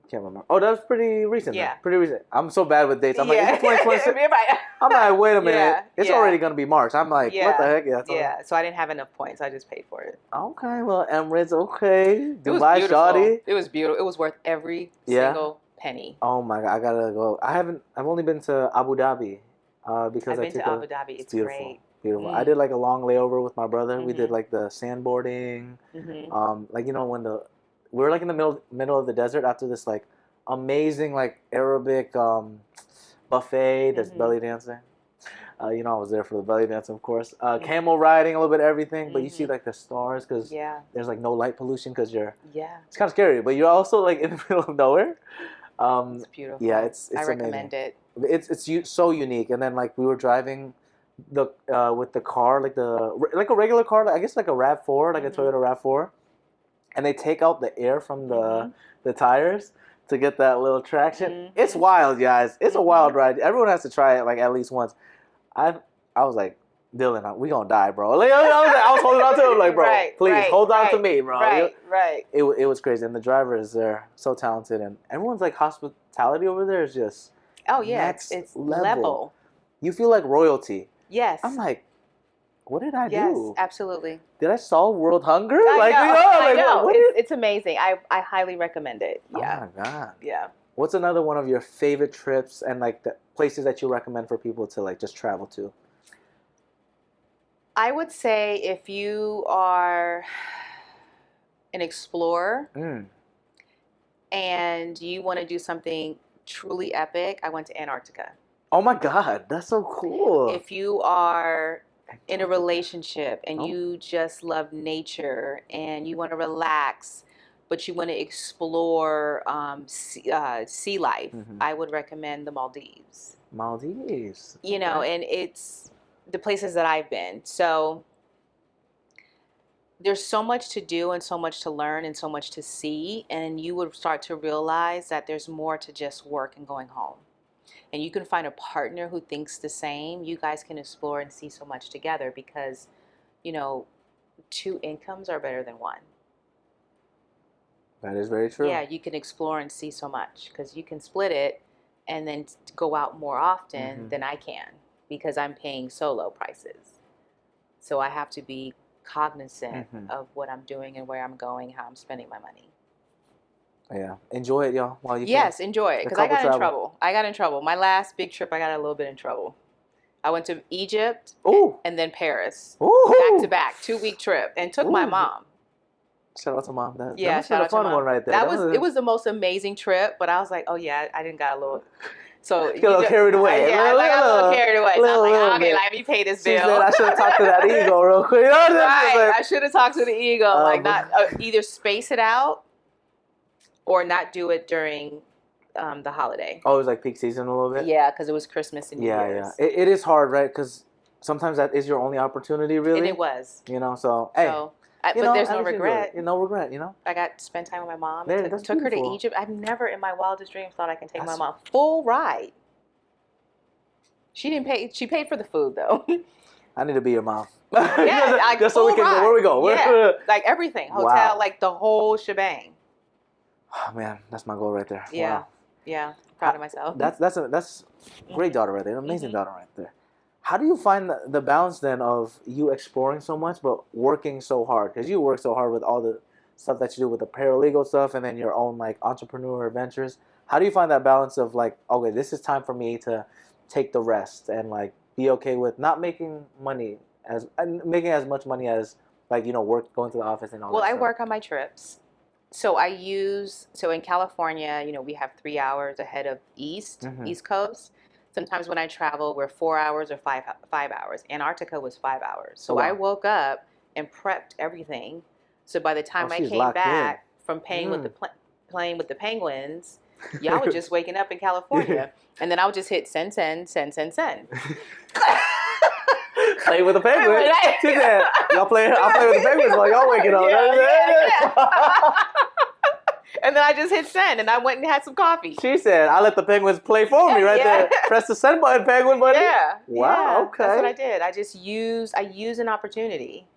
[SPEAKER 1] Can't remember. Oh, that was pretty recent.
[SPEAKER 2] Yeah.
[SPEAKER 1] Then. Pretty recent. I'm so bad with dates. I'm like, is it 2026? I'm like, wait a minute.
[SPEAKER 2] Yeah,
[SPEAKER 1] it's already going to be March. I'm like, what the heck?
[SPEAKER 2] Yeah, so I didn't have enough points. I just paid for it.
[SPEAKER 1] Okay, well, Emirates, okay.
[SPEAKER 2] Dubai,
[SPEAKER 1] Saudi.
[SPEAKER 2] It was beautiful. It was worth every single penny.
[SPEAKER 1] Oh my God, I got to go. I've only been to Abu Dhabi because
[SPEAKER 2] I've been to Abu Dhabi. It's
[SPEAKER 1] beautiful.
[SPEAKER 2] Great.
[SPEAKER 1] Beautiful. I did like a long layover with my brother. We did like the sandboarding. Like, you know, when we were like in the middle of the desert after this like amazing like Arabic buffet. There's belly dancing. You know, I was there for the belly dance, of course. Camel riding, a little bit of everything, but you see like the stars because there's like no light pollution because it's kind of scary, but you're also like in the middle of nowhere.
[SPEAKER 2] It's beautiful.
[SPEAKER 1] Yeah, it's
[SPEAKER 2] I recommend
[SPEAKER 1] amazing.
[SPEAKER 2] it.
[SPEAKER 1] It's so unique. And then like we were driving with the car, like a regular car, like, I guess like a RAV4, like a Toyota RAV4, and they take out the air from the tires to get that little traction. It's wild, guys. It's a wild ride. Everyone has to try it like at least once. I was like, Dylan, we gonna die, bro. Like, I was holding on to him, like, bro, please hold on to me, bro.
[SPEAKER 2] Right.
[SPEAKER 1] It was crazy, and the drivers they're so talented, and everyone's like hospitality over there is just
[SPEAKER 2] it's level.
[SPEAKER 1] You feel like royalty.
[SPEAKER 2] Yes.
[SPEAKER 1] I'm like, what did I do?
[SPEAKER 2] Yes, absolutely.
[SPEAKER 1] Did I solve world hunger?
[SPEAKER 2] I know. It's amazing. I highly recommend it. Yeah.
[SPEAKER 1] Oh my God.
[SPEAKER 2] Yeah.
[SPEAKER 1] What's another one of your favorite trips and like the places that you recommend for people to like just travel to?
[SPEAKER 2] I would say if you are an explorer and you want to do something truly epic, I went to Antarctica.
[SPEAKER 1] Oh my God, that's so cool.
[SPEAKER 2] If you are in a relationship and you just love nature and you want to relax, but you want to explore sea life, I would recommend the Maldives.
[SPEAKER 1] Maldives.
[SPEAKER 2] You know, and it's the places that I've been. So there's so much to do and so much to learn and so much to see. And you would start to realize that there's more to just work and going home. And you can find a partner who thinks the same. You guys can explore and see so much together because, you know, 2 incomes are better than 1.
[SPEAKER 1] That is very true.
[SPEAKER 2] Yeah, you can explore and see so much because you can split it and then go out more often than I can because I'm paying solo prices. So I have to be cognizant of what I'm doing and where I'm going, how I'm spending my money.
[SPEAKER 1] Yeah, enjoy it, y'all, while you can.
[SPEAKER 2] Yes, enjoy it because I got in trouble. My last big trip, I got a little bit in trouble. I went to Egypt and then Paris, back to back, 2-week trip, and took my mom.
[SPEAKER 1] Shout out to mom. That
[SPEAKER 2] must
[SPEAKER 1] have been a fun one right there.
[SPEAKER 2] It was the most amazing trip, but I was like, oh yeah, I didn't got a little. So
[SPEAKER 1] you got a little carried away.
[SPEAKER 2] Yeah, I got a little carried away. So I was like, okay, let me pay this bill.
[SPEAKER 1] She said, I should have talked to that ego real quick.
[SPEAKER 2] Right, I should have talked to the ego. Like, not either space it out or not do it during the holiday.
[SPEAKER 1] Oh, it was like peak season a little bit?
[SPEAKER 2] Yeah, because it was Christmas and New Year's.
[SPEAKER 1] Yeah. It is hard, right? Because sometimes that is your only opportunity, really.
[SPEAKER 2] And it was.
[SPEAKER 1] You know, so, hey.
[SPEAKER 2] But there's no regret.
[SPEAKER 1] No regret, you know?
[SPEAKER 2] I got to spend time with my mom.
[SPEAKER 1] Took
[SPEAKER 2] her to Egypt. I've never in my wildest dreams thought I can take my mom full ride. She didn't pay. She paid for the food, though.
[SPEAKER 1] I need to be your mom.
[SPEAKER 2] Yeah, like
[SPEAKER 1] just so we can go. Where we go?
[SPEAKER 2] Yeah, like everything. Hotel, like the whole shebang.
[SPEAKER 1] Oh, man, that's my goal right there.
[SPEAKER 2] Yeah, wow. Yeah. Proud of myself.
[SPEAKER 1] That's a great daughter right there. An amazing daughter right there. How do you find the balance then of you exploring so much but working so hard? Because you work so hard with all the stuff that you do with the paralegal stuff and then your own like entrepreneur ventures. How do you find that balance of like, okay, this is time for me to take the rest and like be okay with not making making as much money as like, you know, going to the office and all that stuff?
[SPEAKER 2] Well, I work on my trips. So in California, we have 3 hours ahead of East Coast. Sometimes when I travel, we're 4 hours or five hours. Antarctica was 5 hours.
[SPEAKER 1] Oh,
[SPEAKER 2] So I
[SPEAKER 1] wow.
[SPEAKER 2] woke up and prepped everything. So by the
[SPEAKER 1] Oh,
[SPEAKER 2] time I
[SPEAKER 1] she's
[SPEAKER 2] came
[SPEAKER 1] locked in.
[SPEAKER 2] back from playing with
[SPEAKER 1] Mm.
[SPEAKER 2] playing with the penguins, y'all were just waking up in California. And then I would just hit send.
[SPEAKER 1] Play with the penguins. She said, I'll play with the penguins while y'all waking up.
[SPEAKER 2] Yeah. And then I just hit send, and I went and had some coffee.
[SPEAKER 1] She said, I let the penguins play for me right there. Press the send button, penguin buddy.
[SPEAKER 2] Yeah.
[SPEAKER 1] Wow, okay.
[SPEAKER 2] That's what I did. I use an opportunity.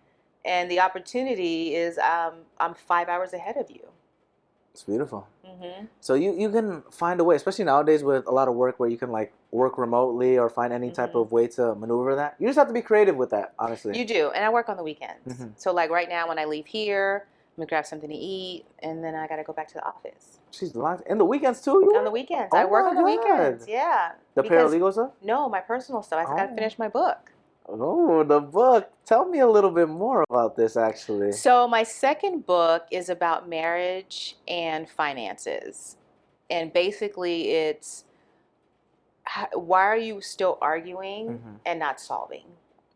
[SPEAKER 2] And the opportunity is I'm 5 hours ahead of you.
[SPEAKER 1] It's beautiful.
[SPEAKER 2] Mm-hmm.
[SPEAKER 1] So you can find a way, especially nowadays with a lot of work where you can like work remotely or find any type of way to maneuver that. You just have to be creative with that, honestly.
[SPEAKER 2] You do. And I work on the weekends.
[SPEAKER 1] Mm-hmm.
[SPEAKER 2] So like right now when I leave here, I'm going to grab something to eat, and then I got to go back to the office.
[SPEAKER 1] She's locked in the weekends too?
[SPEAKER 2] On the weekends.
[SPEAKER 1] Oh,
[SPEAKER 2] I work on the weekends. Yeah.
[SPEAKER 1] The paralegal stuff?
[SPEAKER 2] No, my personal stuff. I got to finish my book.
[SPEAKER 1] Oh, the book. Tell me a little bit more about this, actually.
[SPEAKER 2] So my second book is about marriage and finances. And basically it's why are you still arguing and not solving?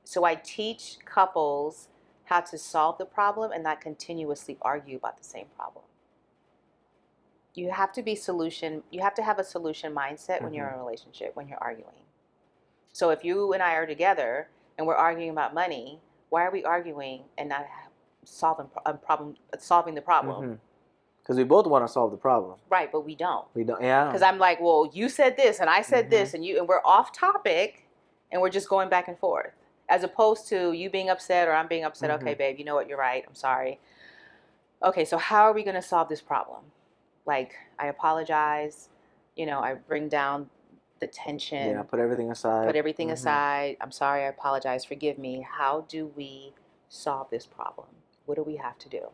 [SPEAKER 2] So I teach couples how to solve the problem and not continuously argue about the same problem. You have to have a solution mindset when you're in a relationship, when you're arguing. So if you and I are together and we're arguing about money, why are we arguing and not solving the problem?
[SPEAKER 1] Because we both want to solve the problem.
[SPEAKER 2] Right, but we don't.
[SPEAKER 1] Yeah.
[SPEAKER 2] Because I'm like, well, you said this and I said this, and we're off topic, and we're just going back and forth, as opposed to you being upset or I'm being upset. Okay, babe, you know what? You're right. I'm sorry. Okay, so how are we going to solve this problem? Like, I apologize. I bring down the tension.
[SPEAKER 1] Yeah, put everything aside.
[SPEAKER 2] I'm sorry, I apologize. Forgive me. How do we solve this problem? What do we have to do?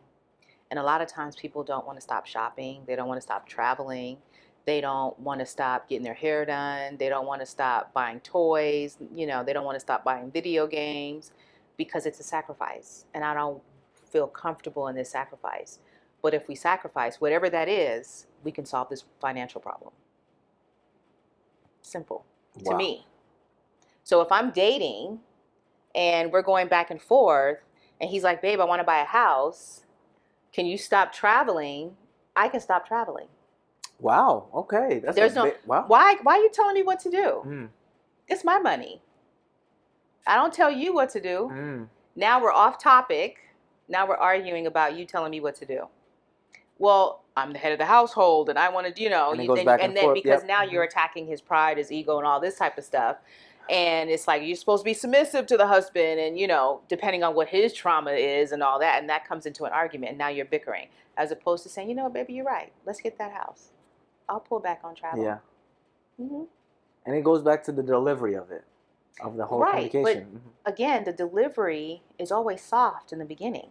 [SPEAKER 2] And a lot of times people don't want to stop shopping. They don't want to stop traveling. They don't want to stop getting their hair done. They don't want to stop buying toys. They don't want to stop buying video games because it's a sacrifice. And I don't feel comfortable in this sacrifice. But if we sacrifice, whatever that is, we can solve this financial problem. Simple to me. So if I'm dating and we're going back and forth and he's like, babe, I want to buy a house. Can you stop traveling? I can stop traveling.
[SPEAKER 1] Wow. Okay.
[SPEAKER 2] Wow. Why are you telling me what to do? It's my money. I don't tell you what to do. Now we're off topic. Now we're arguing about you telling me what to do. Well, I'm the head of the household and I want to, and then because now you're attacking his pride, his ego, and all this type of stuff. And it's like, you're supposed to be submissive to the husband and, depending on what his trauma is and all that. And that comes into an argument. And now you're bickering, as opposed to saying, you know what, baby, you're right. Let's get that house. I'll pull back on travel.
[SPEAKER 1] Yeah. And it goes back to the delivery of it, of the whole communication.
[SPEAKER 2] But again, the delivery is always soft in the beginning.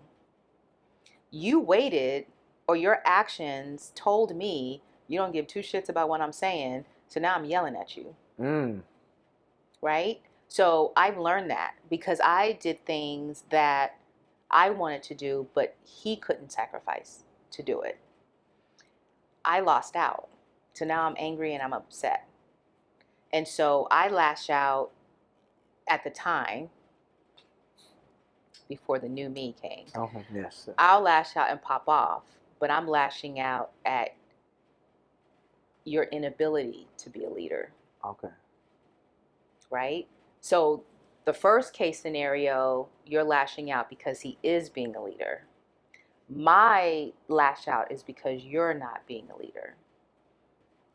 [SPEAKER 2] You waited, or your actions told me you don't give two shits about what I'm saying. So now I'm yelling at you. Right? So I've learned that because I did things that I wanted to do, but he couldn't sacrifice to do it. I lost out. So now I'm angry and I'm upset. And so I lash out at the time before the new me came.
[SPEAKER 1] Oh, yes.
[SPEAKER 2] I'll lash out and pop off, but I'm lashing out at your inability to be a leader.
[SPEAKER 1] Okay.
[SPEAKER 2] Right? So the first case scenario, you're lashing out because he is being a leader. My lash out is because you're not being a leader.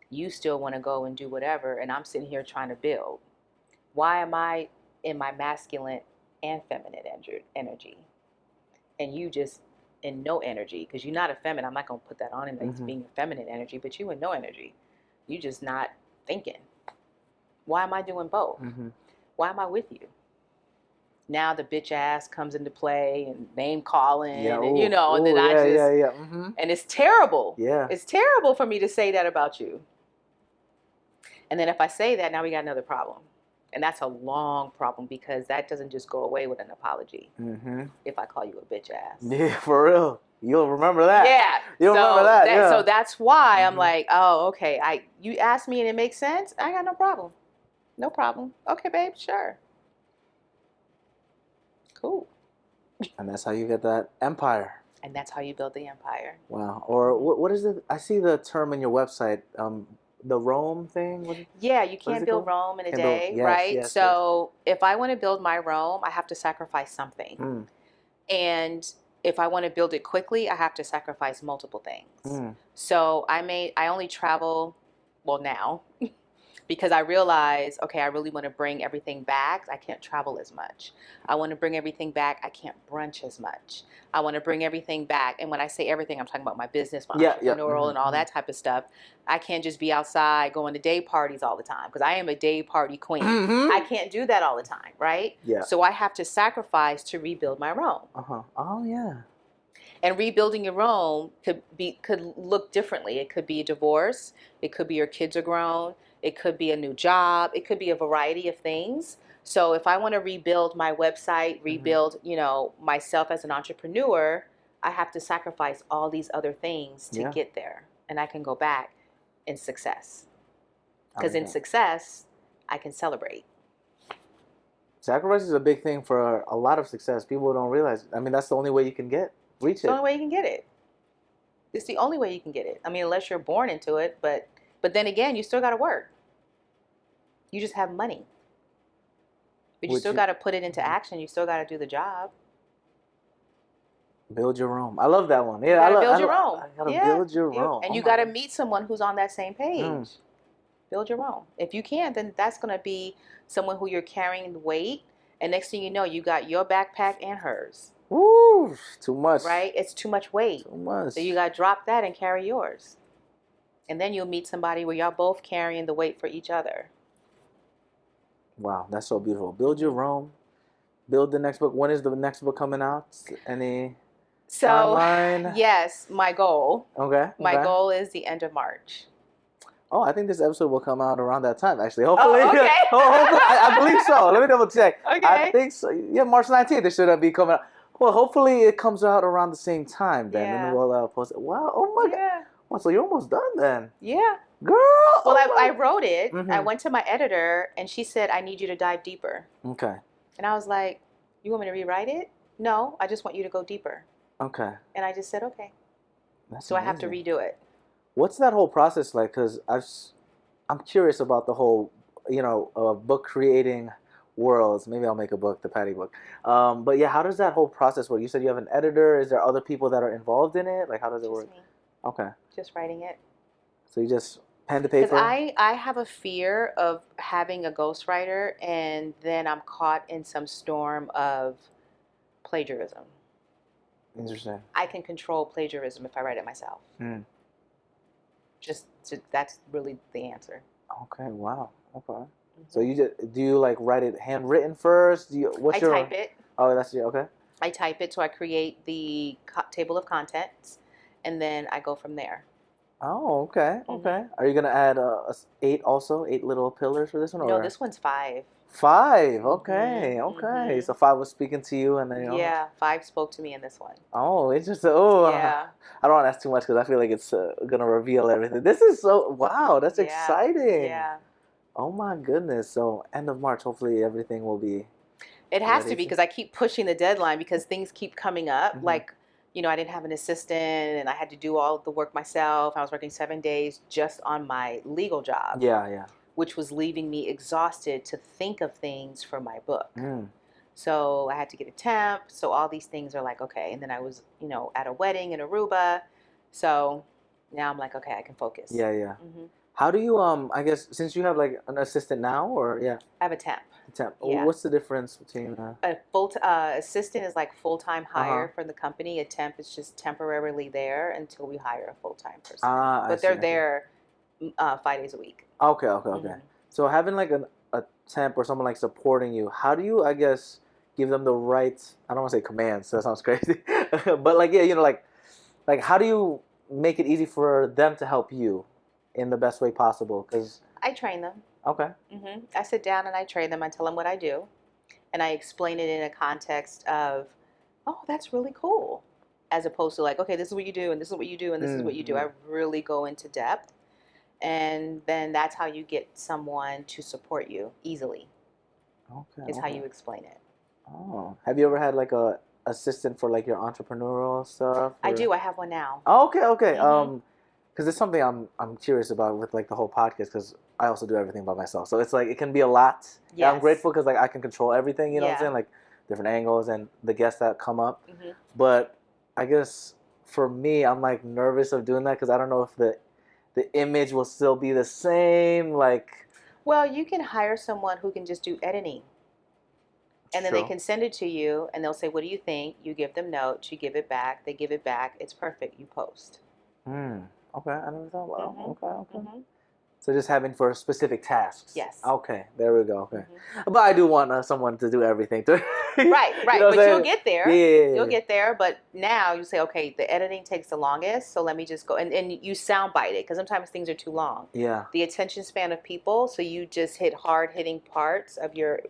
[SPEAKER 2] You still want to go and do whatever, and I'm sitting here trying to build. Why am I in my masculine and feminine energy? And you just in no energy, because you're not a feminine. I'm not going to put that on him as being a feminine energy, but you in no energy. You just not thinking. Why am I doing both? Why am I with you? Now the bitch ass comes into play and name calling, and then and it's terrible.
[SPEAKER 1] Yeah.
[SPEAKER 2] It's terrible for me to say that about you. And then if I say that, now we got another problem. And that's a long problem because that doesn't just go away with an apology. If I call you a bitch ass.
[SPEAKER 1] Yeah, for real. You'll remember that.
[SPEAKER 2] Yeah.
[SPEAKER 1] You'll remember that. Yeah.
[SPEAKER 2] So that's why I'm
[SPEAKER 1] Mhm.
[SPEAKER 2] like, oh, okay. You asked me and it makes sense. I got no problem. No problem. Okay, babe. Sure. Cool.
[SPEAKER 1] And that's how you get that empire.
[SPEAKER 2] And that's how you build the empire.
[SPEAKER 1] Wow. Or what is it? I see the term in your website, the Rome thing.
[SPEAKER 2] Yeah, you
[SPEAKER 1] What is
[SPEAKER 2] can't
[SPEAKER 1] it
[SPEAKER 2] build
[SPEAKER 1] called?
[SPEAKER 2] Rome in a
[SPEAKER 1] Can't build.
[SPEAKER 2] day,
[SPEAKER 1] Yes,
[SPEAKER 2] right?
[SPEAKER 1] yes,
[SPEAKER 2] So if I want to build my Rome, I have to sacrifice something.
[SPEAKER 1] yes.
[SPEAKER 2] And if I want to build it quickly, I have to sacrifice multiple things.
[SPEAKER 1] Mm.
[SPEAKER 2] So I only travel, well, now, because I realize, okay, I really want to bring everything back. I can't travel as much. I want to bring everything back. I can't brunch as much. I want to bring everything back. And when I say everything, I'm talking about my business, my entrepreneurial, and all that type of stuff. I can't just be outside going to day parties all the time because I am a day party queen.
[SPEAKER 1] Mm-hmm.
[SPEAKER 2] I can't do that all the time, right?
[SPEAKER 1] Yeah.
[SPEAKER 2] So I have to sacrifice to rebuild my Rome.
[SPEAKER 1] Oh yeah.
[SPEAKER 2] And rebuilding your Rome could look differently. It could be a divorce. It could be your kids are grown. It could be a new job. It could be a variety of things. So if I want to rebuild my website, rebuild, myself as an entrepreneur, I have to sacrifice all these other things to get there. And I can go back in success. Because in success, I can celebrate.
[SPEAKER 1] Sacrifice is a big thing for a lot of success. People don't realize. I mean, that's the only way you can reach it.
[SPEAKER 2] It's the only way you can get it. It's the only way you can get it. I mean, unless you're born into it, but then again, you still got to work. You just have money. But you still got to put it into action. You still got to do the job.
[SPEAKER 1] Build your Rome. I love that one. Yeah,
[SPEAKER 2] you gotta build your Rome.
[SPEAKER 1] I gotta build your Rome.
[SPEAKER 2] And you got to meet someone who's on that same page. Build your Rome. If you can't, then that's going to be someone who you're carrying the weight. And next thing you know, you got your backpack and hers.
[SPEAKER 1] Woo! Too much.
[SPEAKER 2] Right? It's too much weight.
[SPEAKER 1] Too much.
[SPEAKER 2] So you got to drop that and carry yours. And then you'll meet somebody where y'all both carrying the weight for each other.
[SPEAKER 1] Wow, that's so beautiful. Build your Rome. Build the next book. When is the next book coming out? Any timeline?
[SPEAKER 2] Yes, my goal.
[SPEAKER 1] Okay.
[SPEAKER 2] My goal is the end of March.
[SPEAKER 1] Oh, I think this episode will come out around that time, actually. Hopefully.
[SPEAKER 2] Oh, okay.
[SPEAKER 1] Hopefully, I believe so. Let me double check.
[SPEAKER 2] Okay.
[SPEAKER 1] I think so. Yeah, March 19th, it should be coming out. Well, hopefully it comes out around the same time then.
[SPEAKER 2] Yeah.
[SPEAKER 1] And we'll post it. Wow. Oh, my God. Well, so you're almost done then.
[SPEAKER 2] Yeah.
[SPEAKER 1] Girl.
[SPEAKER 2] Well, I wrote it. Mm-hmm. I went to my editor, and she said, I need you to dive deeper.
[SPEAKER 1] Okay.
[SPEAKER 2] And I was like, you want me to rewrite it? No, I just want you to go deeper. Okay. And I just said, okay. That's so amazing. I have to redo it.
[SPEAKER 1] What's that whole process like? Because I'm curious about the whole, book creating worlds. Maybe I'll make a book, the Patty book. But yeah, how does that whole process work? You said you have an editor. Is there other people that are involved in it? Like, how does it work?
[SPEAKER 2] Me.
[SPEAKER 1] Okay.
[SPEAKER 2] Just writing it.
[SPEAKER 1] So you just pen to paper?
[SPEAKER 2] Because I have a fear of having a ghostwriter and then I'm caught in some storm of plagiarism.
[SPEAKER 1] Interesting.
[SPEAKER 2] I can control plagiarism if I write it myself. That's really the answer.
[SPEAKER 1] Okay. Wow. Okay. Mm-hmm. So do you like write it handwritten first? I
[SPEAKER 2] type it.
[SPEAKER 1] Oh, that's okay.
[SPEAKER 2] I type it, so I create the table of contents, and then I go from there.
[SPEAKER 1] Oh, okay. Okay. Mm-hmm. Are you gonna add 8 little pillars for this one?
[SPEAKER 2] No, this one's 5.
[SPEAKER 1] 5. Okay. Mm-hmm. Okay. Mm-hmm. So 5 was speaking to you, and then
[SPEAKER 2] 5 spoke to me in this one.
[SPEAKER 1] Oh, interesting. Oh,
[SPEAKER 2] yeah.
[SPEAKER 1] I don't want to ask too much because I feel like it's gonna reveal everything. This is wow. That's exciting.
[SPEAKER 2] Yeah.
[SPEAKER 1] Oh my goodness. So end of March, hopefully everything will be.
[SPEAKER 2] It has to be because I keep pushing the deadline because things keep coming up. Mm-hmm. Like, I didn't have an assistant and I had to do all the work myself. I was working 7 days just on my legal job.
[SPEAKER 1] Yeah.
[SPEAKER 2] Which was leaving me exhausted to think of things for my book. So I had to get a temp. So all these things are like, okay. And then I was, at a wedding in Aruba. So now I'm like, okay, I can focus.
[SPEAKER 1] Yeah. Mm-hmm. How do you, I guess, since you have like an assistant now or,
[SPEAKER 2] I have a temp.
[SPEAKER 1] Yeah. What's the difference between
[SPEAKER 2] a full assistant is like full-time hire for the company. A temp is just temporarily there until we hire a full-time person. But they're there 5 days a week. Okay.
[SPEAKER 1] Mm-hmm. So having like a temp or someone like supporting you, how do you, I guess, give them the right, I don't want to say commands, that sounds crazy, but like, like how do you make it easy for them to help you in the best way possible? Because
[SPEAKER 2] I train them.
[SPEAKER 1] Okay.
[SPEAKER 2] Mm-hmm. I sit down and I train them. I tell them what I do. And I explain it in a context of, oh, that's really cool. as opposed to like, okay, this is what you do, and this is what you do, and this is what you do. I really go into depth, and then that's how you get someone to support you easily.
[SPEAKER 1] Okay.
[SPEAKER 2] Is how you explain it.
[SPEAKER 1] Oh, have you ever had like a assistant for like your entrepreneurial stuff?
[SPEAKER 2] I do. I have one now.
[SPEAKER 1] Oh, okay. Because it's something I'm curious about with like the whole podcast, because I also do everything by myself. So it's like it can be a lot.
[SPEAKER 2] Yes.
[SPEAKER 1] I'm grateful because like I can control everything. You know what I'm saying? Like different angles and the guests that come up. But I guess for me, I'm like nervous of doing that because I don't know if the image will still be the same. Like,
[SPEAKER 2] well, you can hire someone who can just do editing. And then they can send it to you, and they'll say, what do you think? You give them notes, you give it back, they give it back. It's perfect. You post.
[SPEAKER 1] Okay, I never thought about Okay. So just having for specific tasks.
[SPEAKER 2] Yes.
[SPEAKER 1] Okay, there we go. Okay. But I do want someone to do everything. Right.
[SPEAKER 2] You know but you'll get there.
[SPEAKER 1] Yeah.
[SPEAKER 2] You'll get there. But now you say, okay, the editing takes the longest, so let me just go. And you soundbite it, because sometimes things are too long.
[SPEAKER 1] Yeah.
[SPEAKER 2] The attention span of people, so you just hit hard-hitting parts of your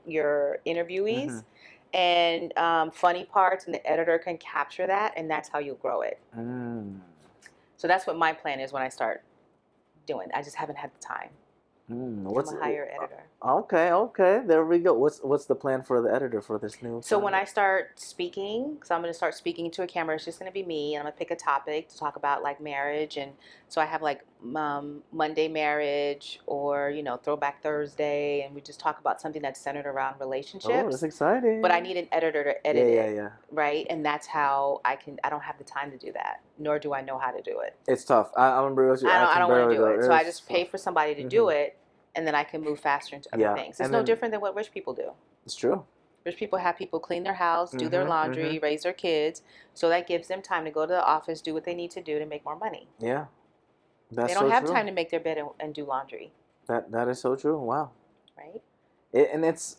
[SPEAKER 2] interviewees and funny parts, and the editor can capture that, and that's how you'll grow it. So that's what my plan is when I start doing. I just haven't had the time. I'm a hire editor.
[SPEAKER 1] Okay. There we go. What's the plan for the editor for this new?
[SPEAKER 2] So when I start speaking, so I'm going to start speaking into a camera. It's just going to be me, and I'm going to pick a topic to talk about, like marriage, and so I have like Monday marriage, or Throwback Thursday, and we just talk about something that's centered around relationships.
[SPEAKER 1] Oh, that's exciting.
[SPEAKER 2] But I need an editor to edit it.
[SPEAKER 1] Yeah.
[SPEAKER 2] Right, and that's how I don't have the time to do that, nor do I know how to do it.
[SPEAKER 1] It's tough. I remember
[SPEAKER 2] I don't want to do it, so I just pay for somebody to do it. And then I can move faster into other things. It's no different than what rich people do.
[SPEAKER 1] It's true.
[SPEAKER 2] Rich people have people clean their house, do their laundry, raise their kids. So that gives them time to go to the office, do what they need to do to make more money.
[SPEAKER 1] Yeah. They
[SPEAKER 2] don't have time to make their bed and do laundry.
[SPEAKER 1] That is so true. Wow.
[SPEAKER 2] Right?
[SPEAKER 1] And it's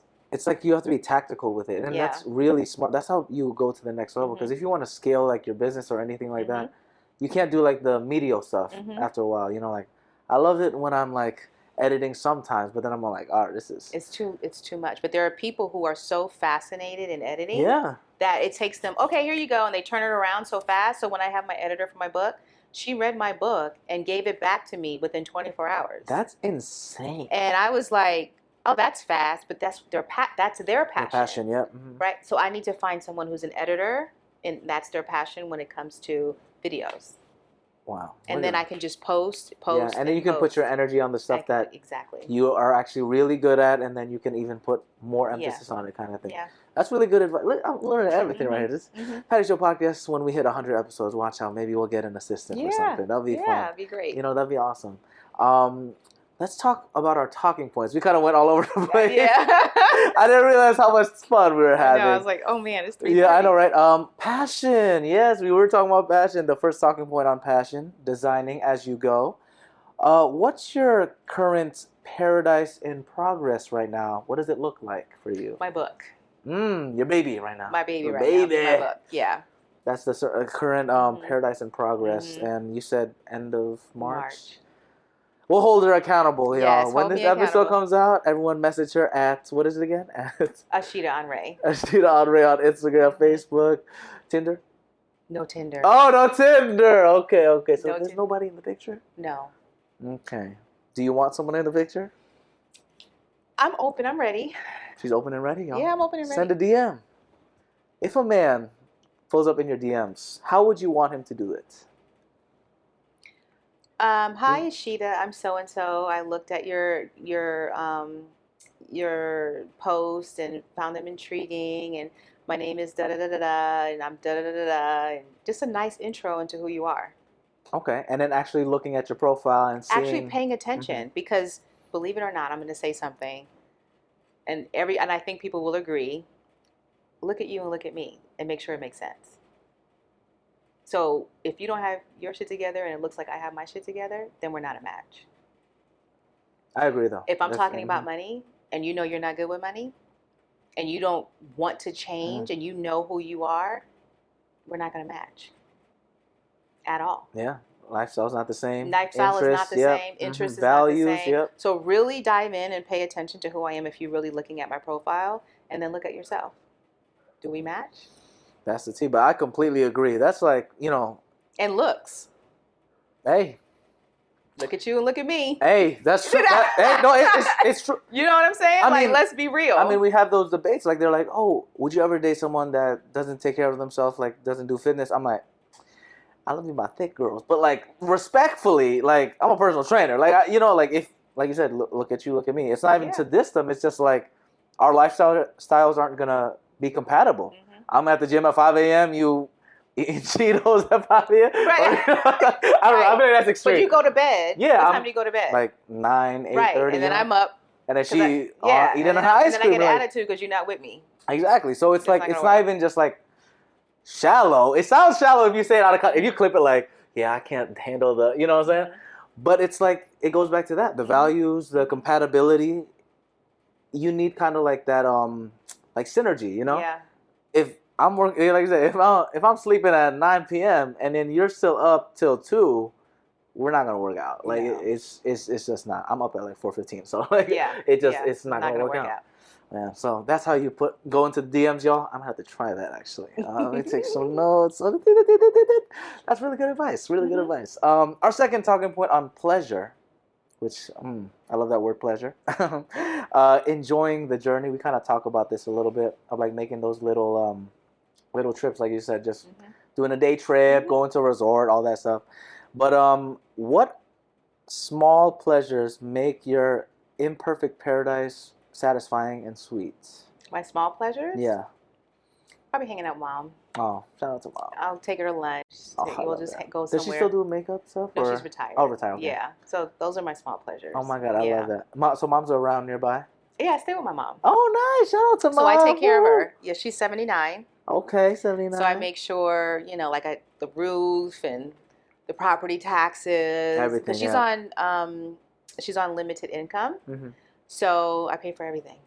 [SPEAKER 1] like you have to be tactical with it. And that's really smart. That's how you go to the next level. Because if you want to scale like your business or anything like that, you can't do like the medial stuff after a while. Like I love it when I'm like editing sometimes, but then I'm like, all right, it's
[SPEAKER 2] too much. But there are people who are so fascinated in editing that it takes them, okay, here you go, and they turn it around so fast. So when I have my editor for my book, she read my book and gave it back to me within 24 hours.
[SPEAKER 1] That's insane.
[SPEAKER 2] And I was like, oh, that's fast, but that's their passion.
[SPEAKER 1] Their passion, yeah.
[SPEAKER 2] Right? So I need to find someone who's an editor, and that's their passion when it comes to videos.
[SPEAKER 1] Wow.
[SPEAKER 2] And then I can just post.
[SPEAKER 1] Yeah, and then you can put your energy on the stuff that you are actually really good at, and then you can even put more emphasis on it, kind of thing. Yeah. That's really good advice. Look, I'm learning everything right here. This Patty Show podcast, when we hit 100 episodes, watch out. Maybe we'll get an assistant or something. That'll be fun.
[SPEAKER 2] Yeah, that'd be great.
[SPEAKER 1] That'd be awesome. Let's talk about our talking points. We kind of went all over the place.
[SPEAKER 2] Yeah.
[SPEAKER 1] I didn't realize how much fun we were having.
[SPEAKER 2] I was like, oh man, it's 3:30.
[SPEAKER 1] Yeah, I know, right? Passion. Yes, we were talking about passion. The first talking point on passion, designing as you go. What's your current paradise in progress right now? What does it look like for you?
[SPEAKER 2] My book.
[SPEAKER 1] Your baby right now.
[SPEAKER 2] My baby right now. My book. Yeah.
[SPEAKER 1] That's the current paradise in progress. And you said end of March. We'll hold her accountable, y'all. When this episode comes out, everyone message her at, what is it again? At
[SPEAKER 2] Ashida Onrae.
[SPEAKER 1] Ashida Onrae on Instagram, Facebook, Tinder?
[SPEAKER 2] No Tinder.
[SPEAKER 1] Oh, no Tinder. Okay. So there's nobody in the picture?
[SPEAKER 2] No.
[SPEAKER 1] Okay. Do you want someone in the picture?
[SPEAKER 2] I'm open. I'm ready.
[SPEAKER 1] She's open and ready, y'all.
[SPEAKER 2] Yeah, I'm open and ready.
[SPEAKER 1] Send a DM. If a man pulls up in your DMs, how would you want him to do it?
[SPEAKER 2] Hi Ashida, I'm so and so. I looked at your post and found them intriguing, and my name is da da da da da, and I'm da da da da da, and just a nice intro into who you are.
[SPEAKER 1] Okay, and then actually looking at your profile and seeing...
[SPEAKER 2] actually paying attention, because believe it or not, I'm going to say something, and I think people will agree. Look at you and look at me, and make sure it makes sense. So if you don't have your shit together and it looks like I have my shit together, then we're not a match.
[SPEAKER 1] I agree, though.
[SPEAKER 2] If I'm talking about money and you know you're not good with money and you don't want to change and you know who you are, we're not going to match at all.
[SPEAKER 1] Yeah. Lifestyle's not the same.
[SPEAKER 2] Lifestyle is not the same. Interest is
[SPEAKER 1] values,
[SPEAKER 2] not the same.
[SPEAKER 1] Yep.
[SPEAKER 2] So really dive in and pay attention to who I am if you're really looking at my profile, and then look at yourself. Do we match?
[SPEAKER 1] That's the tea. But I completely agree. That's like,
[SPEAKER 2] And looks.
[SPEAKER 1] hey.
[SPEAKER 2] Look at you and look at me.
[SPEAKER 1] Hey, that's true. It's true.
[SPEAKER 2] You know what I'm saying?
[SPEAKER 1] I mean,
[SPEAKER 2] let's be real.
[SPEAKER 1] I mean, we have those debates. Like, they're like, oh, would you ever date someone that doesn't take care of themselves, like, doesn't do fitness? I'm like, I love you, my thick girls. But, like, respectfully, like, I'm a personal trainer. Like, like, if, like you said, look at you, look at me. It's not even to diss them. It's just, like, our styles aren't going to be compatible. Mm-hmm. I'm at the gym at 5 a.m., you eating Cheetos at 5 a.m.
[SPEAKER 2] Right.
[SPEAKER 1] I don't know. I mean, that's extreme.
[SPEAKER 2] But you go to bed.
[SPEAKER 1] Yeah.
[SPEAKER 2] What time do you go to bed?
[SPEAKER 1] Like 9, 8:30.
[SPEAKER 2] Right. And then I'm up.
[SPEAKER 1] And then she eating her ice cream.
[SPEAKER 2] And then I get an attitude because you're not with me.
[SPEAKER 1] Exactly. So it's like, it's not even just like shallow. It sounds shallow if you say it out of context. If you clip it like, yeah, I can't handle the, you know what I'm saying? Mm-hmm. But it's like, it goes back to that. The values, the compatibility. You need kind of like that, like synergy, you know?
[SPEAKER 2] Yeah.
[SPEAKER 1] If I'm working, like I said, if I'm sleeping at 9 p.m. and then you're still up till 2, we're not gonna work out. Like it's just not. I'm up at like 4:15, so like it's not gonna work out. Yeah, so that's how you go into DMs, y'all. I'm gonna have to try that actually. Let me take some notes. That's really good advice. Really good advice. Our second talking point on pleasure, which I love that word, pleasure. Enjoying the journey. We kind of talk about this a little bit of like making those little trips, like you said, just doing a day trip, going to a resort, all that stuff. But what small pleasures make your imperfect paradise satisfying and sweet?
[SPEAKER 2] My small pleasures?
[SPEAKER 1] Yeah.
[SPEAKER 2] Probably hanging out with Mom.
[SPEAKER 1] Oh, shout out to Mom.
[SPEAKER 2] I'll take her to lunch. We'll just go somewhere.
[SPEAKER 1] Does she still do makeup stuff?
[SPEAKER 2] No, she's retired.
[SPEAKER 1] Oh, retired. Okay.
[SPEAKER 2] Yeah. So those are my small pleasures.
[SPEAKER 1] Oh my God, I love that. So Mom's around nearby?
[SPEAKER 2] Yeah, I stay with my mom.
[SPEAKER 1] Oh, nice. Shout out to Mom.
[SPEAKER 2] So I take care of her. Yeah, she's 79.
[SPEAKER 1] Okay, 79.
[SPEAKER 2] So I make sure, like the roof and the property taxes.
[SPEAKER 1] Everything.
[SPEAKER 2] She's on limited income. Mm-hmm. So I pay for everything.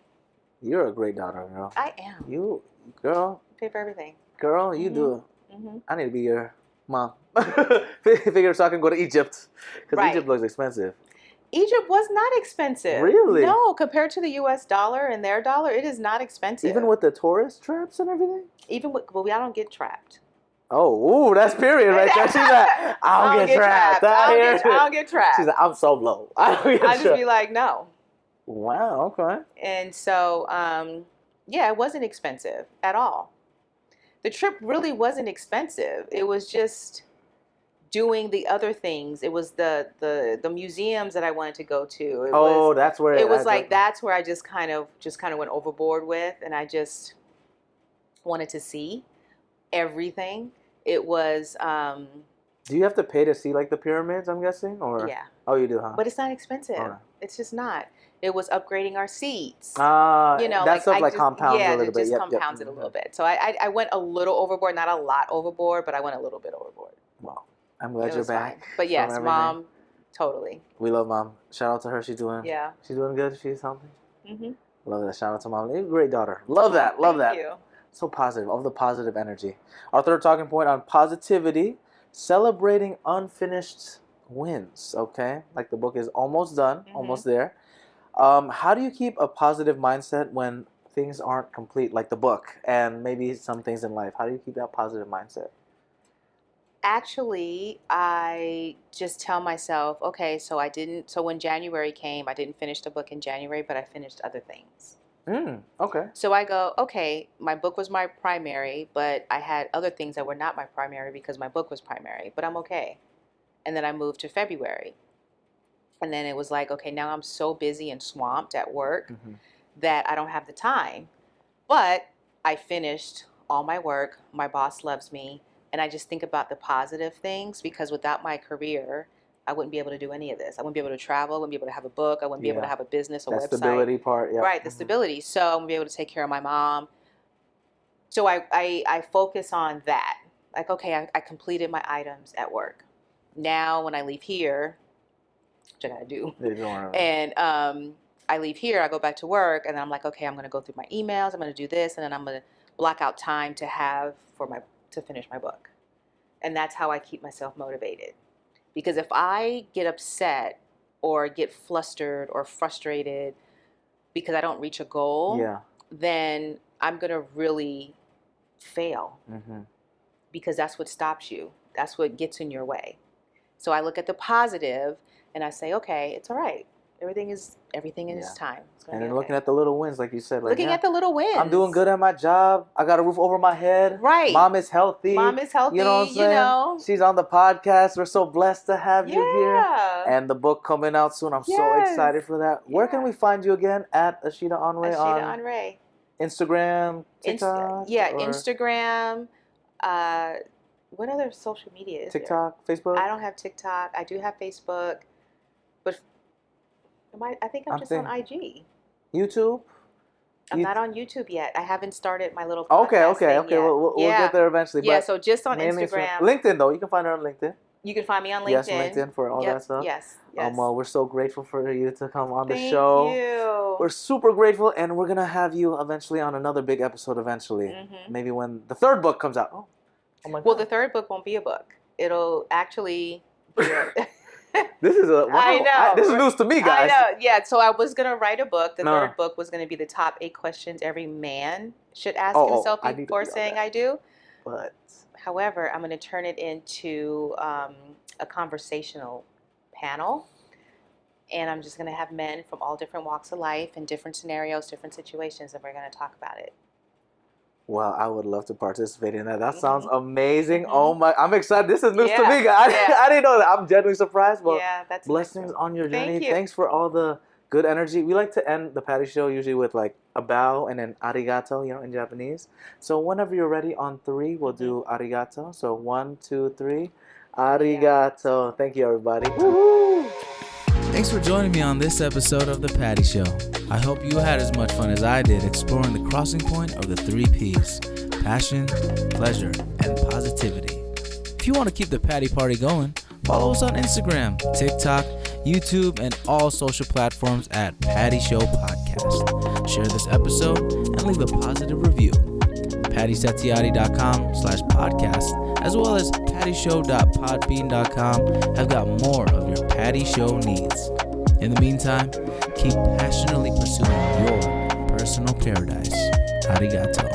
[SPEAKER 1] You're a great daughter, girl.
[SPEAKER 2] I am.
[SPEAKER 1] You, girl.
[SPEAKER 2] I pay for everything.
[SPEAKER 1] Girl, you do it. Mm-hmm. I need to be your mom. Figure so I can go to Egypt. Because Egypt looks expensive.
[SPEAKER 2] Egypt was not expensive.
[SPEAKER 1] Really?
[SPEAKER 2] No, compared to the U.S. dollar and their dollar, it is not expensive.
[SPEAKER 1] Even with the tourist traps and everything?
[SPEAKER 2] I don't get trapped.
[SPEAKER 1] Oh, ooh, that's period right there. She's like, I don't get trapped.
[SPEAKER 2] I don't get trapped.
[SPEAKER 1] She's like, I'm so low. I
[SPEAKER 2] just be like, no.
[SPEAKER 1] Wow, okay.
[SPEAKER 2] And so, it wasn't expensive at all. The trip really wasn't expensive. It was just doing the other things. It was the museums that I wanted to go to.
[SPEAKER 1] That's where
[SPEAKER 2] it was like that's where I just kind of went overboard with, and I just wanted to see everything. It was.
[SPEAKER 1] Do you have to pay to see like the pyramids? I'm guessing, or
[SPEAKER 2] yeah.
[SPEAKER 1] Oh, you do, huh?
[SPEAKER 2] But it's not expensive. Right. It's just not. It was upgrading our seats.
[SPEAKER 1] That stuff like compounds a little bit.
[SPEAKER 2] Yeah, it just compounds it a little bit. So I went a little overboard, not a lot overboard, but I went a little bit overboard.
[SPEAKER 1] Wow. I'm glad you're back.
[SPEAKER 2] Fine. But yes, Mom, totally.
[SPEAKER 1] We love Mom. Shout out to her. She's doing good. She's healthy. Mm-hmm. Love that. Shout out to Mom. You're a great daughter. Love that. Love that.
[SPEAKER 2] Thank you.
[SPEAKER 1] So positive. Of the positive energy. Our third talking point on positivity, celebrating unfinished wins. Okay? Like the book is almost done, almost there. How do you keep a positive mindset when things aren't complete, like the book, and maybe some things in life? How do you keep that positive mindset?
[SPEAKER 2] Actually, I just tell myself, okay, so when January came, I didn't finish the book in January, but I finished other things.
[SPEAKER 1] Okay.
[SPEAKER 2] So I go, okay, my book was my primary, but I had other things that were not my primary because my book was primary, but I'm okay. And then I moved to February. And then it was like, okay, now I'm so busy and swamped at work that I don't have the time. But I finished all my work. My boss loves me. And I just think about the positive things because without my career, I wouldn't be able to do any of this. I wouldn't be able to travel. I wouldn't be able to have a book. I wouldn't be able to have a business or website.
[SPEAKER 1] That stability part. Yeah.
[SPEAKER 2] Right, the stability. So I'm going to be able to take care of my mom. So I focus on that. Like, okay, I completed my items at work. Now when I leave here, which I got to do. And I leave here, I go back to work, and then I'm like, okay, I'm going to go through my emails. I'm going to do this, and then I'm going to block out time to finish my book. And that's how I keep myself motivated. Because if I get upset or get flustered or frustrated because I don't reach a goal, then I'm going to really fail, because that's what stops you. That's what gets in your way. So I look at the positive and I say, okay, it's all right. Everything in its time.
[SPEAKER 1] And then looking at the little wins, like you said. Like,
[SPEAKER 2] looking at the little wins.
[SPEAKER 1] I'm doing good at my job. I got a roof over my head.
[SPEAKER 2] Right.
[SPEAKER 1] Mom is healthy.
[SPEAKER 2] You know what I'm saying?
[SPEAKER 1] She's on the podcast. We're so blessed to have you here. And the book coming out soon. I'm so excited for that. Where can we find you again? At Ashida Onrae
[SPEAKER 2] Onrae.
[SPEAKER 1] Instagram, TikTok?
[SPEAKER 2] Instagram. What other social media is
[SPEAKER 1] TikTok,
[SPEAKER 2] there?
[SPEAKER 1] Facebook?
[SPEAKER 2] I don't have TikTok. I do have Facebook. But I think I'm just on IG.
[SPEAKER 1] YouTube?
[SPEAKER 2] I'm not on YouTube yet. I haven't started my little podcast
[SPEAKER 1] Okay.
[SPEAKER 2] Yet.
[SPEAKER 1] We'll get there eventually.
[SPEAKER 2] Yeah, so just on Instagram.
[SPEAKER 1] LinkedIn, though. You can find her on LinkedIn.
[SPEAKER 2] You can find me on LinkedIn.
[SPEAKER 1] Yes, LinkedIn for all that stuff.
[SPEAKER 2] Yes.
[SPEAKER 1] We're so grateful for you to come on the
[SPEAKER 2] show.
[SPEAKER 1] Thank you. We're super grateful, and we're going to have you eventually on another big episode eventually. Maybe when the third book comes out. Oh my God.
[SPEAKER 2] Well, the third book won't be a book. It'll actually be
[SPEAKER 1] This is
[SPEAKER 2] I know.
[SPEAKER 1] This is news to me, guys.
[SPEAKER 2] I know. Yeah, so I was going to write a book. The third book was going to be the top 8 questions every man should ask himself before saying I do.
[SPEAKER 1] But
[SPEAKER 2] however, I'm going to turn it into a conversational panel. And I'm just going to have men from all different walks of life and different scenarios, different situations, and we're going to talk about it.
[SPEAKER 1] Well, I would love to participate in that. That sounds amazing. Oh my, I'm excited. This is news to me, guys. I didn't know that. I'm genuinely surprised. Well,
[SPEAKER 2] that's
[SPEAKER 1] blessings on your journey.
[SPEAKER 2] Thank you.
[SPEAKER 1] Thanks for all the good energy. We like to end the Patty Show usually with like a bow and then arigato, in Japanese. So whenever you're ready on 3, we'll do arigato. So 1, 2, 3. Arigato. Thank you, everybody. Woo-hoo. Thanks for joining me on this episode of The Patty Show. I hope you had as much fun as I did exploring the crossing point of the 3 Ps: passion, pleasure, and positivity. If you want to keep the Patty Party going, follow us on Instagram, TikTok, YouTube, and all social platforms at Patty Show Podcast. Share this episode and leave a positive review. PattySatiati.com/podcast, as well as PattyShow.podbean.com, have got more of your Patty Show needs. In the meantime, keep passionately pursuing your personal paradise. Arigato.